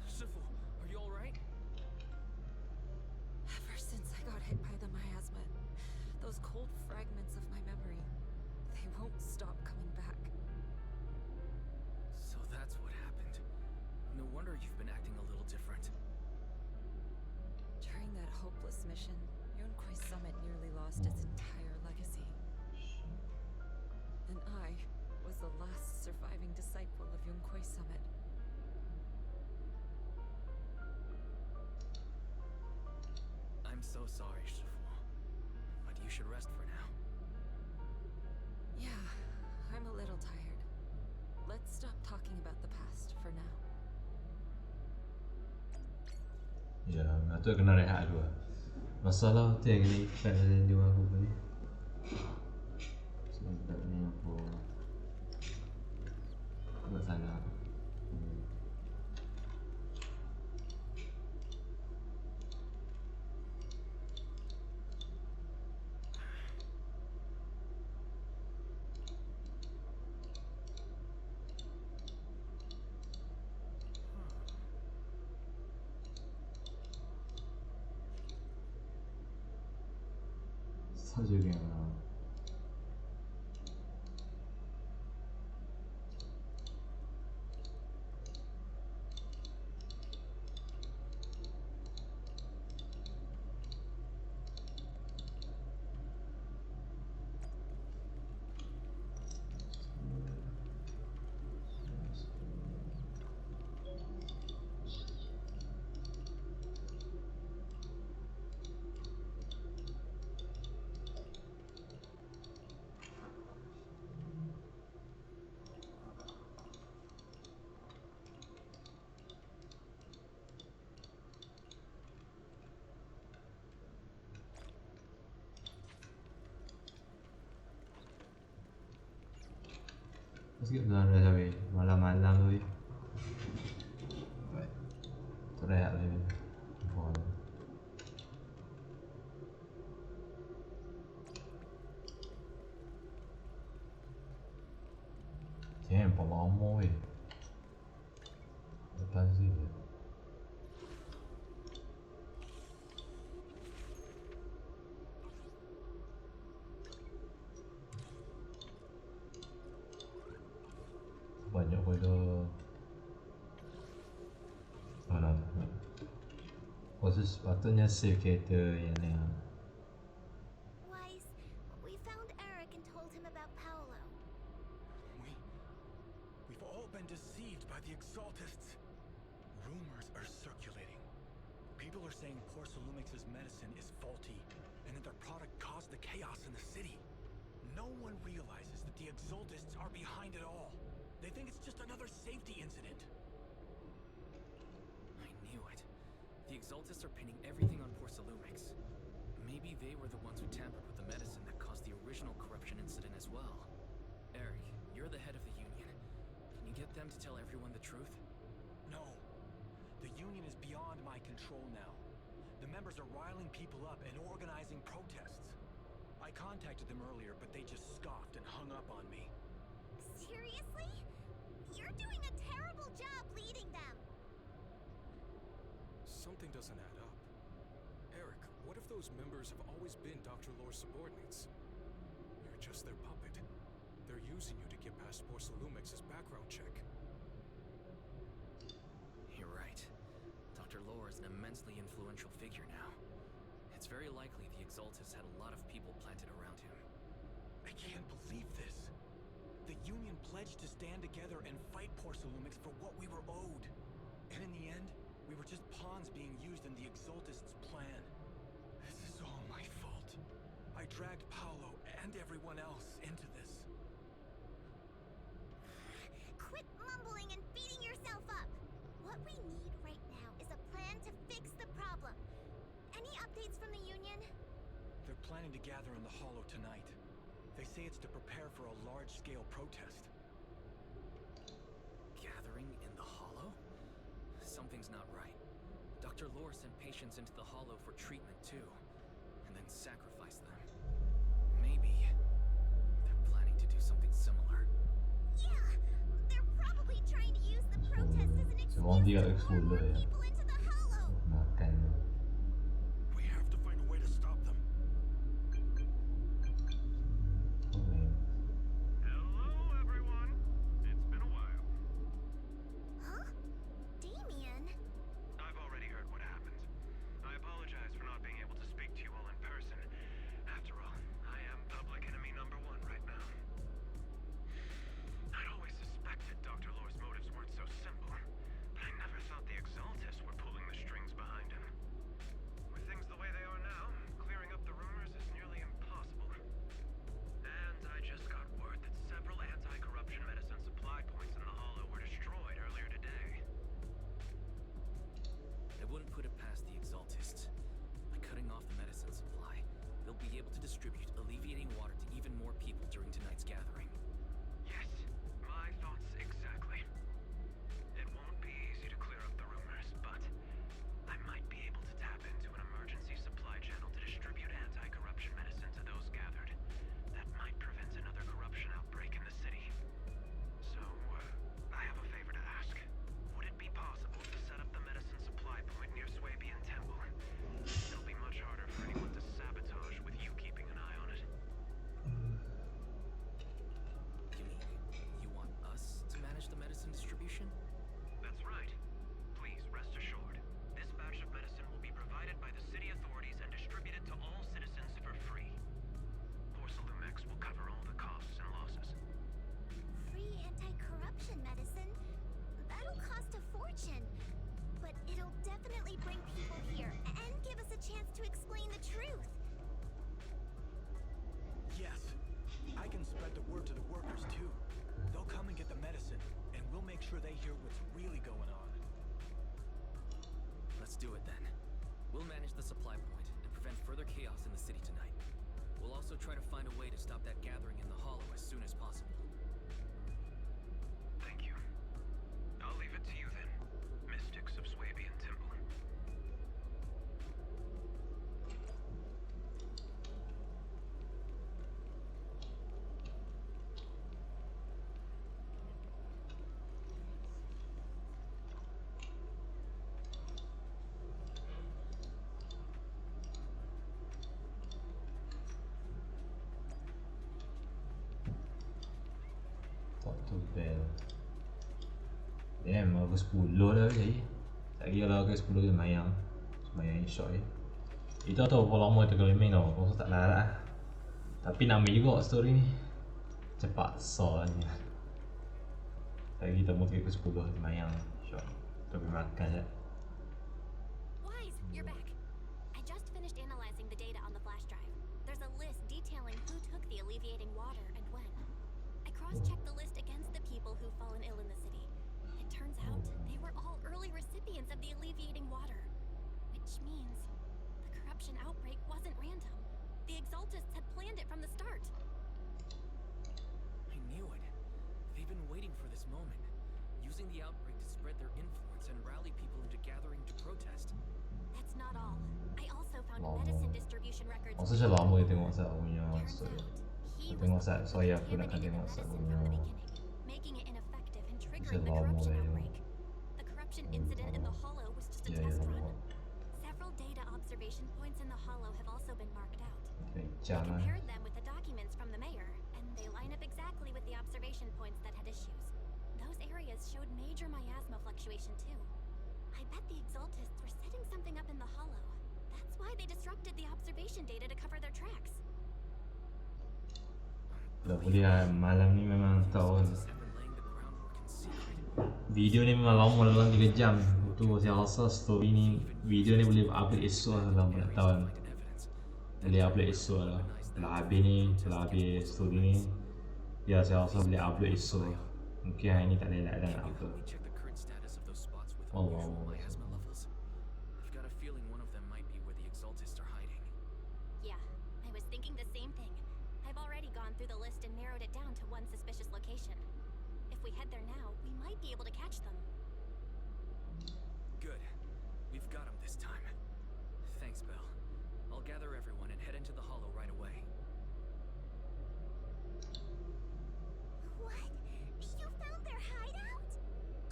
Shifu, are you alright? Ever since I got hit by the miasma, those cold fragments of my memory, they won't stop coming back. So that's what happened. No wonder you've been acting a little different. During that hopeless mission, Yunkui's summit nearly lost its entire legacy. And I was the last surviving disciple of Yunkui's summit. I'm so sorry, Shifu. But you should rest for now. Yeah, I'm a little tired. Let's stop talking about the past for now. Ya, tu kena rehat dulu. Masalah tu yang ni kan ada dua aku ni. Sebentar ni aku buat sana. 서적이구나. Let's get done right away. Malam-malam tu. Right. Terrehat lagi. Boleh. Tempo lama weh. Depan sini. Banyak pada mana tu sepatutnya save kereta yang ni. Weiss, we found Eric and told him about Paolo. We've all been deceived by the Exaltists. Rumors are circulating. People are saying Porcelumix's medicine is faulty, and that their product caused the chaos in the city. No one realizes that the Exaltists are behind it all. They think it's just another safety incident. I knew it. The Exaltists are pinning everything on Porcelumix. Maybe they were the ones who tampered with the medicine that caused the original corruption incident as well. Eric, you're the head of the Union. Can you get them to tell everyone the truth? No. The Union is beyond my control now. The members are riling people up and organizing protests. I contacted them earlier, but they just scoffed and hung up on me. Seriously? You're doing a terrible job leading them. Something doesn't add up. Eric, what if those members have always been Dr. Lore's subordinates? You're just their puppet. They're using you to get past Porcelumix's background check. You're right. Dr. Lore is an immensely influential figure now. It's very likely the Exaltists had a lot of people planted around him. I can't believe this. The Union pledged to stand together and fight Porcelumix for what we were owed. And in the end, we were just pawns being used in the Exaltists' plan. This is all my fault. I dragged Paolo and everyone else into this. Quit mumbling and beating yourself up. What we need right now is a plan to fix the problem. Any updates from the Union? They're planning to gather in the Hollow tonight. They say it's to prepare for a large-scale protest. Gathering in the Hollow? Something's not right. Dr. Lore sent patients into the Hollow for treatment too, and then sacrificed them. Maybe they're planning to do something similar. Yeah, they're probably trying to use the protest as an excuse Semua dia to exclude lure more ya. people into the Hollow. Makan. We have to find a way to stop them. Hello, everyone. It's been a while. Huh? Damien? I've already heard what happened. I apologize for not being able to speak to you all in person. After all, I am public enemy number one right now. I'd always suspected Dr. Lore's motives weren't so simple, but I never thought the Exaltists go make sure they hear what's really going on. Let's do it then. We'll manage the supply point and prevent further chaos in the city tonight. We'll also try to find a way to stop that gathering in the hollow as soon as possible. Thank you. I'll leave it to you then, mystics of Swabian Temple. Talk to Bell. Damn, aku 10 dah jadi. Tak kira lah aku 10 semayang. Semayang insya je. Itu tau berapa lama kita main tau. Aku rasa tak larat lah. Tapi nak ambil juga story ni. Cepat soalnya. Lagi kita mau pergi ke 10 semayang. Insya Allah. Kita pergi makan je. Wise, you're back. I just finished analyzing the data on the flash drive. There's a list detailing who took the alleviating water and when. I cross-checked the list against the people who've fallen ill in the city. It turns out they were all early recipients of the alleviating water. Which means the corruption outbreak wasn't random. The Exaltists had planned it from the start. I knew it. They've been waiting for this moment, using the outbreak to spread their influence and rally people into gathering to protest. That's not all. I also found medicine distribution records. Masa je lama dia tengok saya punya story. Aku tengok saya, sorry aku nak tengok saya punya. Making it ineffective and triggering the corruption outbreak. The corruption incident in the hollow was just a test run. Several data observation points in the hollow have also been marked out. I compared them with the documents from the mayor, and they line up exactly with the observation points that had issues. Those areas showed major miasma fluctuation too. I bet the Exaltists were setting something up in the hollow. That's why they disrupted the observation data to cover their tracks. Dah boleh lah, malam ni memang tahu kan. Video ni memang lama dalam 3 jam. Itu saya rasa story ni, video ni boleh upload esok lah dalam banyak tahun. Boleh upload esok lah. Setelah habis story ni, ya saya rasa boleh upload esok. Mungkin hari ni tak boleh nak nak upload. Allah. I've got a feeling one of them might be where the Exaltists are hiding. Yeah, I was thinking the same thing. I've already gone through the list and narrowed it down to one suspicious location. If we head there now, we might be able to catch them. Good. We've got them this time. Thanks, Belle. I'll gather everyone and head into the hollow right away. What? You found their hideout?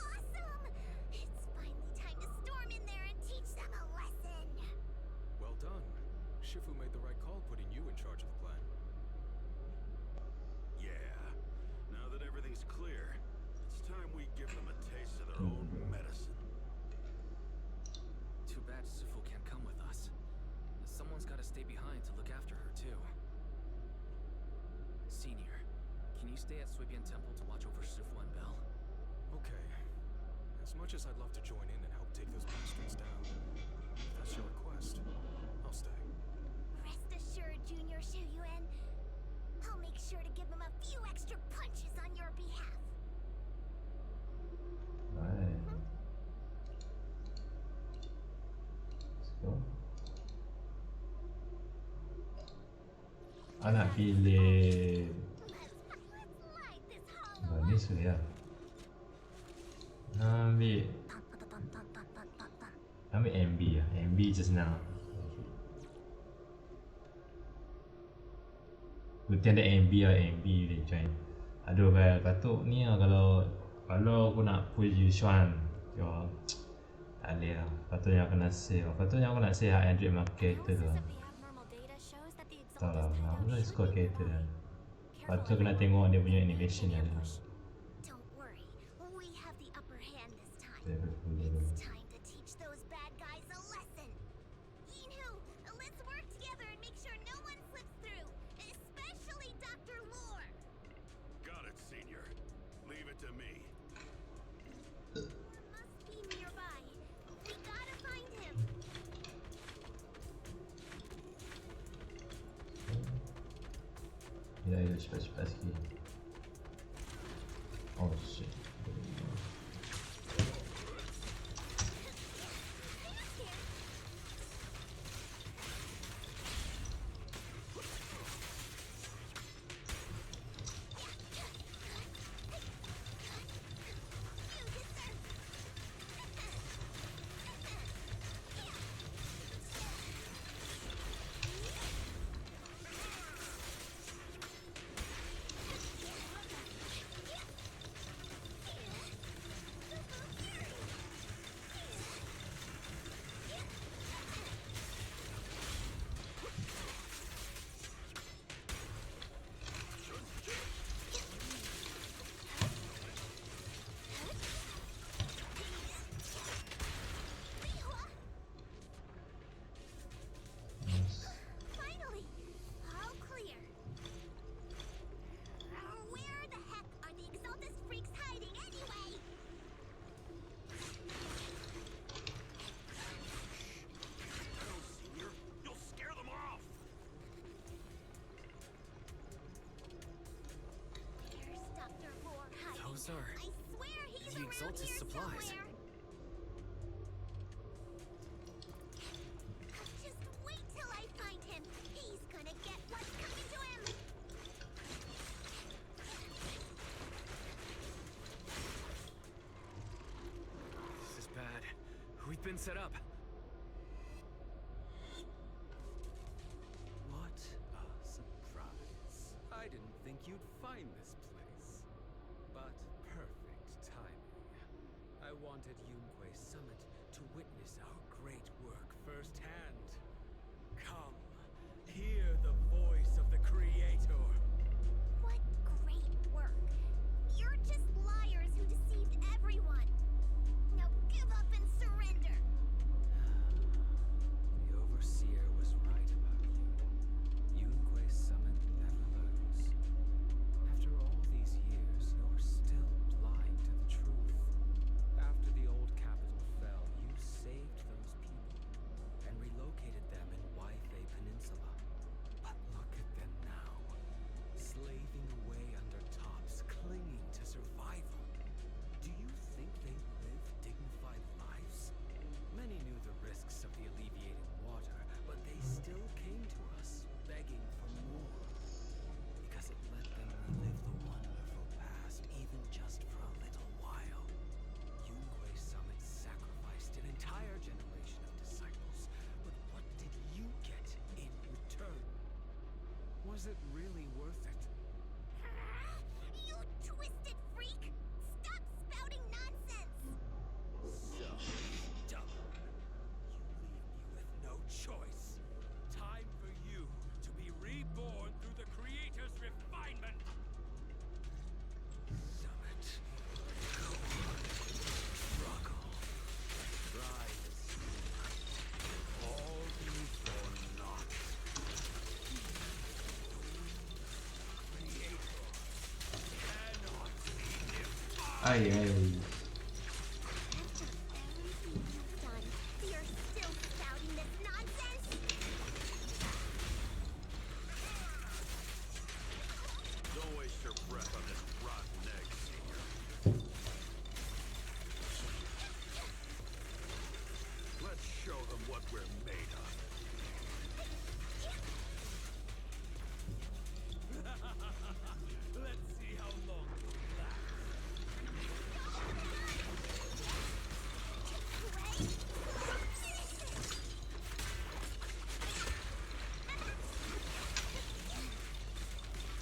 Awesome! It's finally time to storm in there and teach them a lesson. Well done. Shifu made the right call putting you in charge of the plan. Yeah. Now that everything's clear, it's time we give them a taste of their own medicine. Too bad Sifu can't come with us. Someone's got to stay behind to look after her too. Senior, can you stay at Swabian Temple to watch over Sifu and Belle? Okay. As much as I'd love to join in and help take those bastards down, if that's your request, I'll stay. Rest assured, Junior Shuyuan. I'll make sure to give them a few extra punches on your behalf. Right. Let's go. Anak pilih ni sudah. Ambil MB lah. MB je senang. Mungkin ada MB lah, MB boleh join. Aduh Bel, patut ni lah kalau aku nak pull Yushuan. Yo, tak boleh lah. Patutnya aku nak save. Patutnya aku nak save Android market tu lah. Tak lah, aku nak score character dah. Lepas tu kena tengok dia punya animation ni ada. Don't worry, we have the upper hand this time. Favorite It's time to teach those bad guys a lesson. Yinhu, let's work together and make sure no one slips through, especially Dr. Lore. Got it, Senior. Leave it to me. Must be nearby. We gotta find him. Ya, cepat-cepat sikit. Oh shit. are I swear he's the around Exaltus here supplies. somewhere. Just wait till I find him. He's gonna get what's coming to him. This is bad. We've been set up. What a surprise. I didn't think you'd find this place. But perfect timing. I wanted Yunque Summit to witness our great work firsthand. Come, hear the voice of the Creator. What great work. You're just liars who deceived everyone. Now give up and surrender. The Overseer was right about you. Yunque Summit never lose. After all these years, you're still blind to the truth. After the old capital fell, you saved those people and relocated them in Waifei Peninsula. But look at them now, slaving away under tops, clinging to survival. Do you think they live dignified lives? Many knew the risks of the alleviating water, but they still came to us, begging for more. Because it let them relive the wonderful past, even just for a little while. Yunque Summit sacrificed an entire generation of disciples, but what did you get in return? Was it really worth it? You twisted freak! Stop spouting nonsense! So stubborn. You leave me with no choice. Time for you to be reborn through the Creator's refinement. Summit. Go on. Struggle. Rise. All be for naught. Creator cannot be defined. Ay, ay. After everything you've done, you're still spouting this nonsense? Don't waste your breath on this rotten egg, Senior. Let's show them what we're made of. Let's see how long we'll last.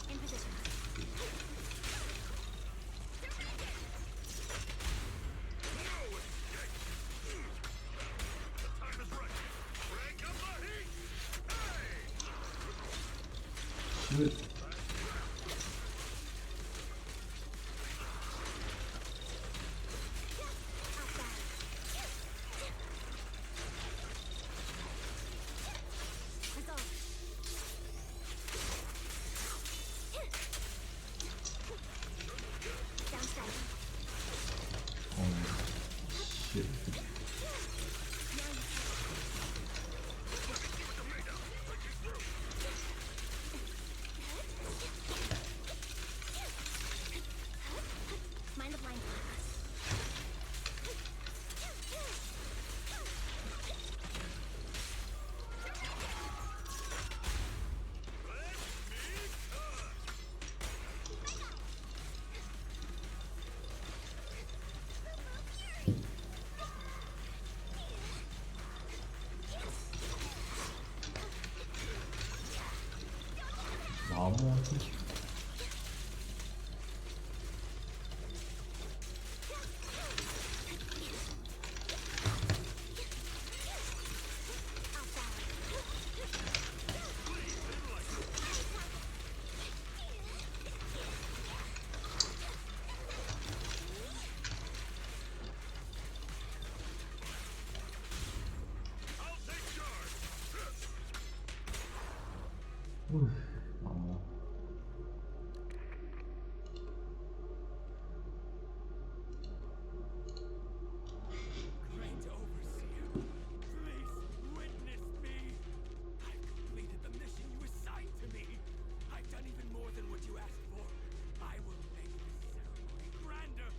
In position. No escape! The time is right. Crank up the heat! Hey! Good. Oh, shit. Mind the blind 너무 너무 Great Overseer, please witness me. I've completed the mission you assigned to me. I've done even more than what you asked for. I will make this ceremony grander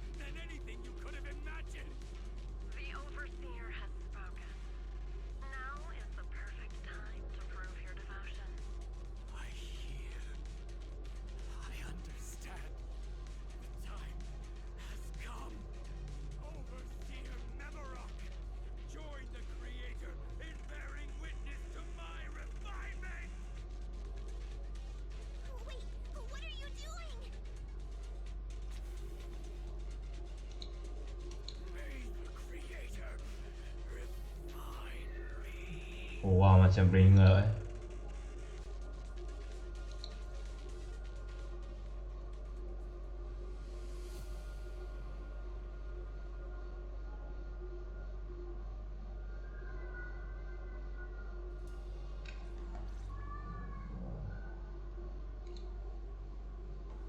Wah macam bringer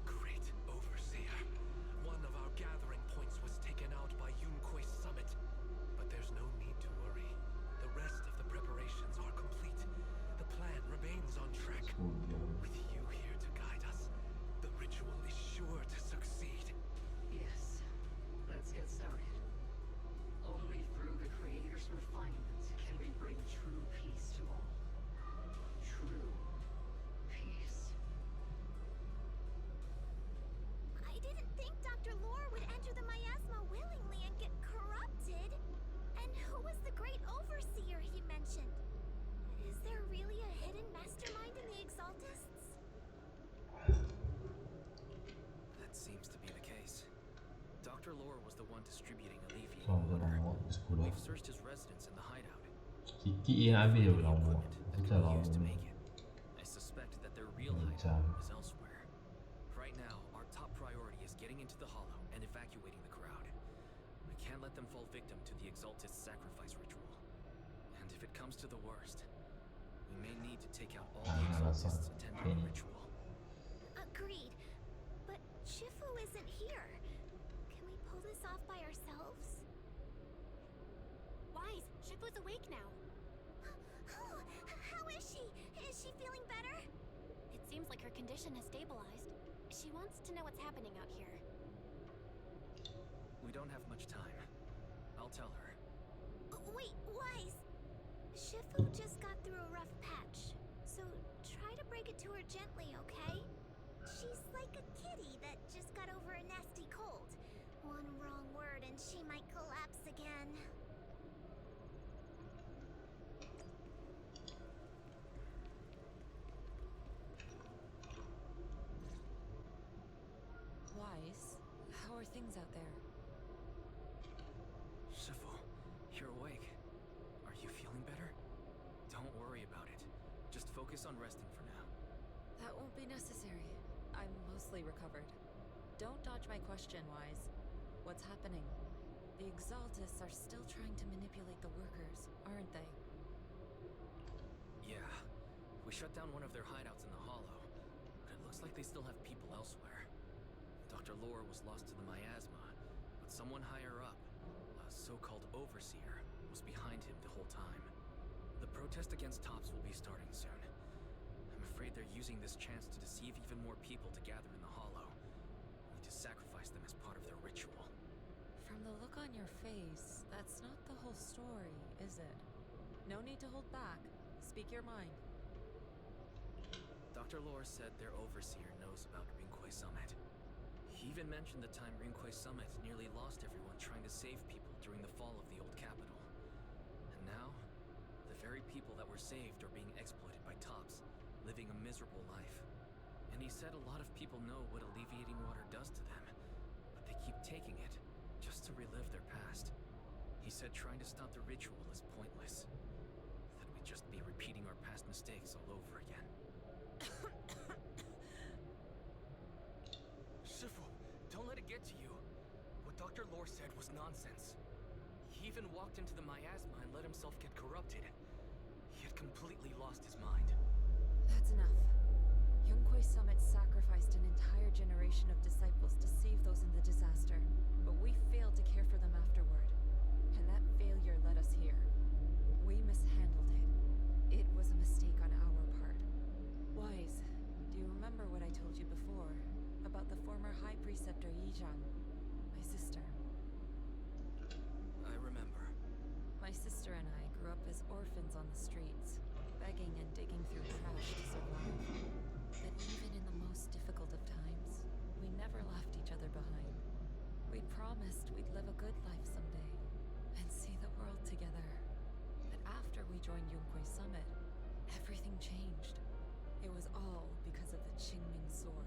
Great Overseer. One of our gathering points was taken out by Yunque's summit. But there's no need to worry. The rest of the preparations are complete. The plan remains on track. With you here to guide us, the ritual is sure to succeed. Yes. Let's get started. Only through the Creator's refinement can we bring true peace to all. True peace. I didn't think Dr. Lore would enter the miasma willingly and get corrupted. And who was the great overseer he mentioned? Is there really a hidden mastermind in the Exaltists? That seems to be the case. Dr. Lore was the one distributing alleviating So water. lama sekolah. We've searched his residence and the hideout. Sikit je habis je lama. Macam lama. Used to make it. I suspect that their real hideout is elsewhere. Right now, our top priority is getting into the Hollow and evacuating the crowd. We can't let them fall victim to the Exaltist sacrifice ritual. And if it comes to the worst, we may need to take out all the Exaltists attending the ritual. Agreed. But Shifu isn't here. Can we pull this off by ourselves? Wise, Shifu's awake now. How is she? Is she feeling better? It seems like her condition has stabilized. She wants to know what's happening out here. We don't have much time. I'll tell her. Wait, Wise! Shifu just got through a rough patch, so try to break it to her gently, okay? She's like a kitty that just got over a nasty cold. One wrong word and she might collapse again. Wise, how are things out there? Shifu, you're awake. Are you feeling better? Don't worry about it. Just focus on resting for now. That won't be necessary. I'm mostly recovered. Don't dodge my question, Wise. What's happening? The Exaltists are still trying to manipulate the workers, aren't they? Yeah. We shut down one of their hideouts in the Hollow, but it looks like they still have people elsewhere. Dr. Lore was lost to the miasma, but someone higher up, a so-called overseer, was behind him the whole time. The protest against Tops will be starting soon. I'm afraid they're using this chance to deceive even more people to gather in the Hollow, only to sacrifice them as part of their ritual. From the look on your face, that's not the whole story, is it? No need to hold back. Speak your mind. Dr. Lore said their overseer knows about Rinque Summit. He even mentioned the time Rinque Summit nearly lost everyone trying to save people during the fall of the old capital. And now, the very people that were saved are being exploited by Tops, living a miserable life. And he said a lot of people know what alleviating water does to them, but they keep taking it just to relive their past. He said trying to stop the ritual is pointless. That we'd just be repeating our past mistakes all over again. Shifu, don't let it get to you. What Dr. Lore said was nonsense. He even walked into the miasma and let himself get corrupted. He had completely lost his mind. That's enough. Yunque Summit sacrificed an entire generation of disciples to save those in the disaster, but we failed to care for them afterward. And that failure led us here. We mishandled it. It was a mistake on our part. Wise, do you remember what I told you before about the former High Preceptor Yizhang, my sister? I remember. My sister and I grew up as orphans on the streets, begging and digging through trash to survive. But even in the most difficult of times, we never left each other behind. We promised we'd live a good life someday, and see the world together. But after we joined Yunque Summit, everything changed. It was all because of the Qingming sword.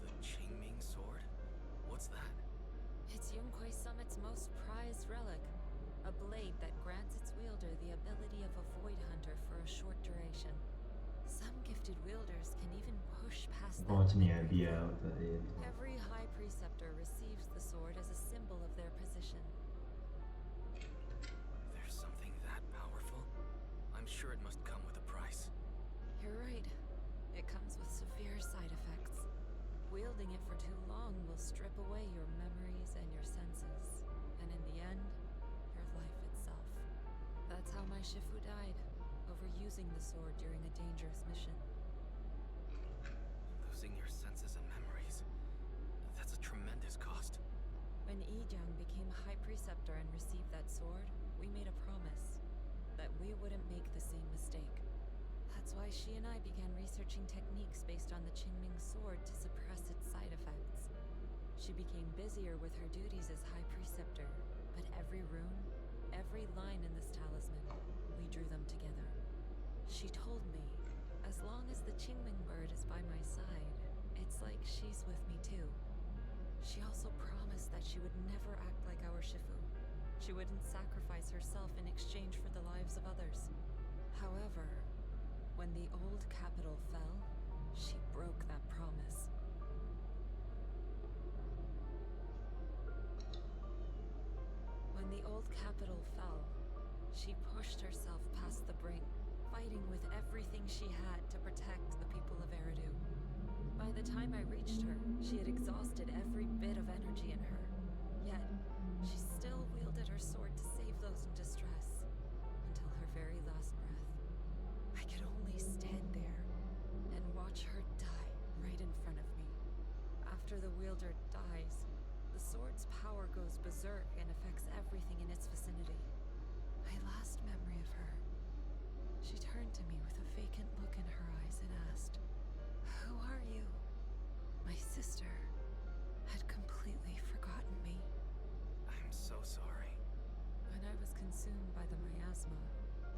The Qingming sword? What's that? It's Yunque Summit's most prized relic, a blade that grants its wielder gifted wielders can even push past that Continue à limit. bien. Every high preceptor receives the sword as a symbol of their position. There's something that powerful? I'm sure it must come with a price. You're right. It comes with severe side effects. Wielding it for too long will strip away your memories and your senses, and in the end, your life itself. That's how my Shifu died, overusing the sword during a dangerous mission. Losing your senses and memories. That's a tremendous cost. When Yijiang became High Preceptor and received that sword, we made a promise that we wouldn't make the same mistake. That's why she and I began researching techniques based on the Qingming sword to suppress its side effects. She became busier with her duties as High Preceptor, but every rune, every line in this talisman, we drew them together. She told me, as long as the Qingming bird is by my side, it's like she's with me too. She also promised that she would never act like our Shifu. She wouldn't sacrifice herself in exchange for the lives of others. However, when the old capital fell, she broke that promise. When the old capital fell, she pushed herself past the brink, fighting with everything she had to protect the people of Eridu. By the time I reached her, she had exhausted every bit of energy in her. Yet, she still wielded her sword to save those in distress, until her very last breath. I could only stand there and watch her die right in front of me. After the wielder dies, the sword's power goes berserk and affects everything in its vicinity. My last memory of her, she turned to me with a vacant look in her eyes and asked, "Who are you?" My sister had completely forgotten me. I'm so sorry. When I was consumed by the miasma,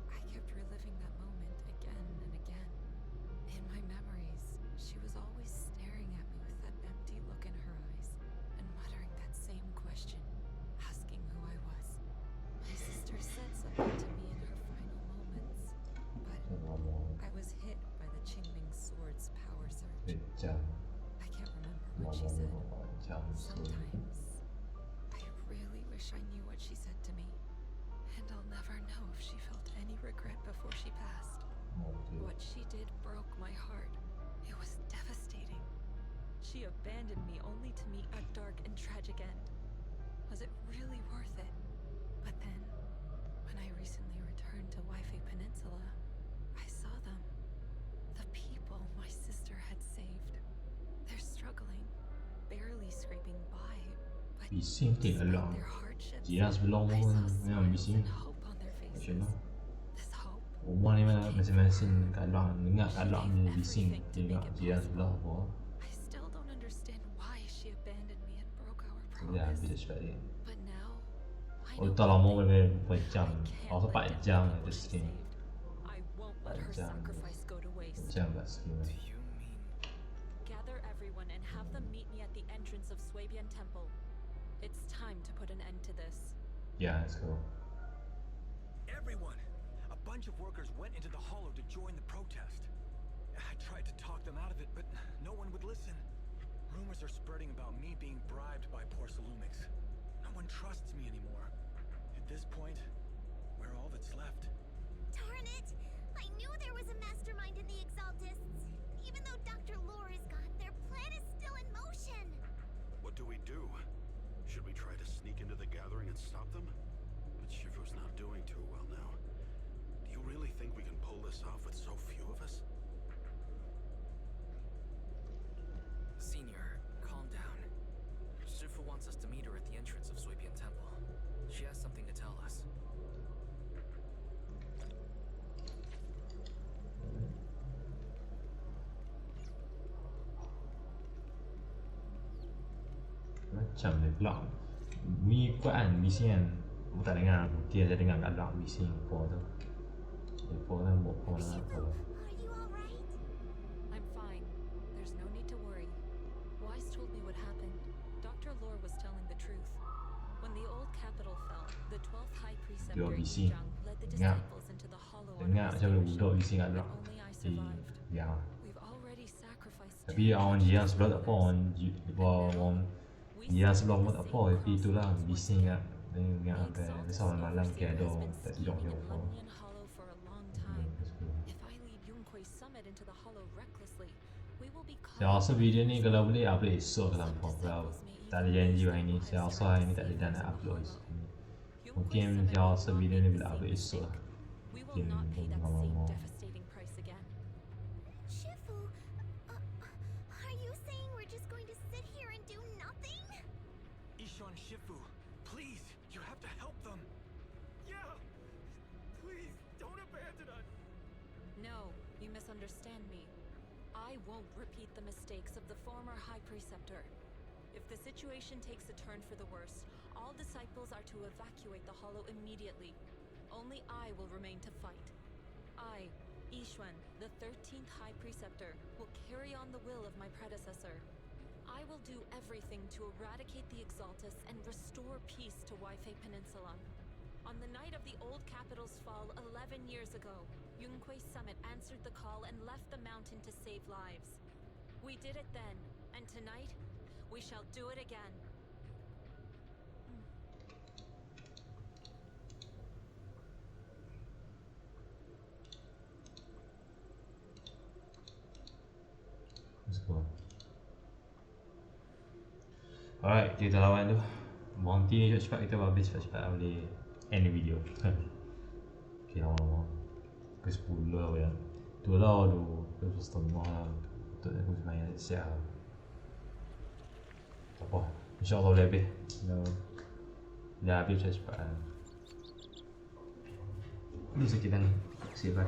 I kept reliving that moment again and again. In my memories, she was always staring at me with that empty look in her eyes and muttering that same question, asking who I was. My sister said something to me in her final moments, but I was hit by the Qingming sword's power surge. I can't remember what she said. Sometimes, I really wish I knew what she said to me, and I'll never know if she felt any regret before she passed. What she did broke my heart. It was devastating. She abandoned me only to meet a dark and tragic end. Was it really worth it? But then, when I recently returned to Waifei Peninsula, I saw them. The people my sister had saved. They're struggling, barely scraping by, but Bising despite along. their hardships, Jiran sebelum I saw memang smiles bising. and hope on their Macam faces. mana? This hope Rumah ni masing-masing kat luar dengar kat luar ni bising. to make Tengok it jiran sebelah apa. I still don't understand why she abandoned me and broke our Dia promise. ambil sebab dia. But now, I Oh, know tak lama one thing. boleh 4 jam. Also 4 jam ada stream. I won't let her 4 jam. sacrifice go to 4 waste. jam buat stream. Gather everyone and have them meet me at the entrance of Swabian Temple. It's time to put an end to this. Yeah, let's go. Everyone! A bunch of workers went into the hollow to join the protest. I tried to talk them out of it, but no one would listen. Rumors are spreading about me being bribed by Porcelumix. No one trusts me anymore. At this point, we're all that's left. Darn it! I knew there was a mastermind in the Exaltists. Even though Dr. Lore is gone, their plan is still in motion. What do we do? Should we try to sneak into the gathering and stop them? But Shifu's not doing too well now. Do you really think we can pull this off with so few of us? Senior, calm down. Shifu wants us to meet her at the entrance of Swabian Temple. She has something to tell us. Macam dia pula. Bunyi Quran bising kan. Aku tak dengar. Dia saya dengar kat luar bising Apa tu. Apa kan buat apa lah. I'm fine. There's no need to worry. Wise told me what happened. Dr. Lore was telling the truth. When the old capital fell, the 12th High Preceptor bising. Yijiang led the Dengar. disciples into the hollow on a Dengar macam mysterious budak ship, bising kat but luar. only I survived. Ya. We Tapi orang jiran sebelah tak apa, orang jiran sebelah pun tak apa, tapi itulah bising kat dengan apa besar malam ke ada tak tidur ke apa. Lemnian Hollow for a long time. If I lead Yunque's summit into the hollow recklessly, we will be caught. Saya rasa video ni kalau boleh upload esok dalam kalau tak ada janji hari ni, saya rasa hari ni tak ada dan nak upload esok ni. Mungkin saya rasa video ni boleh upload esok lah. We will not pay that same devastating price again. Shifu, are you saying we're just going to sit here and do nothing? Ishan Shifu, please, you have to help them. Yeah! Please, don't abandon us! No, you misunderstand me. I won't repeat the mistakes of the former High Preceptor. If the situation takes a turn for the worse, all disciples are to evacuate the hollow immediately. Only I will remain to fight. I, Yixuan, the 13th High Preceptor, will carry on the will of my predecessor. I will do everything to eradicate the Exaltus and restore peace to Waifei Peninsula. On the night of the old capital's fall 11 years ago, Yunque's summit answered the call and left the mountain to save lives. We did it then, and tonight, we shall do it again. Let's go. Alright, kita lawan tu. Bounty ni cepat-cepat kita habis cepat-cepat boleh end video. Okay, lama-lama. Ke 10 lah ya. Tu lah tu. Tu setengah lah. Untuk aku sebenarnya siap lah. Tak apa. InsyaAllah boleh habis. Dah habis cepat-cepat lah. Ni sikit ni. Save lah.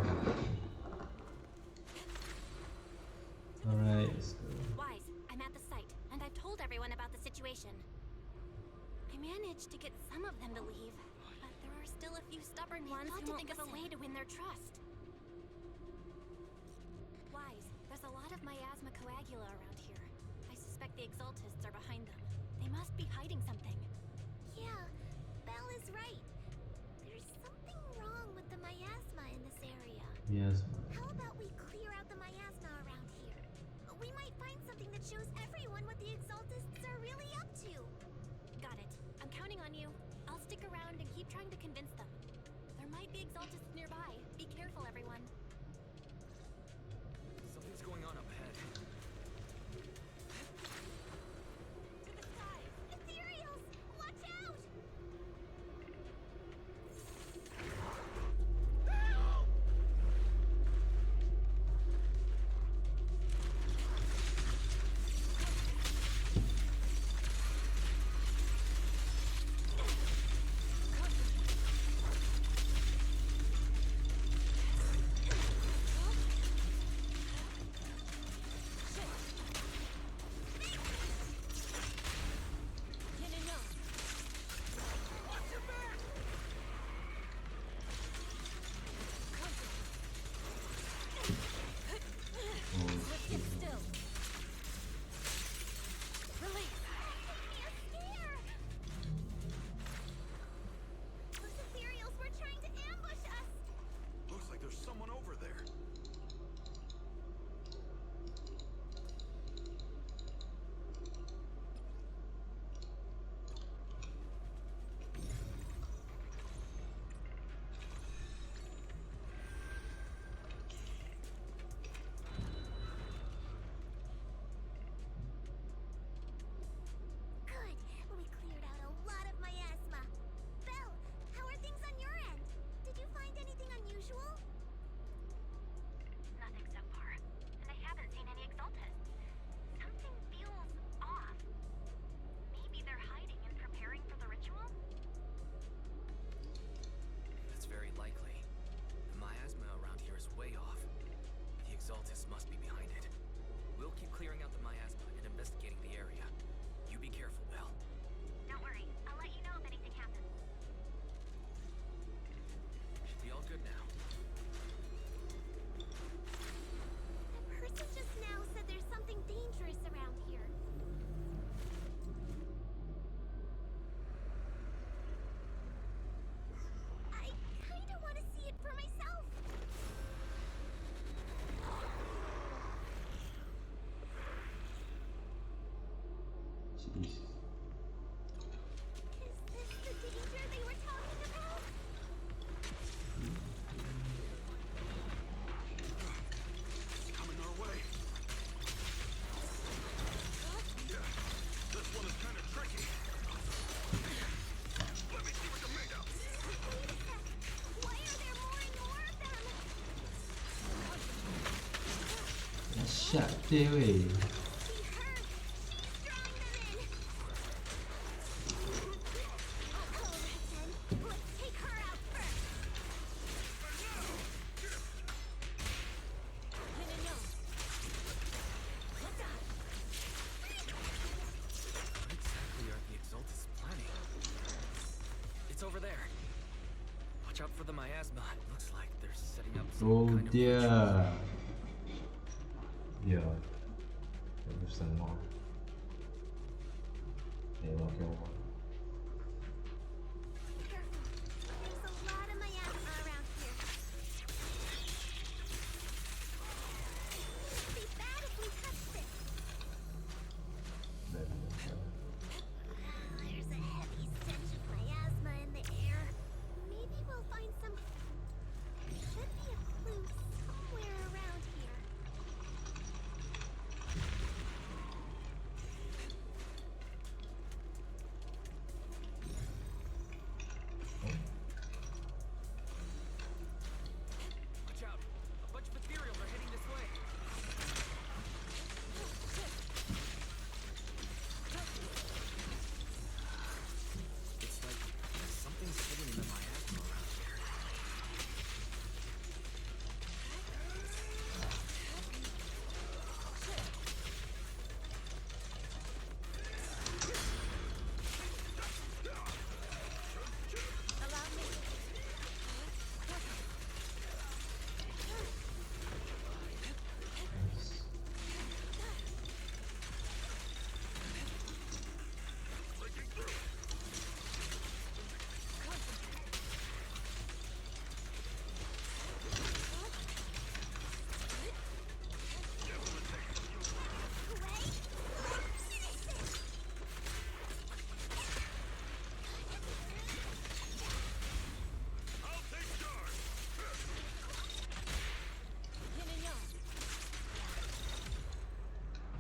Alright, let's go. Wise, I'm at the site, and I've told everyone about the situation. I managed to get some of them to leave, but there are still a few stubborn ones who won't think of a way to win their trust. Wise, there's a lot of miasma coagula around here. I suspect the Exaltists are behind them. They must be hiding something. Yeah, Belle is right. There's something wrong with the miasma in this area. Yes. How about we clear out the miasma around here? We might find something that shows everyone what the Exaltists are really up to. Got it. I'm counting on you. I'll stick around and keep trying to convince them. There might be Exaltists nearby. Be careful, everyone. Something's going on up ahead. To the skies! Ethereals! Watch out! Jeez. Is this the danger they were talking about? It's coming our way. Yeah, this one is kind of tricky. Let me see what they're made of. Wait a sec. Why are there more and more of them? Dahsyat dia weh. She heard. She's drawing them in. Alright then. Let's take her out first. What exactly are the Exaltus planning? It's over there. Watch out for the miasma. Looks like they're setting up some Oh kind of dia. ritual. Dia. Bagus semua. Tengok Allah. Careful. There's a lot of miasma around here. It'd be bad if we touched it. There's a heavy stench of miasma in the air. Maybe we'll find some. There should be a clue somewhere around here. Watch out! A bunch of ethereals are heading this way. It's like something's hidden in the miasma around here. Allow me.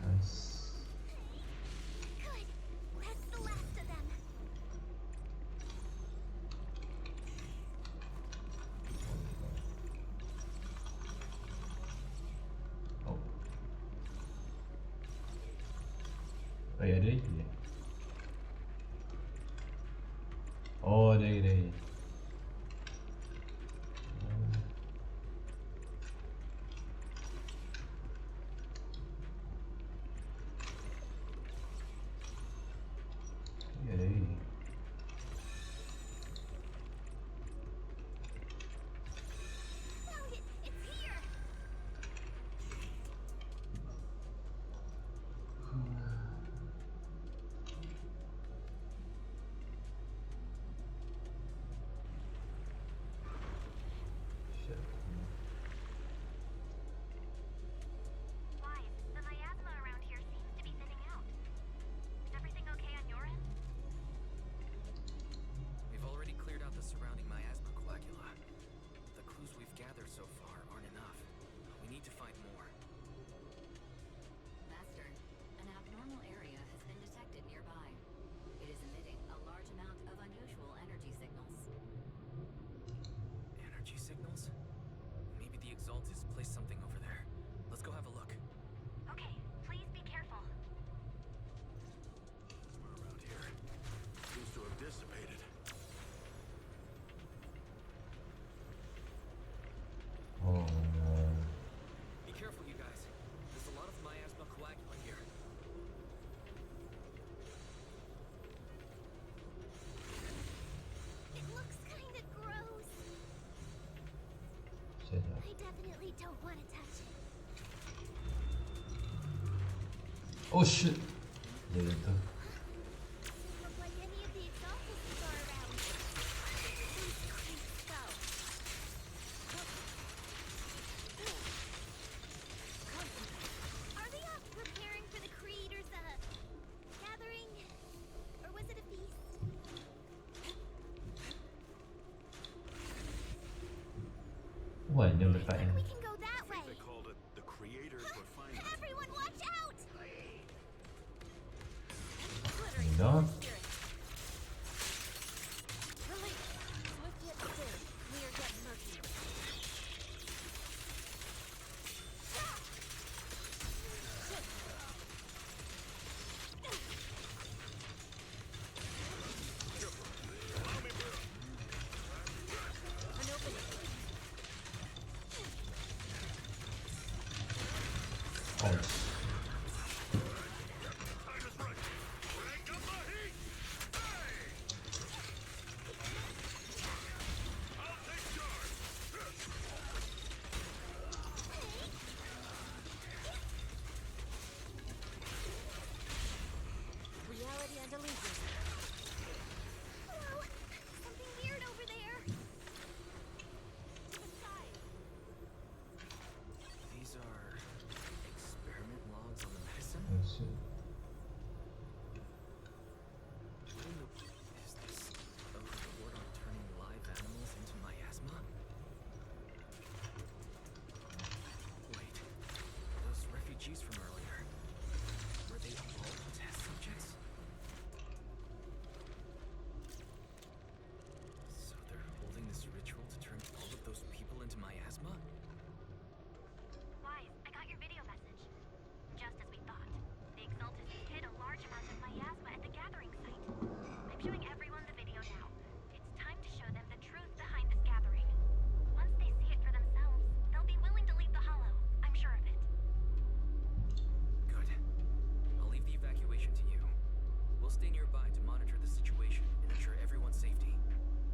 Nice. Good. That's the last of them. Oh. Oh ya, ada lagi ya? Oh, ada lagi. Ya, ada lagi. Found it. It's here. Shit. Why? The miasma around here seems to be thinning out. Is everything okay on your end? We've already cleared out the surrounding miasma coagula. The clues we've gathered so far aren't enough. We need to find more. Master, an abnormal area has been detected nearby. It is emitting a large amount of unusual energy signals. Energy signals? Maybe the Exaltus placed something over there. Let's go have a look. Okay, please be careful. Somewhere around here. Seems to have dissipated. Oh, Be careful, you guys. There's a lot of miasma coagula here. It looks kind of gross. shit. I definitely don't want to touch it. Oh shit. Dia jatuh. Doesn't look like any of the exaltuses are around. These creeps, though. Are they off preparing for the creed or the gathering? Wah, ini letak I ini. think we can go that way. They called it the creator's refinement. Everyone, watch out! No. Release. Swift yet still. Clear yet murky. An opening. Oh. Reality and illusion. Whoa! Something weird over there. To the side. These are experiment logs on the medicine? Oh shit. What in the... Is this a report on turning live animals into miasma? Wait, those refugees from earlier, were they all test subjects? So they're holding this ritual to turn all of those people into miasma? Wise, I got your video message. Just as we thought. The Exaltists hid a large amount of miasma at the gathering site. I'm showing everyone the video now. It's time to show them the truth behind this gathering. Once they see it for themselves, they'll be willing to leave the Hollow. I'm sure of it. Good. I'll leave the evacuation to you. We'll stay nearby to monitor the situation and ensure everyone's safety.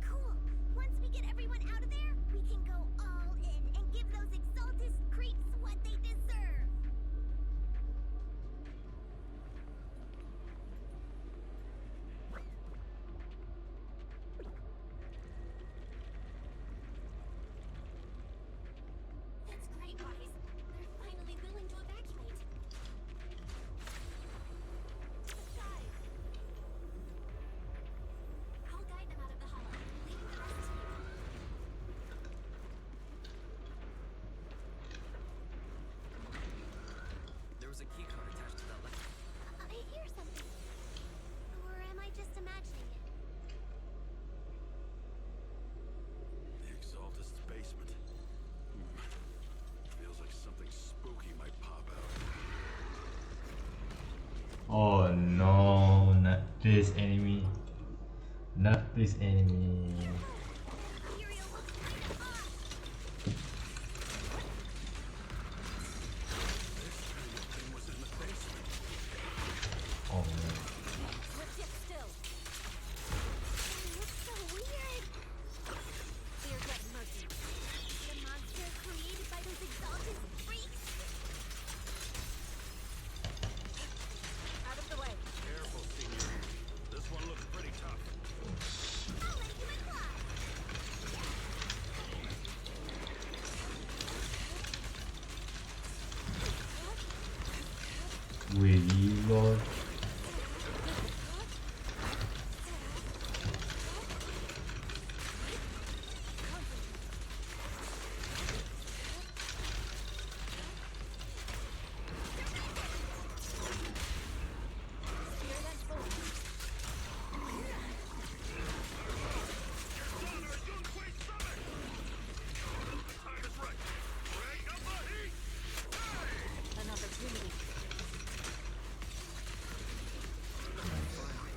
Cool. Once we get everyone out of there, we can go all in and give those Exaltist creeps what they deserve. That's great, Wise. They're finally willing to evacuate. To the side. I'll guide them out of the Hollow, leaving the rest to you. There was a key card attached to that letter. I hear something. Or am I just imagining it? The Exaltist's basement. Feels like something spooky might pop out. Oh no, not this enemy. Not this enemy. Imperial looks kind of off. Thing was in the basement. Oh no. Swift yet still. It looks so weird. Clear yet murky. The monster created by those Exaltist freaks. Out of the way. Careful, Senior. This one looks pretty tough. I'll let you in fly. Really, Lord? Spear and forward. An opportunity.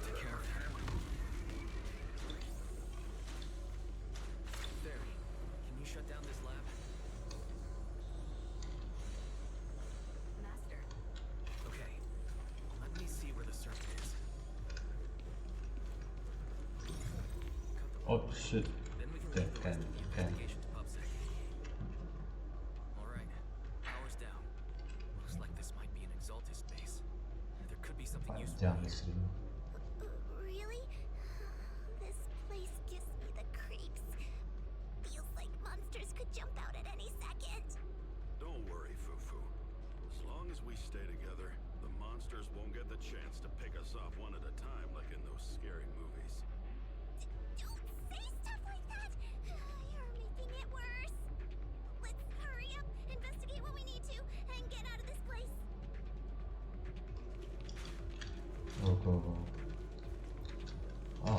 Take care of her. Fairy, can you shut down this lab? Master, Okay. Let me see where the circuit is. Cut the Oh shit. Then we can Okay, leave the rest of the can. investigation to PubSec. Alright, power's down. Looks like this might be an Exaltist base. There could be something useful Panjang here. sih. Really? This place gives me the creeps. Feels like monsters could jump out at any second. Don't worry, Fufu. As long as we stay together, the monsters won't get the chance to pick us off one at a time like in those scary movies. Don't say stuff like that. You're making it worse. cool. Oh.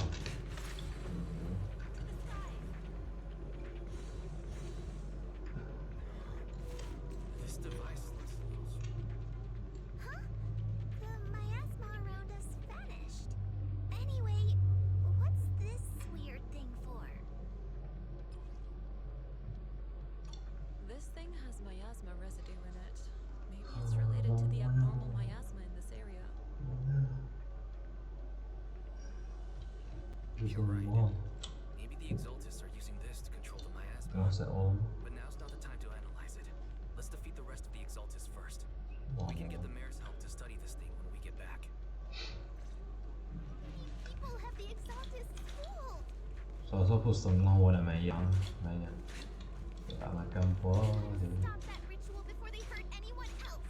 This device looks a little... Huh? The miasma around us vanished. Anyway, what's this weird thing for? This thing has miasma residue in it. Maybe it's related to the abnormal miasma in this area. You're right. Maybe the Exaltists are using this to control the miasma. What's that all? But now's not the time to analyze it. Let's defeat the rest of the Exaltists first. We can get the mayor's help to study this thing when we get back. People have the Exaltists fooled. So suppose some no one may young. Makan po. Stop that ritual before they hurt anyone else.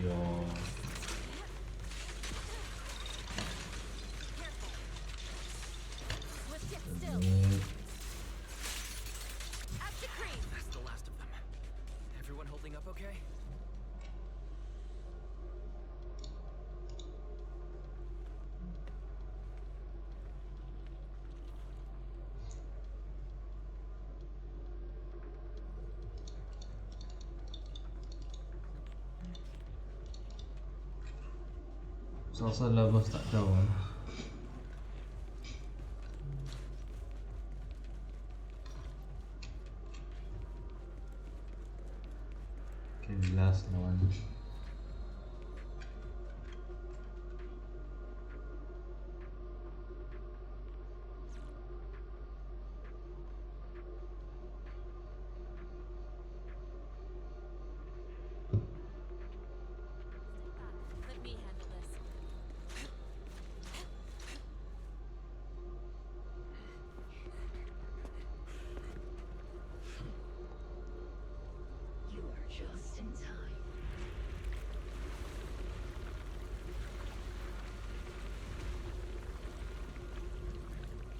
Yo. Let's get still. Up to cream. That's the last of them. Everyone holding up okay? Asal lah bos tak tahu. Okay, last one. Let me handle this. You are just in time.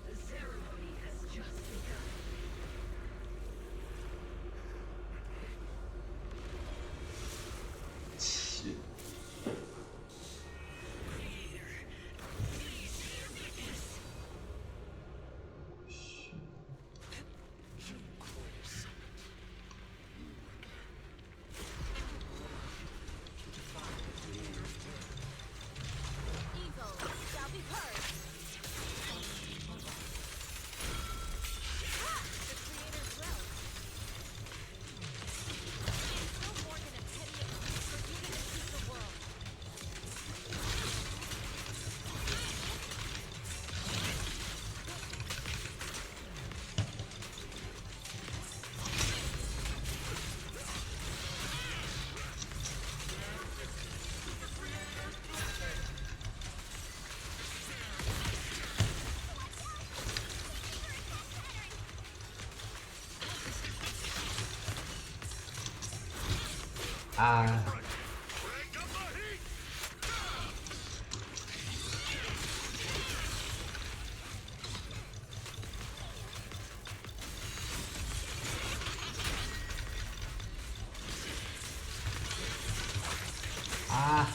The ceremony has just begun. Shit. Evil shall be purged. The creator's realm. It's no more than a petty excuse for you to defeat the world. Ah. Ah.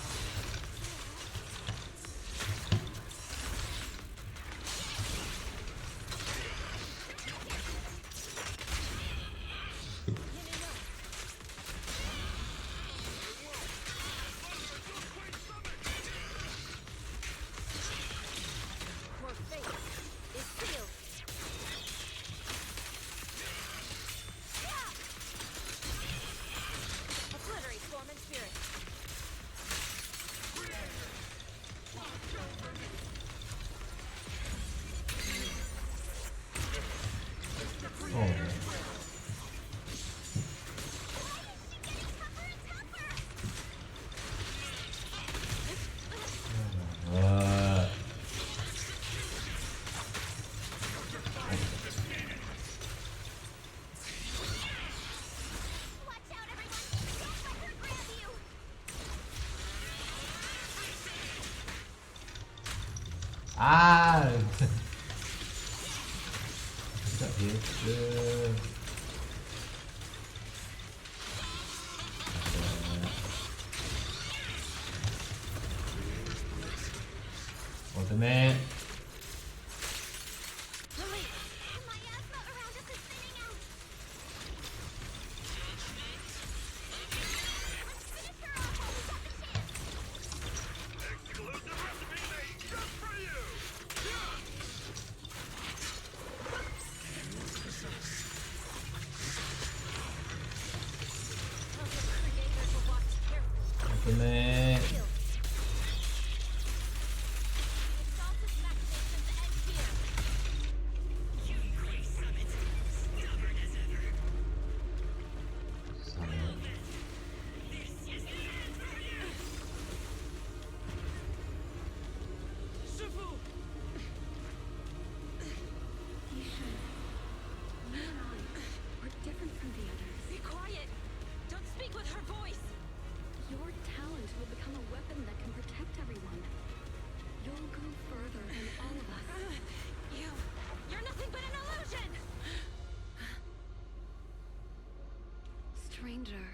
Your fate is sealed. Obliterate form and spirit. Oh. What? Watch out, everyone! Don't let her grab you! Ah. gitu. Ultimate. Ultimate. We're different from the others. Be quiet! Don't speak with her voice! Your talent will become a weapon that can protect everyone. You'll go further than all of us. You're nothing but an illusion! Stranger.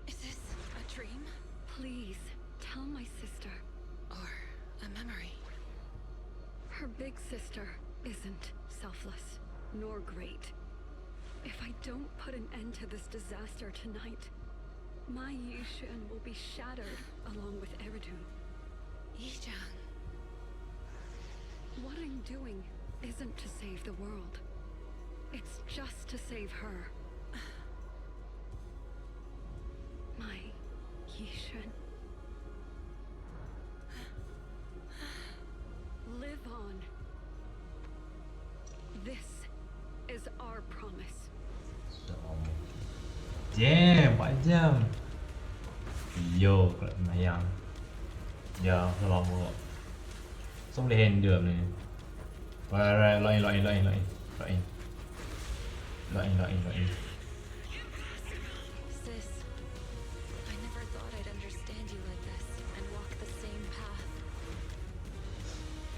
Is this a dream? Please, tell my sister. Or a memory. Her big sister isn't selfless, nor great. If I don't put an end to this disaster tonight, my Yishan will be shattered along with Eridun. Yishan. What I'm doing isn't to save the world. It's just to save her. My Yishan. Live on. This is our promise. Damn, 4 jam. Yo, lumayan. Ya, lama. So boleh handle ni. Alright, loin. Sis, I never thought I'd understand you like this and walk the same path.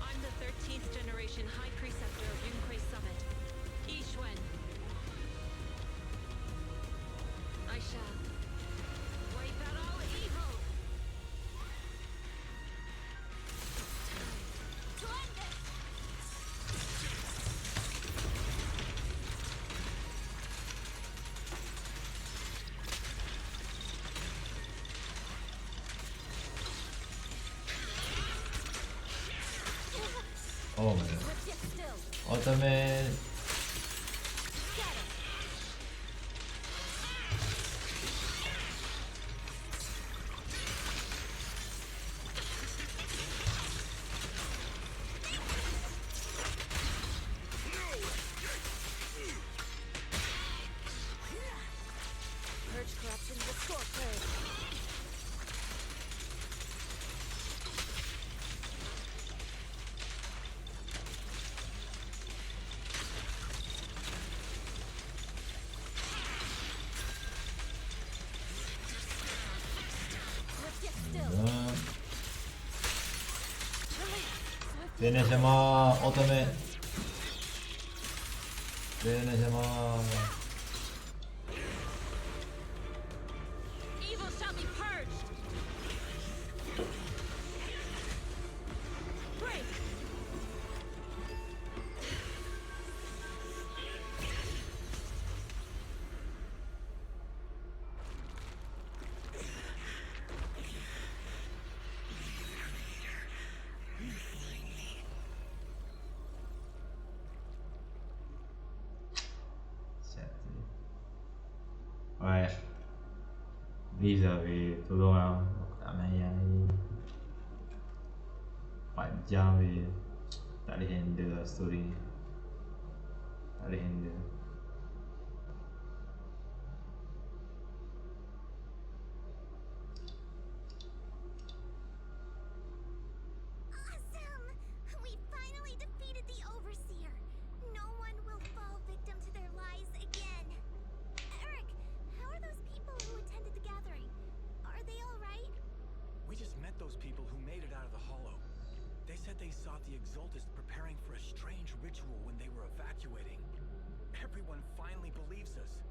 I'm the 13th generation High Preceptor of Yunkwei Summit, Yishwen. I shall wipe out all evil. To end this. Oh my god. Ultimate. Purge corruption, restore courage. Finish him off, ultimate. Finish him off. Evil shall be purged. Break. Ouais. Bây giờ thì tôi luôn không cảm thấy phải jam vì tak boleh handle story ni. Tak boleh handle. Awesome! We finally defeated the Overseer. No one will fall victim to their lies again. Eric, how are those people who attended the gathering? Are they all right? We just met those people who made it out of the Hollow. They said they saw the Exaltists preparing for a strange ritual when they were evacuating. Everyone finally believes us.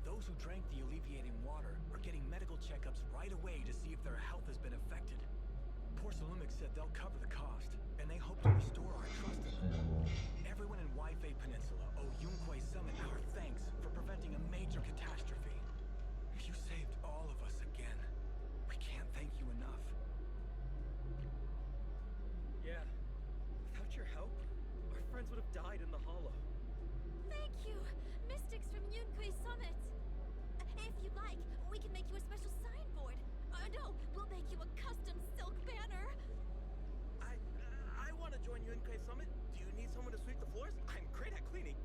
Those who drank the alleviating water are getting medical checkups right away to see if their health has been affected. Porcelumic said they'll cover the cost, and they hope to restore our trust in them. Everyone in Waifei Peninsula owe Yunquei Summit our thanks for preventing a major catastrophe. You saved all of us again. We can't thank you enough. Yeah. Without your help, our friends would have died in the hollow. Thank you, Mystics from Yunquei Summit. If you'd like, we can make you a special signboard. No, we'll make you a custom silk banner. I want to join Yunquei Summit. Do you need someone to sweep the floors? I'm great at cleaning.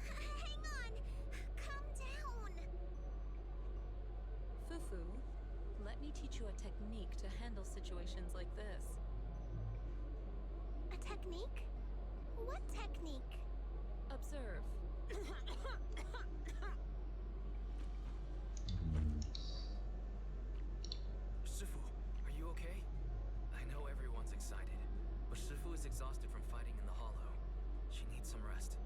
Hang on! Calm down! Fufu, let me teach you a technique to handle situations like this. A technique? What technique? Observe. Shifu, are you okay? I know everyone's excited, but Shifu is exhausted from fighting in the hollow. She needs some rest.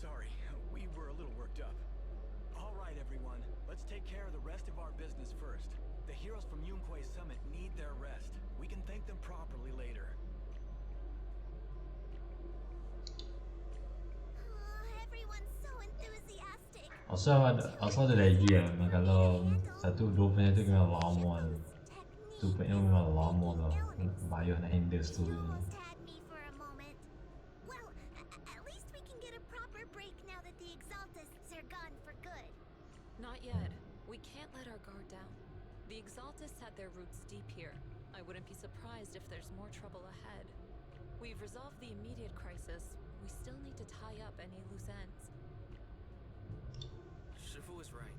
Sorry, we were a little worked up. All right, everyone. Let's take care of the rest of our business first. The heroes from Yunquei Summit need their rest. We can thank them properly later. Everyone's so enthusiastic. Also ada lagi ya, kalau satu dua punya tu memang lama kan. Tu punya memang lama tau. Payah nak handle story ni. Had me for a moment. Well, at least we can get a proper break now that the Exaltists are gone for good. Not yet. We can't let our guard down. The Exaltists had their roots deep here. I wouldn't be surprised if there's more trouble ahead. We've resolved the immediate crisis. We still need to tie up any loose ends. Shifu is right.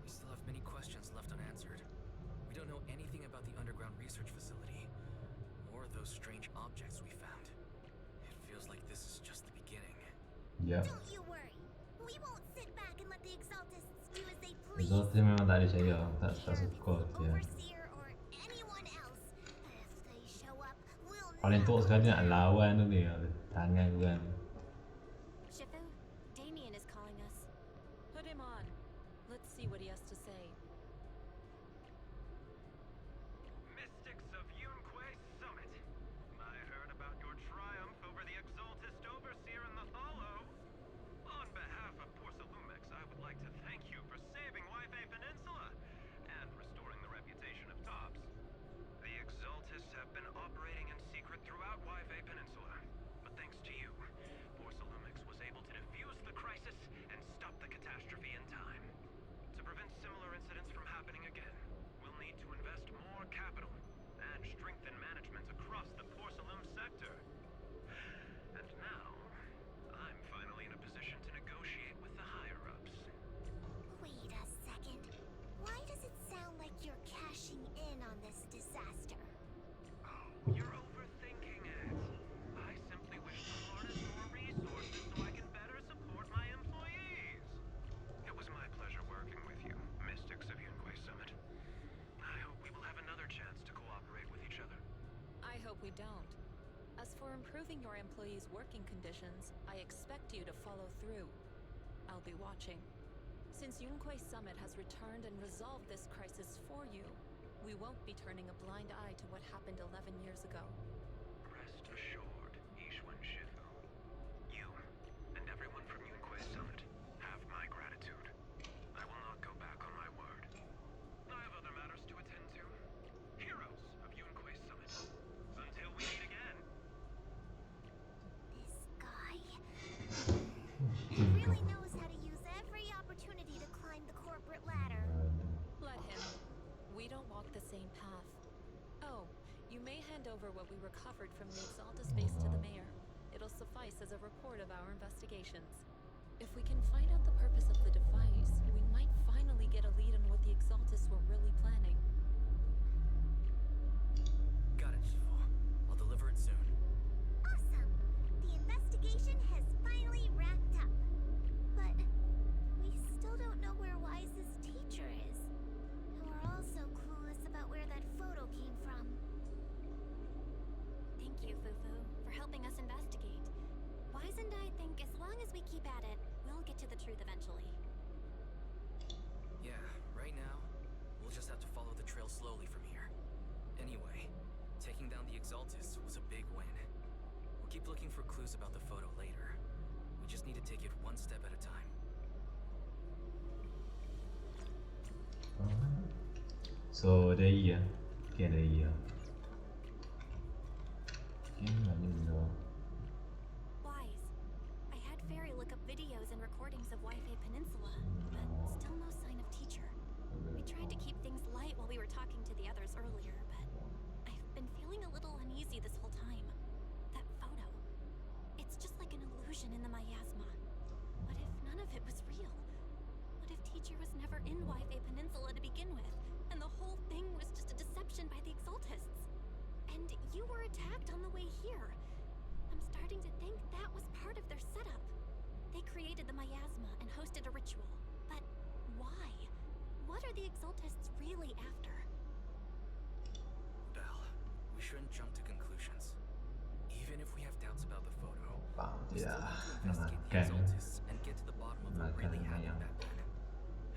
We still have many questions left unanswered. We don't know anything about the underground research facility, or those strange objects we found. It feels like this is just the beginning. Yeah. Don't you worry. We won't sit back and let the Exaltists do as they please. Exalted memang tak ada saya, tak suka dia. Overseer or anyone else. If they show up, we'll Paling teruk sekali nak lawan tu dia, tangan tu kan. Shifu, Damien is calling us. Put him on. Let's see what he has to say. Mystics of Yunquei Summit. I heard about your triumph over the Exaltist Overseer in the Hollow. On behalf of Porcelumex, I would like to thank you for saving Waifei Peninsula and restoring the reputation of Tops. The Exaltists have been operating in secret throughout Waifei Peninsula, but thanks to you, Porcelumex was able to defuse the crisis and stop the catastrophe in time. To prevent similar incidents from happening again, we'll need to invest more capital and strengthen management across the Porcelain sector. And now, I'm finally in a position to negotiate with the higher-ups. Wait a second. Why does it sound like you're cashing in on this disaster? You're overthinking it. I simply wish to harness more resources so I can better support my employees. It was my pleasure working with you, Mystics of Yunquei Summit. I hope we will have another chance to cooperate with each other. I hope we don't. As for improving your employees' working conditions, I expect you to follow through. I'll be watching. Since Yunquei Summit has returned and resolved this crisis for you, we won't be turning a blind eye to what happened 11 years ago. Rest assured, Ishwan Shifu. You and everyone from Yunquei Summit have my gratitude. I will not go back on my word. I have other matters to attend to. Heroes of Yunquei Summit. Until we meet again. This guy. He really knows how to use every opportunity to climb the corporate ladder. Let him. We don't walk the same path. Oh, you may hand over what we recovered from the Exalta space to the mayor. It'll suffice as a report of our investigations. If we can find out the purpose of the device, we might finally get a lead on what the Exaltists were really planning. Got it, Shifu. I'll deliver it soon. Awesome! The investigation has finally wrapped up. But we still don't know where Wise's teacher is. And we're also clueless about where that photo came from. to the truth eventually. Yeah, right now, we'll just have to follow the trail slowly from here. Anyway, taking down the Exaltus was a big win. We'll keep looking for clues about the photo later. We just need to take it one step at a time. So there you go. Okay, there you go. Wise. I had Fairy look up videos and recordings of Wi-Fi Peninsula, but still no sign of teacher. We tried to keep things light while we were talking to the others earlier, but I've been feeling a little uneasy this whole time. That photo. It's just like an illusion in the miasma. What if none of it was real? What if teacher was never in Wi-Fi Peninsula to begin with, and the whole thing was just a deception by the Exaltists? And you were attacked on the way here. I'm starting to think that was part of their setup. They created the miasma and hosted a ritual. But why? What are the Exaltists really after? Belle, we shouldn't jump to conclusions. Even if we have doubts about the photo, we still have to investigate the Exaltists and get to the bottom of what really happened back then.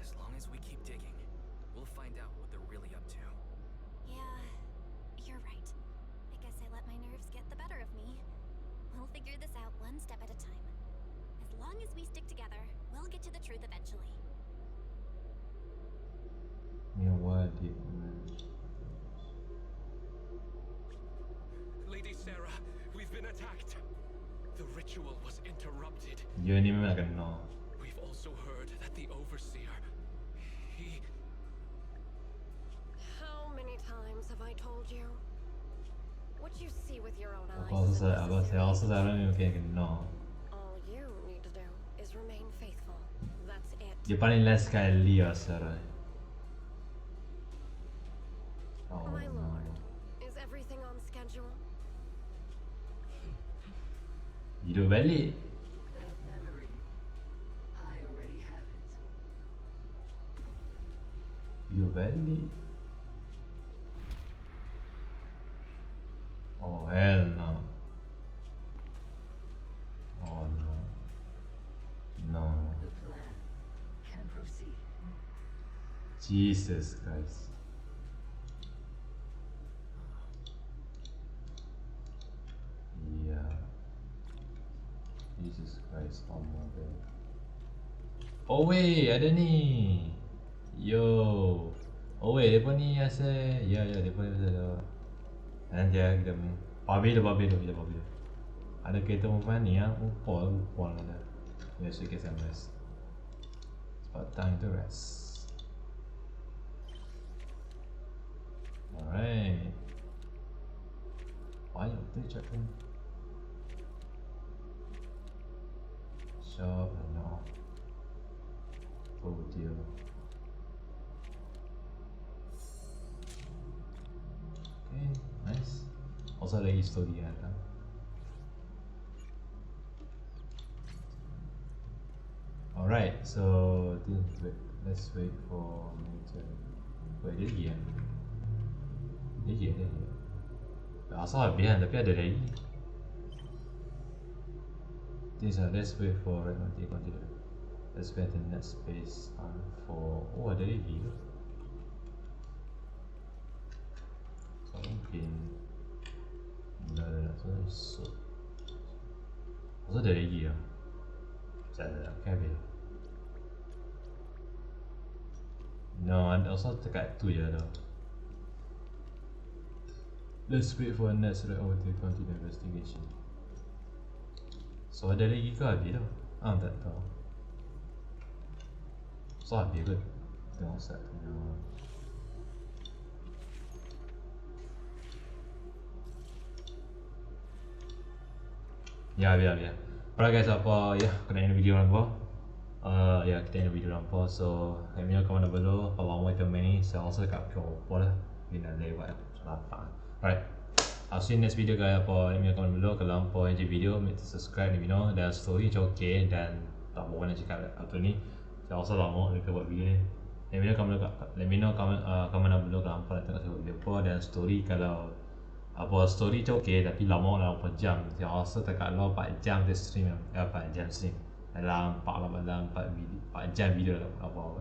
As long as we keep digging, we'll find out what they're really up to. Yeah, you're right. I guess I let my nerves get the better of me. We'll figure this out one step at a time. As long as we stick together, we'll get to the truth eventually. Lady Sarah, we've been attacked. The ritual was interrupted. Dia ni memang nak kena. We've also heard that the Overseer, he... How many times have I told you? What you see with your own eyes. Aku rasa saya ni mungkin kena. All you need to do is remain faithful. That's it. Dia paling last sekali lah Sarah. Oh My no. lord, is everything on schedule? Hidup balik. Hidup balik. Oh hell no. Oh no. No. Jesus Christ. Yeah. Jesus Christ, oh my god. Oh wait, ada ni. Yo. Oh wait, depa ni asal. Ya, depa ni asal. Nanti kita babi tu. Ada kereta perempuan ni ya, upon ada. Ya, so kita rest. It's about time to rest. Alright. Banyak tu cakap. Shop no. Oh dear. Okay, nice. Also lagi story ada. Alright, so let's wait for me to wait again. Dia. Asal habis tapi ada lagi. Let's wait for right now. Continue. Let's wait the next space for. Oh, ada lagi. So mungkin. No. So ada lagi ya. Ada kabel. No, also dekat tu je dah. Let's wait for next right over to continue investigation. So ada lagi ke habis dah? Tak tahu. So habis kot. Tengok set punya. Ya habis. Alright guys, apa ya kena end video nampak. Ya kita end video nampak. So let me know comment below how long wait for me. So also dekat kau boleh bina lewat selatan. Alright, I'll see you next video guys. Apa let me know comment below kalau apa yang video, make sure subscribe let me know dan story je okay dan tak boleh nak cakap atau ni. Saya also lama nak buat video ni. Let me know comment below kalau apa nak tengok video apa dan story kalau apa story je okay tapi lama lah 4 jam. Saya rasa tak kalau 4 jam dia stream 4 jam stream. dalam 4 jam video lah apa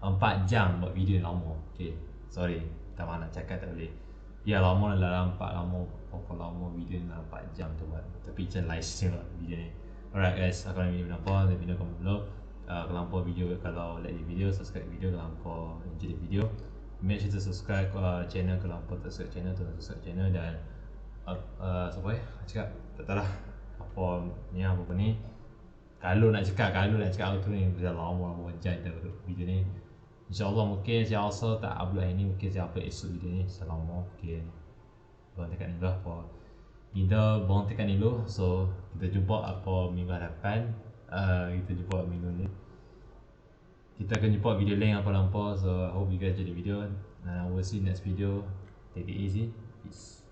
4 jam buat video ni lama. Okay, sorry, tak mana cakap tak boleh. Ya lama lah, berapa lama video ni dalam 4 jam tu buat. Tapi macam live lah video ni. Alright guys, aku nak nampak dan video komen dulu. Kalau nampak video, kalau like video, subscribe video. Kalau nampak enjoy video, make sure to subscribe channel. Kalau nampak tak subscribe channel, tu subscribe channel. Dan siapa cakap tak tahu lah apa ni. Kalau nak cakap auto ni dah lama macam tu video ni. InsyaAllah mungkin saya rasa tak upload hari ni, mungkin saya upload esok video ni selama mungkin bang tekan ni lah apa either bang tekan ni dulu. So kita jumpa apa minggu hadapan, kita jumpa minggu ni, kita akan jumpa video lain apa-apa. So I hope you guys enjoy the video and I will see you next video. Take it easy, peace.